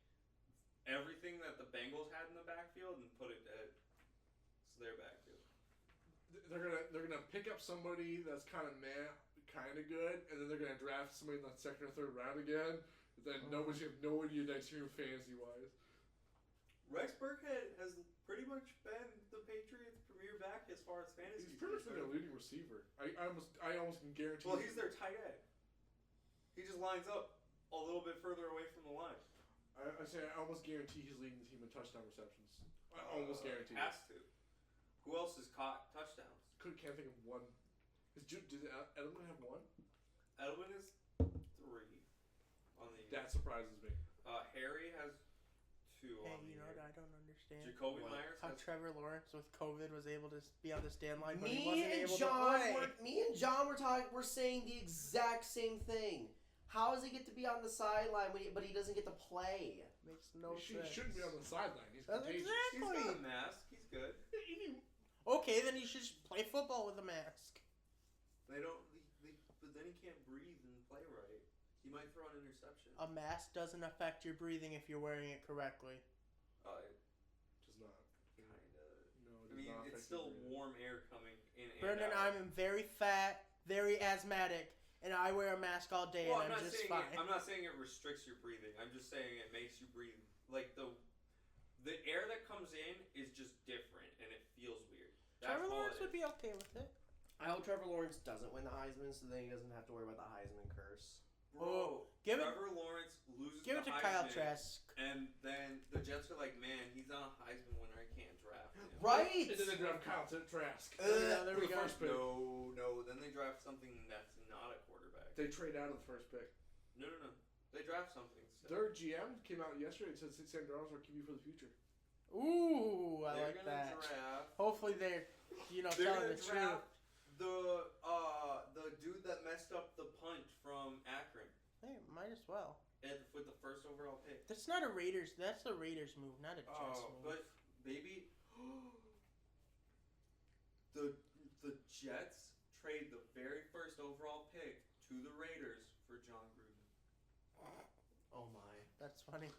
everything that the Bengals had in the backfield and put it at their backfield. They're gonna pick up somebody that's kind of good, and then they're gonna draft somebody in the 2nd or 3rd round again. Then nobody's gonna have no idea next year fantasy wise. Rex Burkhead has pretty much been the Patriots' premier back as far as fantasy. He's pretty much been their leading receiver. I almost can guarantee. Well, he's their tight end. He just lines up a little bit further away from the line. I almost guarantee he's leading the team in touchdown receptions. I almost guarantee. Has to. Who else has caught touchdowns? Can't think of one. Did Edelman have one? Edelman is 3 on the year. That surprises me. Harry has 2 Hey, on the you know year. what I don't understand? Jacoby What? Myers How has Trevor Lawrence with COVID was able to be on the stand line, but he Me wasn't and able John, to play. we're saying the exact same thing. How does he get to be on the sideline but he doesn't get to play? Makes no He sense. shouldn't be on the sideline. He's That's contagious. He's exactly. got a mask. He's good. Okay, then he should just play football with a mask. They don't. But then he can't breathe and play right. He might throw an interception. A mask doesn't affect your breathing if you're wearing it correctly. It Does not. kind of. No, it I does mean, not it's affect still your breathing. warm air coming in and Brendan, out. I'm very fat, very asthmatic, and I wear a mask all day, Well, and I'm just fine. I'm not saying it restricts your breathing. I'm just saying it makes you breathe. Like the air that comes in is just different, and it feels weird. That's Trevor all Lawrence it would is. be okay with it. I hope Trevor Lawrence doesn't win the Heisman, so then he doesn't have to worry about the Heisman curse. Bro, give it- Trevor Lawrence loses Give the it to Kyle Heisman, Trask. and then the Jets are like, man, he's not a Heisman winner. I can't draft him. Right? And then they draft Kyle Trask. Yeah, there we For the go. first pick. No. Then they draft something that's not a quarterback. They trade out of the first pick. No. They draft something. So. Their GM came out yesterday and said Sam Darnold's our QB for the future. Ooh, I They're like gonna that. draft. Hopefully they're, They're telling gonna the truth. draft the dude that messed up the punt from Akron Hey, might as well. with the first overall pick. That's not a Raiders. That's a Raiders move, not a Jets move. But baby, the Jets trade the very first overall pick to the Raiders for John Gruden. Oh my. That's funny.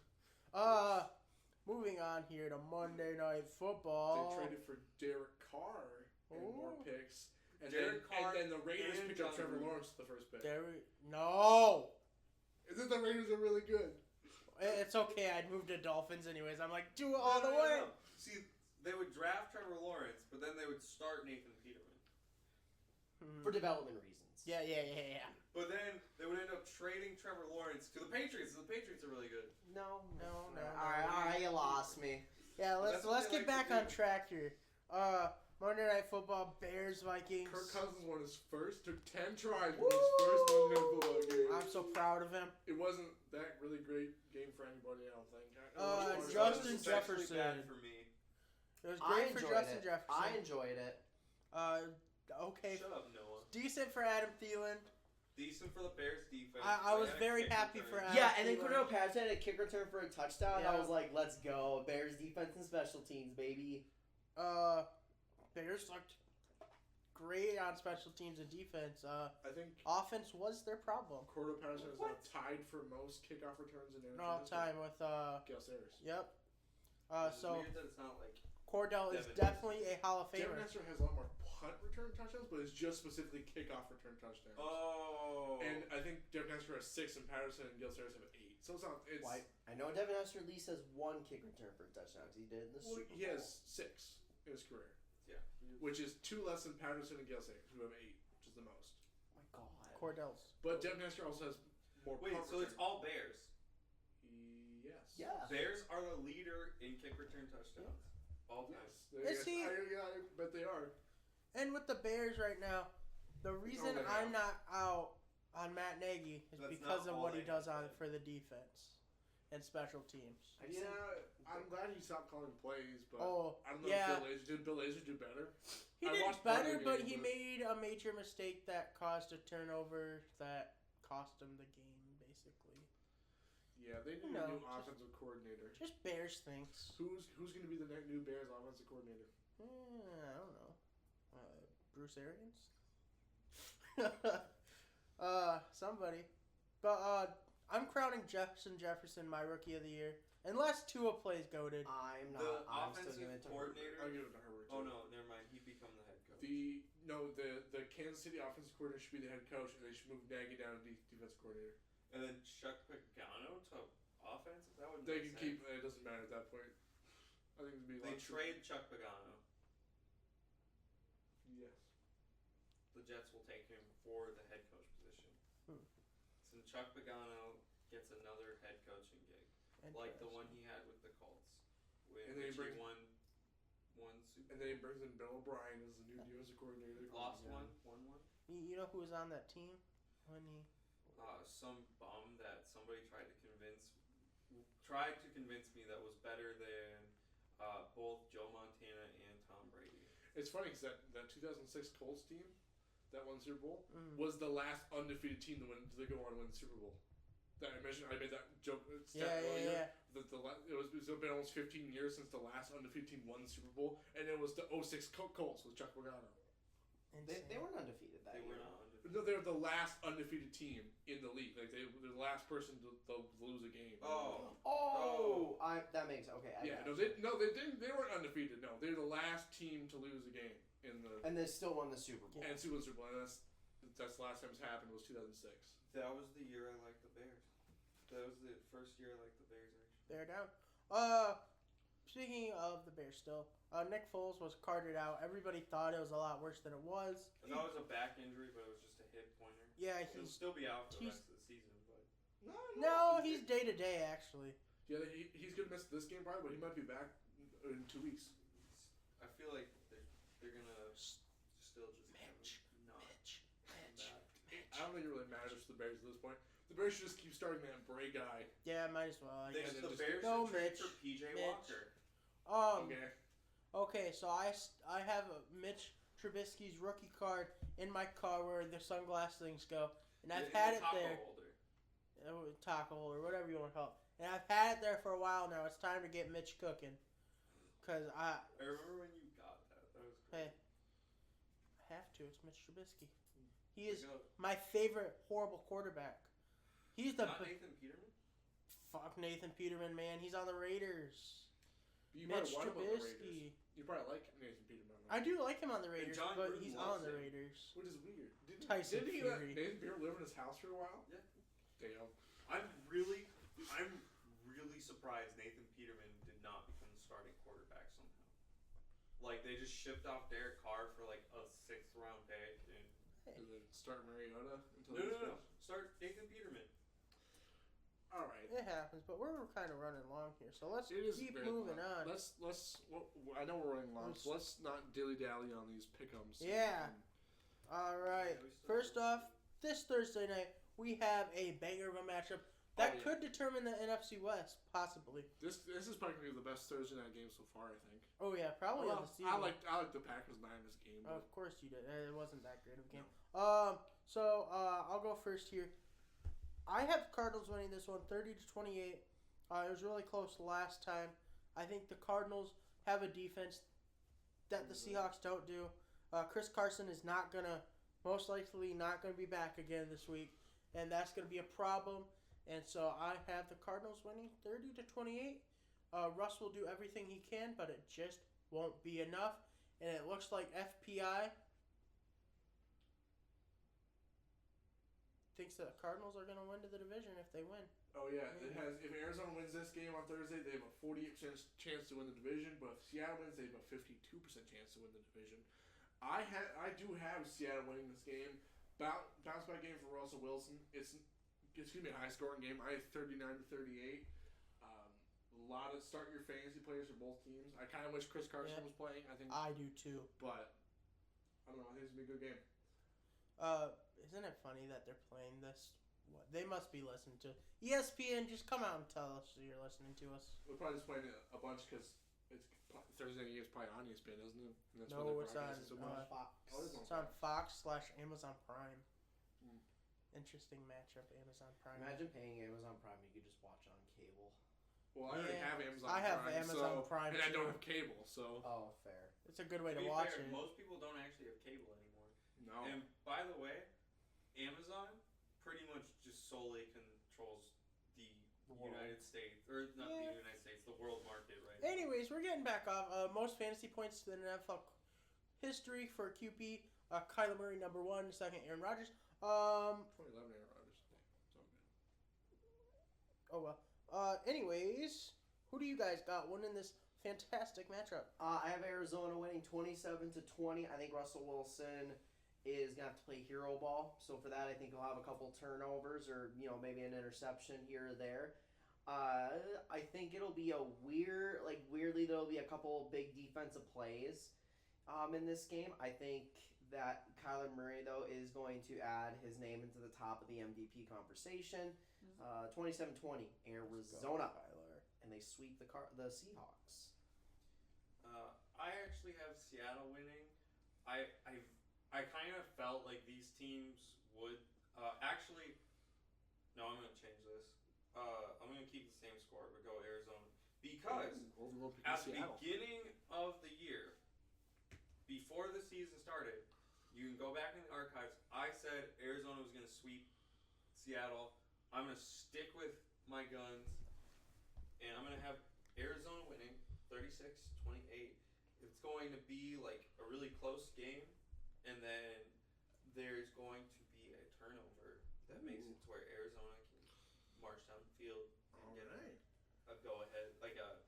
Moving on here to Monday Night Football. They traded for Derek Carr and more Ooh. picks. And Derek Carr then the Raiders and picked up John Trevor Gruden. Lawrence with the first pick. No! Isn't the Raiders are really good? It's okay. I'd move to Dolphins anyways. I'm like, do it all the No. way. See, they would draft Trevor Lawrence, but then they would start Nathan Peterman. For development reasons. Yeah. But then they would end up trading Trevor Lawrence to the Patriots. The Patriots are really good. No. No. Alright, you lost me. Yeah, That's let's what they get like back to on do. track here. Monday Night Football, Bears, Vikings. Kirk Cousins won his first, took 10 tries for his first Monday Night Football game. I'm so proud of him. It wasn't that really great game for anybody, I don't think. Justin It's actually Jefferson. bad for me. It was I great for enjoyed Justin it. Jefferson. I enjoyed it. Okay. Shut up, Noah. Decent for Adam Thielen. Decent for the Bears defense. I was They had a very kick happy return. for Adam. Yeah, and then Thielen. Cordell Patterson had a kick return for a touchdown. Yeah. I was like, let's go. Bears defense and special teams, baby. Bears looked great on special teams and defense. I think Offense was their problem. Cordell Patterson is now What? tied for most kickoff returns in All NFL time with Gale Sayers. Yep. It's So weird that it's not like Cordell is Devin definitely a Hall of Devin Famer. Hester has a lot more punt return touchdowns, but it's just specifically kickoff return touchdowns. oh. And I think Devin Hester has 6 and Patterson and Gale Sayers have 8. So it's not. It's Why? I know Devin Hester at least has one kick return for a touchdown because he did it in the well, Super Bowl. he has 6 in his career, Yeah. which is 2 less than Patterson and Gale Sayers, who have 8, which is the most. Oh my God. Cordell's. But Devin Hester also has more. Wait, punt so it's return. all Bears. Yes. Yeah. Bears are the leader in kick return touchdowns. All time. Yes. Is he- I bet they are. And with the Bears right now, the reason they're I'm out. not out on Matt Nagy is That's because not of all what he they does have on said. for the defense and special teams. I just Yeah, I'm glad he stopped calling plays, but Oh, I don't know yeah. if Bill Lazor do better. He I did watched part of better, the but game, he but- made a major mistake that caused a turnover that cost him the game, basically. Yeah, they need You a know, new just- offensive coordinator. Just Bears things. Who's going to be the new Bears offensive coordinator? I don't know. Bruce Arians? Somebody. But I'm crowning Justin Jefferson my rookie of the year. Unless Tua plays goated. I'm The not. I'm still offensive giving it to coordinator. I'll give it to Herbert. Oh too. no, never mind. He become the head coach. The Kansas City offensive coordinator should be the head coach, and they should move Nagy down to defensive coordinator. And then Chuck Pagano to offense. That would They make can sense. keep. It doesn't matter at that point. I think it'd be. They trade Chuck Pagano. Yes. The Jets will take him for the head coach position. So Chuck Pagano gets another head coaching gig, like the one he had with the Colts, which he won Super. And then he brings in Bill O'Brien as the new defensive coordinator. Lost one, won one. You know who was on that team when he? Some bum that somebody tried to convince me that was better than both Joe Montana and Tom Brady. It's funny because that 2006 Colts team that won the Super Bowl was the last undefeated team to go on and win the Super Bowl. That I mentioned, I made that joke earlier. That it's been almost 15 years since the last undefeated team won the Super Bowl, and it was the 06 Colts with Chuck Pagano. They weren't undefeated that year. They were not undefeated. No, they were the last undefeated team in the league. Like they're the last person to lose a game. That makes okay. They didn't. They weren't undefeated. No, they're the last team to lose a game in the. And they still won the Super Bowl. And Super Bowl. And that's the last time it's happened was 2006. That was the year I liked the Bears. That was the first year I liked the Bears. Actually. They're down. Speaking of the Bears, still, Nick Foles was carted out. Everybody thought it was a lot worse than it was. I thought it was a back injury, but it was just a hip pointer. Yeah, he'll still be out for the rest of the season. But no, he's day to day actually. Yeah, he's gonna miss this game probably, but he might be back in 2 weeks. I feel like they're gonna still just Mitch. I don't think it really matters to the Bears at this point. The Bears should just keep starting that Bray guy. Yeah, might as well. The Bears should trade for PJ Walker. Okay, so I have Mitch Trubisky's rookie card in my car where the sunglass things go, and I've had it there. Taco holder, whatever you want to call it. And I've had it there for a while now. It's time to get Mitch cooking, cause I remember when you got that. That was great. Hey, I have to. It's Mitch Trubisky. He is my favorite horrible quarterback. He's the not Nathan Peterman. Fuck Nathan Peterman, man. He's on the Raiders. Mitch Trubisky. You probably like Nathan Peterman. I do like him on the Raiders, but he's on the Raiders. Which is weird. Tyson Didn't he let Fury. Nathan Peterman live in his house for a while? Yeah. Damn. I'm really surprised Nathan Peterman did not become the starting quarterback somehow. Like they just shipped off Derek Carr for like a 6th round pick and then start Mariota until No. Start Nathan Peterman. All right. It happens, but we're kind of running long here, so let's keep moving on. Let's. I know we're running long, so let's not dilly dally on these pick'ems. Yeah. All right. First off, this Thursday night we have a banger of a matchup that could determine the NFC West, possibly. This is probably the best Thursday night game so far, I think. Oh yeah, probably of the season. I like the Packers-Niners game. Of course you did. It wasn't that great of a game. No. So I'll go first here. I have Cardinals winning this one 30-28. It was really close last time. I think the Cardinals have a defense that the Seahawks don't do. Chris Carson is most likely not going to be back again this week, and that's going to be a problem. And so I have the Cardinals winning 30-28. Russ will do everything he can, but it just won't be enough. And it looks like FPI thinks that the Cardinals are going to win to the division if they win. Oh yeah, it has. If Arizona wins this game on Thursday, they have a 48% chance to win the division. But if Seattle wins, they have a 52% chance to win the division. I do have Seattle winning this game. Bounce back game for Russell Wilson. It's gonna be a high scoring game. I have 39-38. A lot of start your fantasy players for both teams. I kind of wish Chris Carson was playing. I do too. But I don't know. I think it's gonna be a good game. Isn't it funny that they're playing this? What they must be listening to ESPN. Just come out and tell us that you're listening to us. We're probably just playing a bunch because it's Thursday night. It's probably on ESPN, isn't it? And that's no, it's on Fox. It's on Fox/Amazon Prime. Interesting matchup, Amazon Prime. Imagine paying Amazon Prime. You could just watch on cable. Well, I already have Amazon Prime. I have Prime, Amazon Prime, and I don't have cable, so. Oh, fair. It's a good way to watch it. Most people don't actually have cable anymore. No. And by the way, Amazon pretty much just solely controls the United States, or not the United States, the world market, right? Anyways, we're getting back off. Most fantasy points in NFL history for QP. Kyler Murray, number 1. Second, Aaron Rodgers. 2011 Aaron Rodgers. Oh well. Anyways, who do you guys got winning this fantastic matchup. I have Arizona winning 27-20. I think Russell Wilson is gonna have to play hero ball. So for that, I think he'll have a couple turnovers or maybe an interception here or there. I think it'll be a weirdly there'll be a couple big defensive plays in this game. I think that Kyler Murray though is going to add his name into the top of the MVP conversation. 27-20 Arizona, and they sweep the Seahawks. I actually have Seattle winning. I kind of felt like these teams would actually. No, I'm gonna change this. I'm gonna keep the same score, but go Arizona because at the beginning of the year, before the season started, you can go back in the archives. I said Arizona was gonna sweep Seattle. I'm gonna stick with my guns, and I'm gonna have Arizona winning 36-28. It's going to be like a really close game, and then there's going to be a turnover that makes it to where Arizona can march down the field and get a go-ahead, like a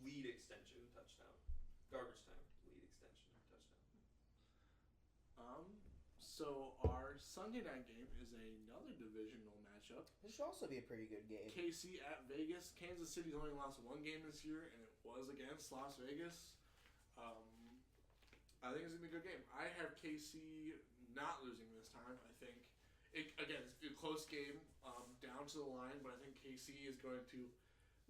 lead extension touchdown. Garbage time lead extension touchdown. So our Sunday night game is another divisional matchup. This should also be a pretty good game. KC at Vegas. Kansas City's only lost one game this year, and it was against Las Vegas. I think it's going to be a good game. I have KC not losing this time. I think, it's a close game down to the line, but I think KC is going to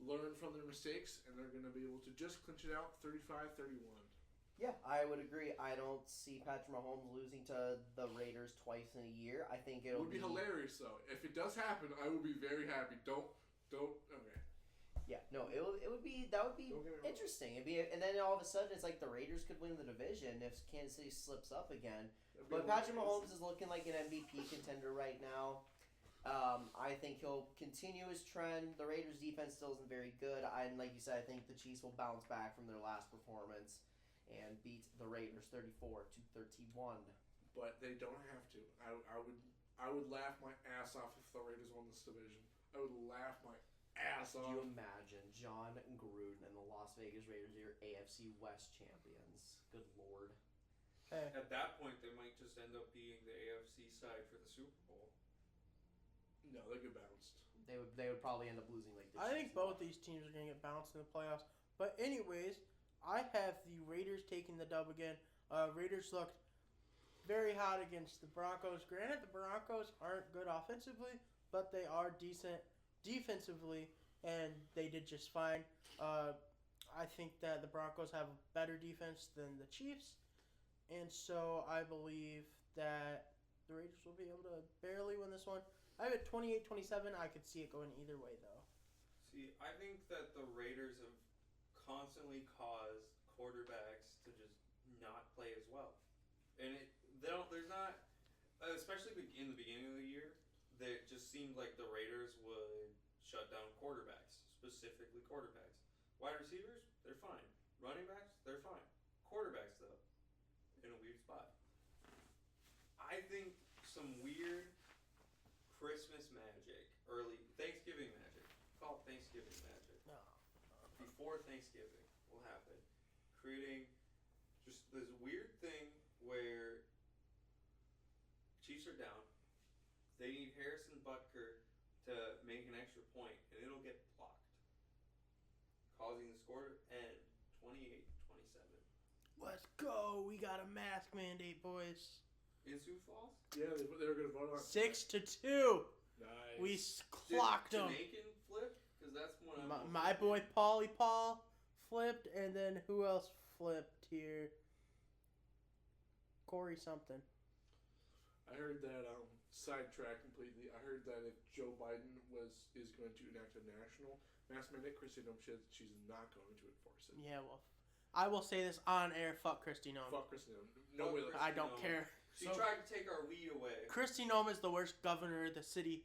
learn from their mistakes, and they're going to be able to just clinch it out 35-31. Yeah, I would agree. I don't see Patrick Mahomes losing to the Raiders twice in a year. I think it would be hilarious, though. If it does happen, I will be very happy. Don't. Okay. Yeah, no, that would be interesting. And then all of a sudden, it's like the Raiders could win the division if Kansas City slips up again. But Patrick Mahomes is looking like an MVP contender right now. I think he'll continue his trend. The Raiders' defense still isn't very good. And like you said, I think the Chiefs will bounce back from their last performance and beat the Raiders 34-31. But they don't have to. I would laugh my ass off if the Raiders won this division. I would laugh my ass off. Can you imagine John Gruden and the Las Vegas Raiders are your AFC West champions? Good Lord. Hey. At that point, they might just end up being the AFC side for the Super Bowl. No, they get bounced. They would probably end up losing like the I Chiefs. think both these teams are going to get bounced in the playoffs. But anyways, I have the Raiders taking the dub again. Raiders looked very hot against the Broncos. Granted, the Broncos aren't good offensively, but they are decent defensively, and they did just fine. I think that the Broncos have a better defense than the Chiefs, and so I believe that the Raiders will be able to barely win this one. I have it 28-27. I could see it going either way, though. See, I think that the Raiders have constantly caused quarterbacks to just not play as well, and there's not, especially in the beginning of the year. It just seemed like the Raiders would shut down quarterbacks, specifically quarterbacks. Wide receivers, they're fine. Running backs, they're fine. Quarterbacks, though, in a weird spot. I think some weird Christmas magic, early Thanksgiving magic, call it Thanksgiving magic, before Thanksgiving will happen, creating just this weird thing where Chiefs are down. They need Harrison Butker to make an extra point, and it'll get blocked, causing the score to end 28-27. Let's go. We got a mask mandate, boys. In Sioux Falls? Yeah, they were going to vote on 6-2. Nice. We clocked them. Jamaican flip? Because that's one of my boy Paulie Paul flipped, and then who else flipped here? Corey something. I heard that sidetrack completely. I heard that if Joe Biden is going to enact a national mask mandate, Kristi Noem said she's not going to enforce it. Yeah, well, I will say this on air. Fuck Kristi Noem. Fuck Kristi Noem. No way. I don't care. She tried to take our weed away. Kristi Noem is the worst governor the state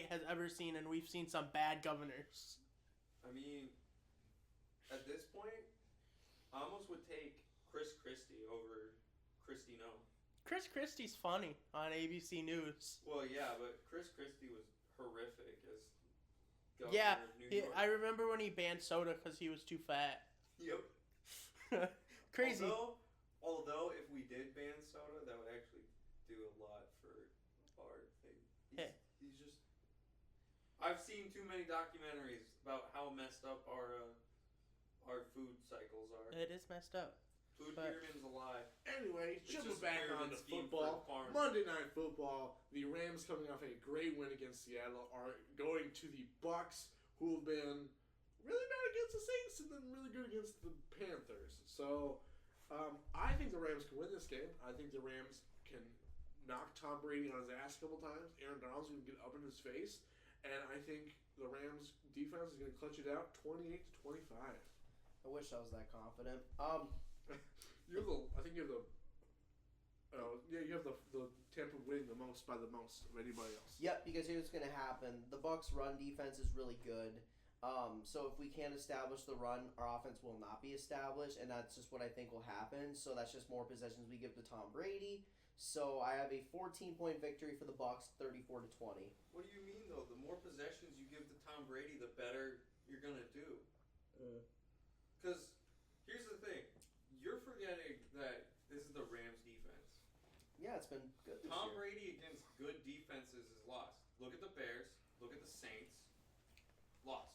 has ever seen, and we've seen some bad governors. I mean, at this point, I almost would take Chris Christie over Kristi Noem. Chris Christie's funny on ABC News. Well, yeah, but Chris Christie was horrific as governor Yeah, of New York. I remember when he banned soda because he was too fat. Yep. Crazy. Although if we did ban soda, that would actually do a lot for our thing. He's just. I've seen too many documentaries about how messed up our food cycles are. It is messed up. Food pyramid's a lie. Anyway, It's jumping just back a on pyramid to scheme football. for farmers. Monday Night Football. The Rams, coming off a great win against Seattle, are going to the Bucks, who have been really bad against the Saints and then really good against the Panthers. So, I think the Rams can win this game. I think the Rams can knock Tom Brady on his ass a couple times. Aaron Donald's going to get up in his face. And I think the Rams defense is going to clutch it out 28-25. I wish I was that confident. You have the Tampa winning the most by the most of anybody else. Yep, because here's what's going to happen. The Bucks' run defense is really good. So if we can't establish the run, our offense will not be established, and that's just what I think will happen. So that's just more possessions we give to Tom Brady. So I have a 14-point victory for the Bucks, 34-20. What do you mean though? The more possessions you give to Tom Brady, the better you're gonna do. Because here's the thing, you're forgetting that this is the Rams defense. Yeah, it's been good this Tom year. Brady against good defenses is lost. Look at the Bears. Look at the Saints. Lost.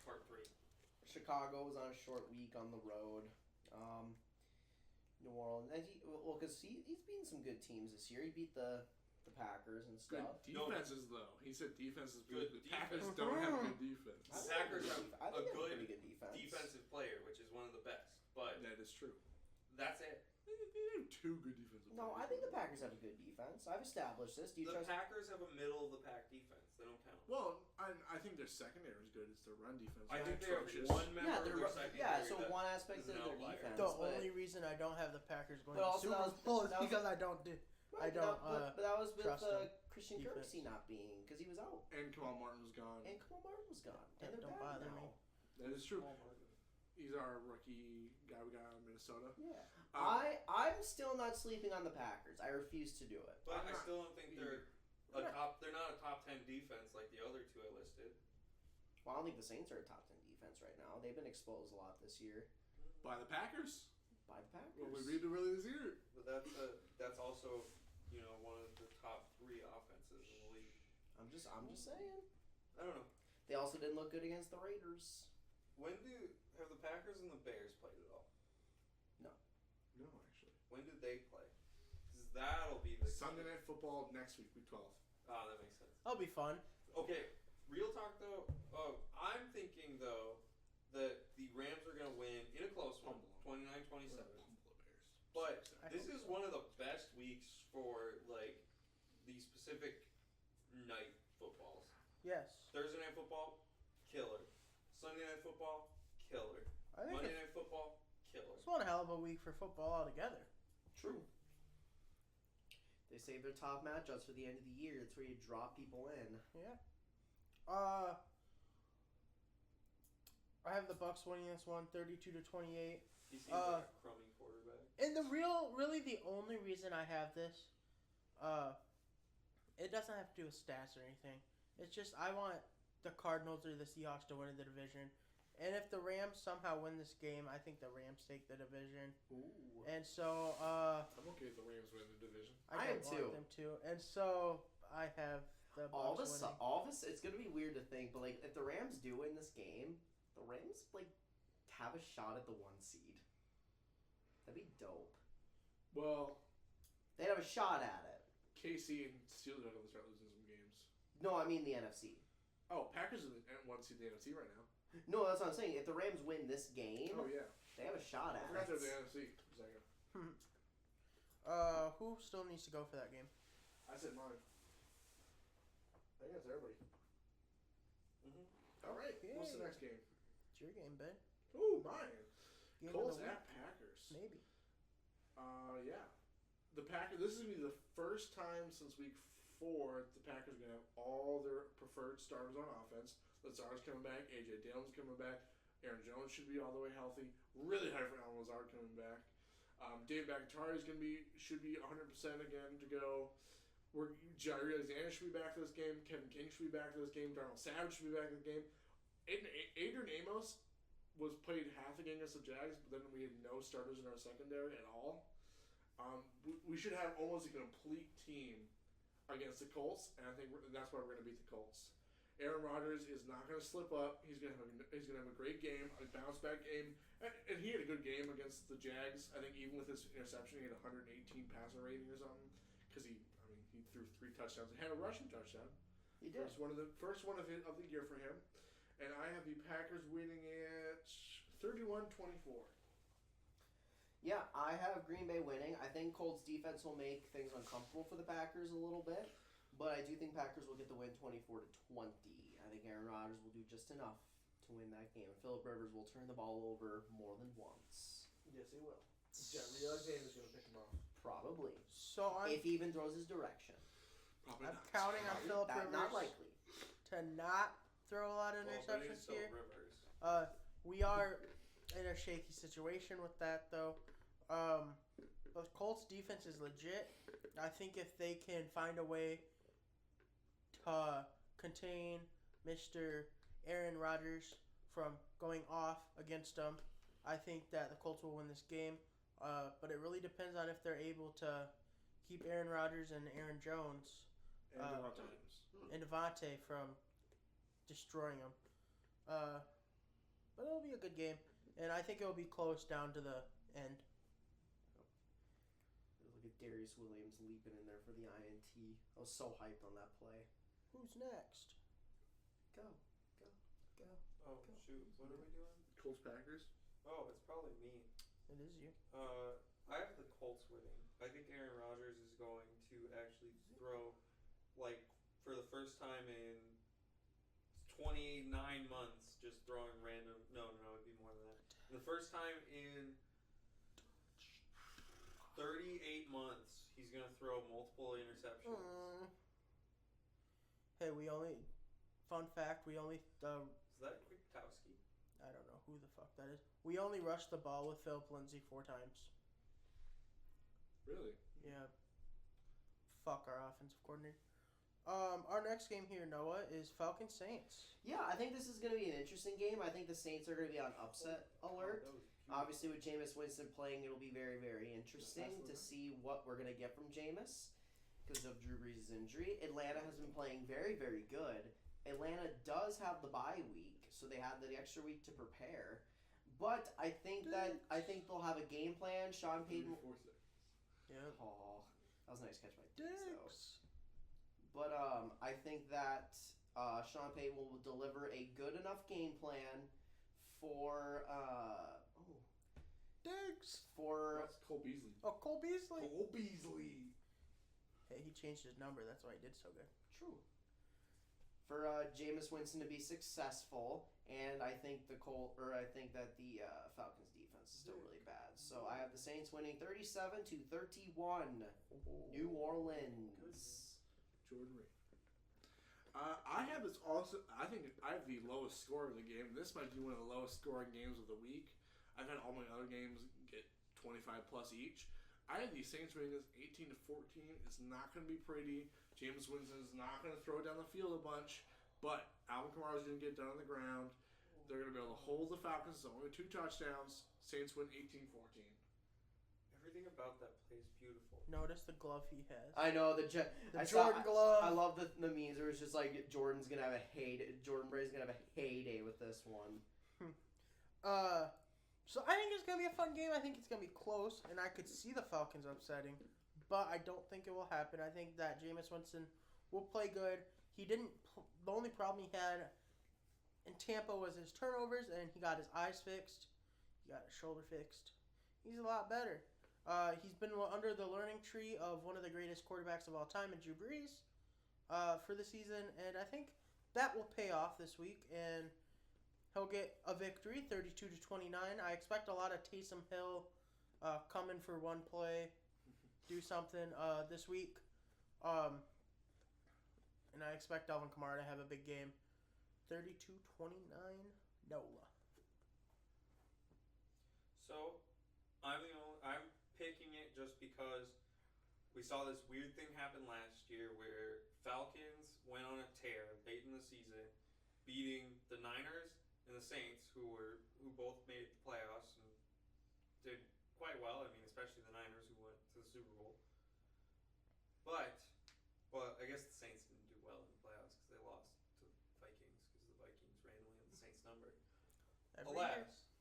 Part 3. Chicago was on a short week on the road. New Orleans, because he's beaten some good teams this year. He beat the Packers and Good stuff. defenses, though. He said defenses. Good The Packers defense. don't have good defense. I think Packers they have I a think they have good pretty good defense. defensive player, which is one of the best. But That is true. that's it. They have two good defensive No, I players. think the Packers have a good defense. I've established this. Do you The trust? Packers have a middle of the pack defense. They don't count. Well, I think their secondary is good. It's their run defense. I think they atrocious. have one member Yeah, of they're their secondary. yeah. So that one aspect is of an their outlier. defense. The but, only reason I don't have the Packers going But to also Super that was- Bowl is that was- because I don't do. Right, I don't, but that was with trust them. Christian Defense. Kirksey not being because he was out, And Kamal Martin was gone. and Kamal Martin was gone, That and they're don't bad bother now. me. That is true. He's our rookie guy we got out of Minnesota. Yeah, Um, I'm still not sleeping on the Packers. I refuse to do it. But I'm I not still don't think they're They're not a top 10 defense like the other two I listed. Well, I don't think the Saints are a top 10 defense right now. They've been exposed a lot this year by the Packers. by the Packers. Well, we beat them earlier this year. But that's also one of the top 3 offenses in the league. I'm just saying. I don't know. They also didn't look good against the Raiders. Have the Packers and the Bears played at all? No, actually. When did they play? Because that'll be the Sunday Night Football next week, week 12. Ah, that makes sense. That'll be fun. Okay, real talk though. I'm thinking though that the Rams are gonna win in a close one, 29-27. But I this hope is one of the best weeks for like the specific night footballs. Yes. Thursday night football, killer. Sunday night football, killer. I think Monday it's night football, killer. one hell of a week for football altogether. True. They save their top matchups for the end of the year. That's where you drop people in. Yeah. I have the Bucks winning this one, 32-28. He seems like a crummy quarterback. And really the only reason I have this, it doesn't have to do with stats or anything. It's just I want the Cardinals or the Seahawks to win the division. And if the Rams somehow win this game, I think the Rams take the division. Ooh. And so, I'm okay if the Rams win the division. I am don't too. want them to. And so I have the Bucks winning. It's gonna be weird to think, but like if the Rams do win this game, the Rams like have a shot at the 1 seed. That'd be dope. Well, They'd have a shot at it. KC and Steelers are going to start losing some games. No, I mean the NFC. Oh, Packers are the 1 seed in the NFC right now. No, that's what I'm saying. If the Rams win this game, Oh, yeah. they have a shot I at forgot it. they're the NFC for a second. Who still needs to go for that game? I said mine. I think that's everybody. Mm-hmm. All right. What's the Yay. next game? It's your game, Ben. Ooh, mine. Game Colts of the at week. Packers. Maybe. Yeah. The Packers. This is gonna be the first time since week 4 the Packers are gonna have all their preferred starters on offense. Lazard's coming back. AJ Dillon's coming back. Aaron Jones should be all the way healthy. Really high for Alan Lazard coming back. Dave Bakhtiari should be 100% again to go. Jair Alexander should be back for this game. Kevin King should be back for this game. Darnell Savage should be back for the game. Adrian Amos was played half the game against the Jags, but then we had no starters in our secondary at all. We should have almost a complete team against the Colts, and I think that's why we're going to beat the Colts. Aaron Rodgers is not going to slip up. He's going to have a great game, a bounce back game, and he had a good game against the Jags. I think even with his interception, he had 118 passer rating or something because he threw 3 touchdowns and had a rushing touchdown. He did. First one of the year for him, and I have the Packers winning it 31-24. Yeah, I have Green Bay winning. I think Colts defense will make things uncomfortable for the Packers a little bit, but I do think Packers will get the win 24-20. I think Aaron Rodgers will do just enough to win that game. Phillip Rivers will turn the ball over more than once. Yes, he will. Jeffrey Alexander is going to pick him off. Probably. So if he even throws his direction. Probably I'm not. counting on Phillip Rivers. Not likely. To not throw a lot of interceptions here. Rivers. We are in a shaky situation with that, though. The Colts defense is legit. I think if they can find a way to contain Mr. Aaron Rodgers from going off against them, I think that the Colts will win this game. But it really depends on if they're able to keep Aaron Rodgers and Aaron Jones and Devontae from destroying them. But it'll be a good game, and I think it'll be close down to the end. Look at Darius Williams leaping in there for the INT. I was so hyped on that play. Who's next? Go. Oh, shoot. What are we doing? Colts Packers. Oh, it's probably me. It is you. I have the Colts winning. I think Aaron Rodgers is going to actually throw, like, for the first time in 29 months, just throwing random. No, it'd be more than that. The first time in 38 months, he's going to throw multiple interceptions. Hey, fun fact, Is that Kwiatkowski? I don't know who the fuck that is. We only rushed the ball with Philip Lindsay 4 times. Really? Yeah. Fuck our offensive coordinator. Our next game here, Noah, is Falcons Saints. Yeah, I think this is going to be an interesting game. I think the Saints are going to be on upset alert. Obviously, with Jameis Winston playing, it'll be very, very interesting to see what we're going to get from Jameis because of Drew Brees' injury. Atlanta has been playing very, very good. Atlanta does have the bye week, so they have the extra week to prepare. But I think they'll have a game plan. Sean Payton. Yeah. Oh, that was a nice catch by Diggs, though. Dicks. But I think that Sean Payton will deliver a good enough game plan for Diggs. That's Cole Beasley. Oh, Cole Beasley. Cole Beasley. Hey, he changed his number. That's why he did so good. True. For Jameis Winston to be successful, and I think that the Falcons defense is still really bad. So I have the Saints winning 37-31. New Orleans. Jordan Reed. I have this also. I think I have the lowest score of the game. This might be one of the lowest scoring games of the week. I've had all my other games get 25 plus each. I have the Saints winning this 18-14. It's not going to be pretty. James Winston is not going to throw it down the field a bunch, but Alvin Kamara is going to get down on the ground. They're going to be able to hold the Falcons to only 2 touchdowns. Saints win 18-14. Everything about that play is beautiful. Notice the glove he has. I know the Jordan glove. I love the memes. It was just like Jordan Bray's gonna have a heyday with this one. So I think it's gonna be a fun game. I think it's gonna be close, and I could see the Falcons upsetting, but I don't think it will happen. I think that Jameis Winston will play good. The only problem he had in Tampa was his turnovers, and he got his eyes fixed. He got his shoulder fixed. He's a lot better. He's been under the learning tree of one of the greatest quarterbacks of all time, in Drew Brees, for the season, and I think that will pay off this week, and he'll get a victory, 32-29. I expect a lot of Taysom Hill coming for one play, do something this week, and I expect Alvin Kamara to have a big game, 32-29. Nola. So, I'm picking it just because we saw this weird thing happen last year where Falcons went on a tear late in the season, beating the Niners and the Saints, who who both made the playoffs and did quite well. I mean, especially the Niners who went to the Super Bowl. But, well, I guess the Saints didn't do well in the playoffs because they lost to the Vikings because the Vikings randomly had the Saints number. Alas,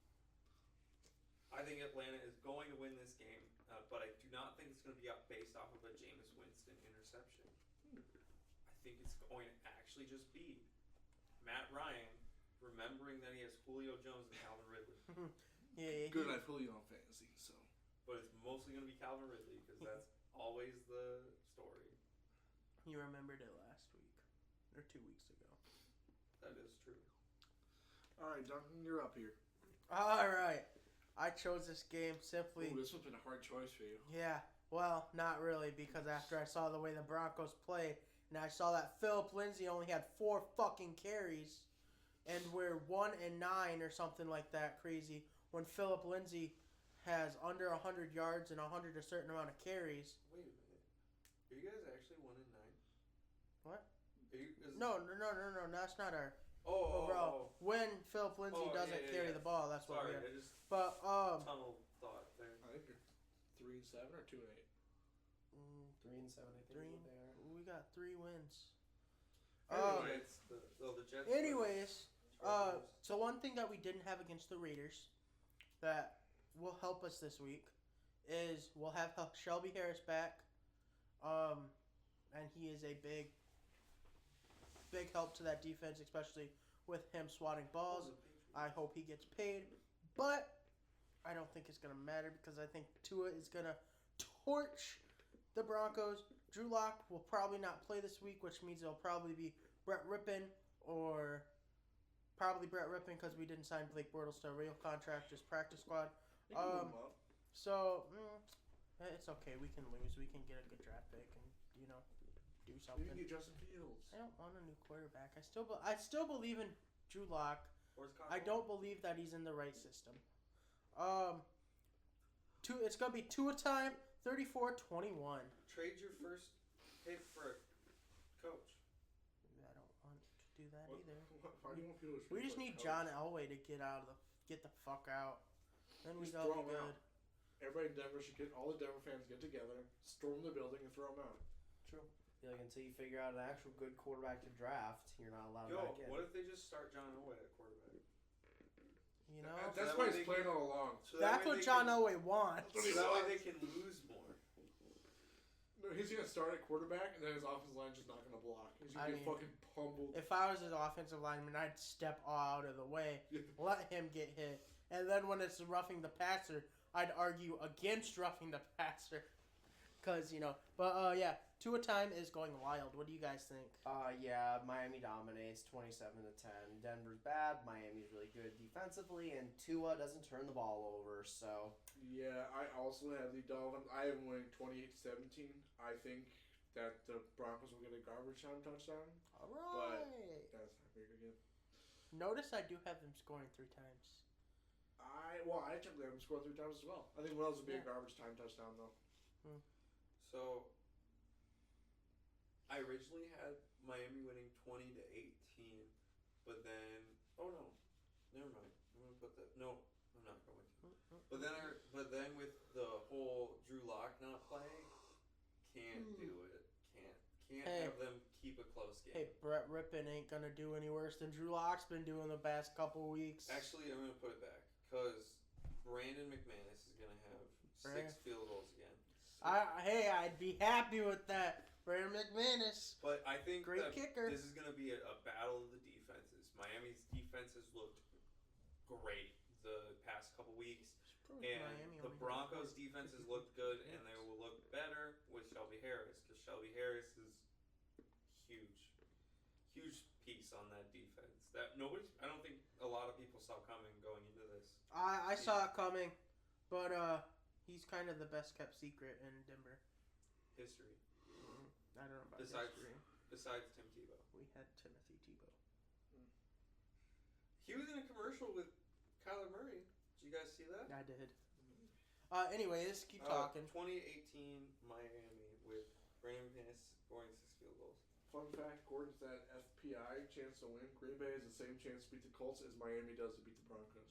I think Atlanta is going to win this game, but I do not think it's going to be based off of a Jameis Winston interception. I think it's going to actually just be Matt Ryan remembering that he has Julio Jones and Calvin Ridley. Good, I Julio on fantasy, so. But it's mostly going to be Calvin Ridley because that's always the story. You remembered it last week or 2 weeks ago. That is true. All right, Duncan, you're up here. All right. I chose this game simply. Ooh, this one's been a hard choice for you. Yeah. Well, not really, because after I saw the way the Broncos played, and I saw that Philip Lindsay only had 4 fucking carries, and we're 1-9 or something like that crazy, when Philip Lindsay has under 100 yards and 100 a certain amount of carries. Wait a minute. Are you guys actually 1-9? What? Is No. That's not our Oh. overall. When Philip Lindsay Oh, doesn't yeah, carry yeah. the ball, that's what Sorry, we are. I just But tunnel thought there. I think you're 3-7 or 2-8. 3-7, I think. Three. Is what they are. We got 3 wins. Anyway, it's the Jets. Anyways, Chargers. so one thing that we didn't have against the Raiders that will help us this week is we'll have Shelby Harris back, and he is a big help to that defense, especially with him swatting balls. I hope he gets paid, but I don't think it's going to matter because I think Tua is going to torch the Broncos. Drew Lock will probably not play this week, which means it'll probably be Brett Rippon or probably Brett Rippon because we didn't sign Blake Bortles to a real contract, just practice squad. They can move him up. So, it's okay. We can lose. We can get a good draft pick and, do something. Maybe get Justin Fields. I don't want a new quarterback. I still believe in Drew Lock. I don't believe that he's in the right system. It's going to be Tua time, 34-21. Trade your first pick for a coach. I don't want to do that either. Why do you want people to We just need John Elway to get the fuck out. Then we go be good. Everybody in Denver should all the Denver fans get together, storm the building, and throw them out. True. Yeah, like until you figure out an actual good quarterback to draft, you're not allowed back in. What if they just start John Elway at quarterback? That's why he's playing all along. So that's what John Elway wants. So that way they can lose more. No, he's going to start at quarterback, and then his offensive line's just not going to block. He's going to get fucking pummeled. If I was his offensive lineman, I'd step out of the way, let him get hit. And then when it's roughing the passer, I'd argue against roughing the passer. Because, yeah, Tua time is going wild. What do you guys think? Yeah, Miami dominates 27-10. Denver's bad. Miami's really good defensively, and Tua doesn't turn the ball over, so. Yeah, I also have the Dolphins. I am winning 28-17. I think that the Broncos will get a garbage time touchdown. All right. But that's not big again. Notice I do have them scoring 3 times. I actually have them score 3 times as well. I think Wells would be a garbage time touchdown, though. So, I originally had Miami winning 20-18, but then, oh no, never mind. I'm gonna put that. No, I'm not going to. But then with the whole Drew Lock not playing, can't do it. Can't have them keep a close game. Hey, Brett Rippon ain't gonna do any worse than Drew Lock's been doing the past couple weeks. Actually, I'm gonna put it back because Brandon McManus is gonna have 6 field goals again. I'd be happy with that. Brandon McManus. But I think great kicker. This is going to be a battle of the defenses. Miami's defense has looked great the past couple weeks. And the Broncos' defense has looked good, and they will look better with Shelby Harris. Because Shelby Harris is huge. Huge piece on that defense. I don't think a lot of people saw coming going into this. I saw it coming. But, he's kind of the best kept secret in Denver. History. I don't know about history. Besides Tim Tebow. We had Timothy Tebow. He was in a commercial with Kyler Murray. Did you guys see that? I did. Anyways, keep talking. 2018 Miami with Brandon McManus scoring 6 field goals. Fun fact, according to that FPI chance to win, Green Bay has the same chance to beat the Colts as Miami does to beat the Broncos.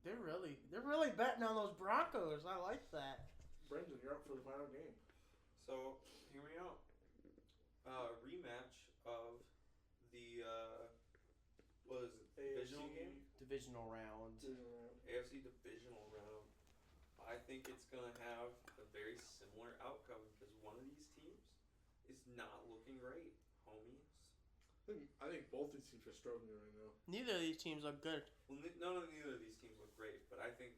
They're really betting on those Broncos. I like that. Brendan, you're up for the final game. So, hear me out. Rematch of the, what is it, divisional game? Divisional round. AFC divisional round. I think it's going to have a very similar outcome because one of these teams is not looking great, homies. I think both these teams are struggling right now. Neither of these teams look good. Well, neither of these teams look great, but I think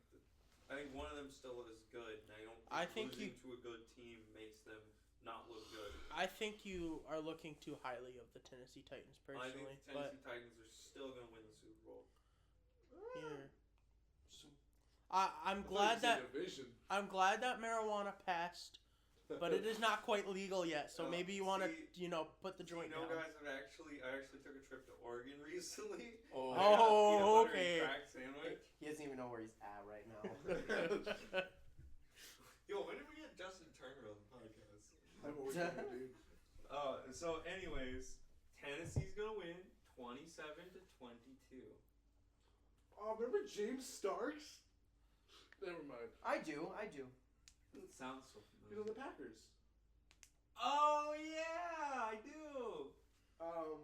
one of them still is good, and I don't think losing to a good team makes them not look good. I think you are looking too highly of the Tennessee Titans personally. I think the Tennessee Titans are still going to win the Super Bowl. Here. I'm glad that marijuana passed, but it is not quite legal yet. So maybe you want to, put the joint down. Guys, I actually took a trip to Oregon recently. Oh, okay. Crack sandwich. He doesn't even know where he's at right now. Yo, when did we get Justin Turner on the podcast? I'm always dude. So anyways, Tennessee's gonna win 27-22. Oh, remember James Starks? Never mind. I do. It sounds so He's familiar. on the Packers. Oh yeah, I do. I don't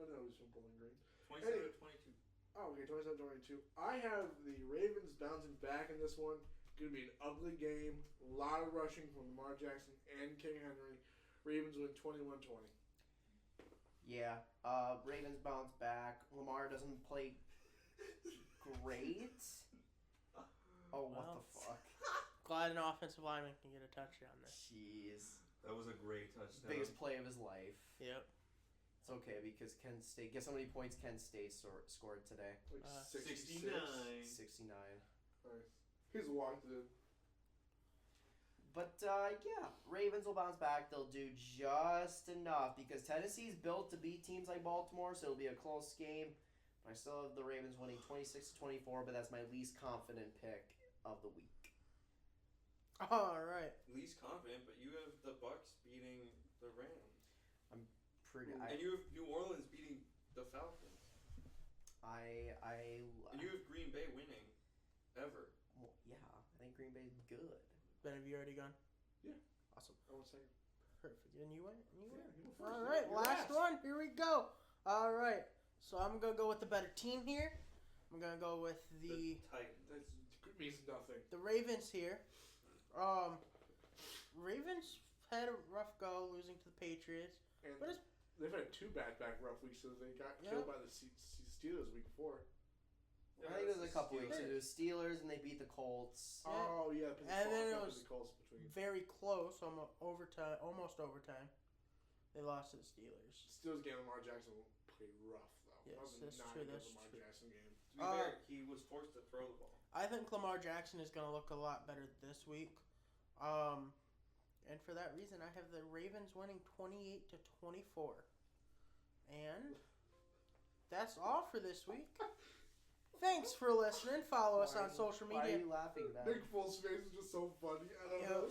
know he's from Bowling Green. 27-22. Oh, okay, 27-22. I have the Ravens bouncing back in this one. Going to be an ugly game. A lot of rushing from Lamar Jackson and King Henry. Ravens win 21-20. Yeah. Ravens bounce back. Lamar doesn't play great. Oh, what the fuck? Glad an offensive lineman can get a touchdown there. Jeez. That was a great touchdown. Biggest play of his life. Yep. It's okay because Kent State. Guess how many points Kent State scored today? Like 66. 69. 69. Nice. He's walked in. But, yeah, Ravens will bounce back. They'll do just enough because Tennessee's built to beat teams like Baltimore, so it'll be a close game. I still have the Ravens winning 26-24, but that's my least confident pick of the week. All right. Least confident, but you have the Bucks beating the Rams. And you have New Orleans beating the Falcons. And you have Green Bay winning. Ever. Well, yeah, I think Green Bay's good. Ben, have you already gone? Yeah. Awesome. I want to say. Perfect. And you went? Yeah, you go first. All right, last one. Here we go. All right. So I'm going to go with the better team here. I'm going to go with the Titans. That means nothing. The Ravens here. Ravens had a rough go losing to the Patriots. And But they've had 2 back-to-back rough weeks, so they got killed by the Steelers the week before. I think it was a couple weeks. It was Steelers and they beat the Colts. Yeah. Oh, yeah. And then it was the Colts between. very close, almost overtime. They lost to the Steelers. Steelers game, Lamar Jackson played rough, though. Yes, that was that's not true, a good that's Lamar true. Jackson game. To be fair, he was forced to throw the ball. I think Lamar Jackson is going to look a lot better this week. And for that reason, I have the Ravens winning 28-24. And that's all for this week. Thanks for listening. Follow us on social Why are media. you laughing, Ben? Nick Foles' face is just so funny. I don't know.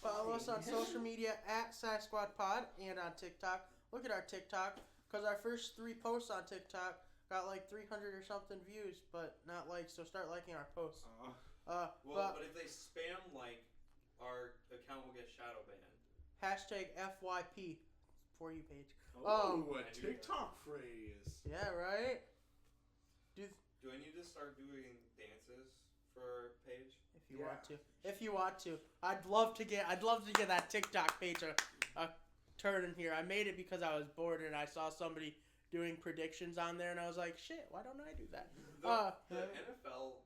Follow us on social media at SighSquadPod and on TikTok. Look at our TikTok, because our first 3 posts on TikTok got like 300 or something views, but not likes. So start liking our posts. But if they spam like, our account will get shadow banned. Hashtag FYP for you page. Oh, a TikTok phrase. Yeah, right. Do I need to start doing dances for our page? If you want to, I'd love to get that TikTok page a turn in here. I made it because I was bored and I saw somebody doing predictions on there, and I was like, shit, why don't I do that? The NFL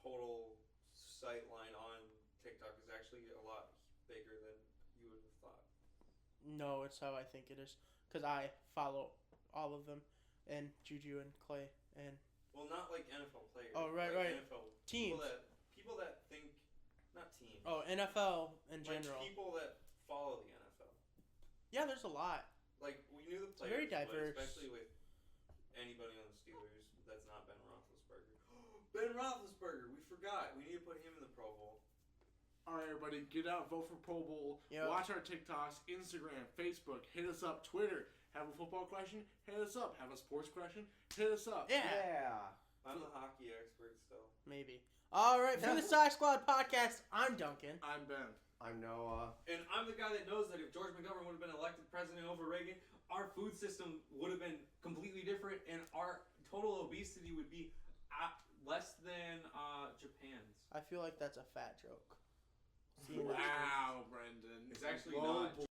total sight line on TikTok is actually a lot bigger than you would have thought. No, it's how I think it is, because I follow all of them, and Juju and Clay and. Well, not like NFL players. Oh, right. NFL teams. People that think, not teams. Oh, NFL in like general. People that follow the NFL. Yeah, there's a lot. Like, we knew the It's players, very diverse. but especially with anybody on the Steelers that's not Ben Roethlisberger. Ben Roethlisberger, we forgot. We need to put him in the Pro Bowl. All right, everybody, get out, vote for Pro Bowl. Yep. Watch our TikToks, Instagram, Facebook. Hit us up, Twitter. Have a football question? Hit us up. Have a sports question? Hit us up. Yeah. I'm the hockey expert still. Maybe. All right, for the Sci Squad podcast, I'm Duncan. I'm Ben. I'm Noah. And I'm the guy that knows that if George McGovern would have been elected president over Reagan, our food system would have been completely different, and our total obesity would be less than Japan's. I feel like that's a fat joke. Wow, Brendan. It's actually Global not.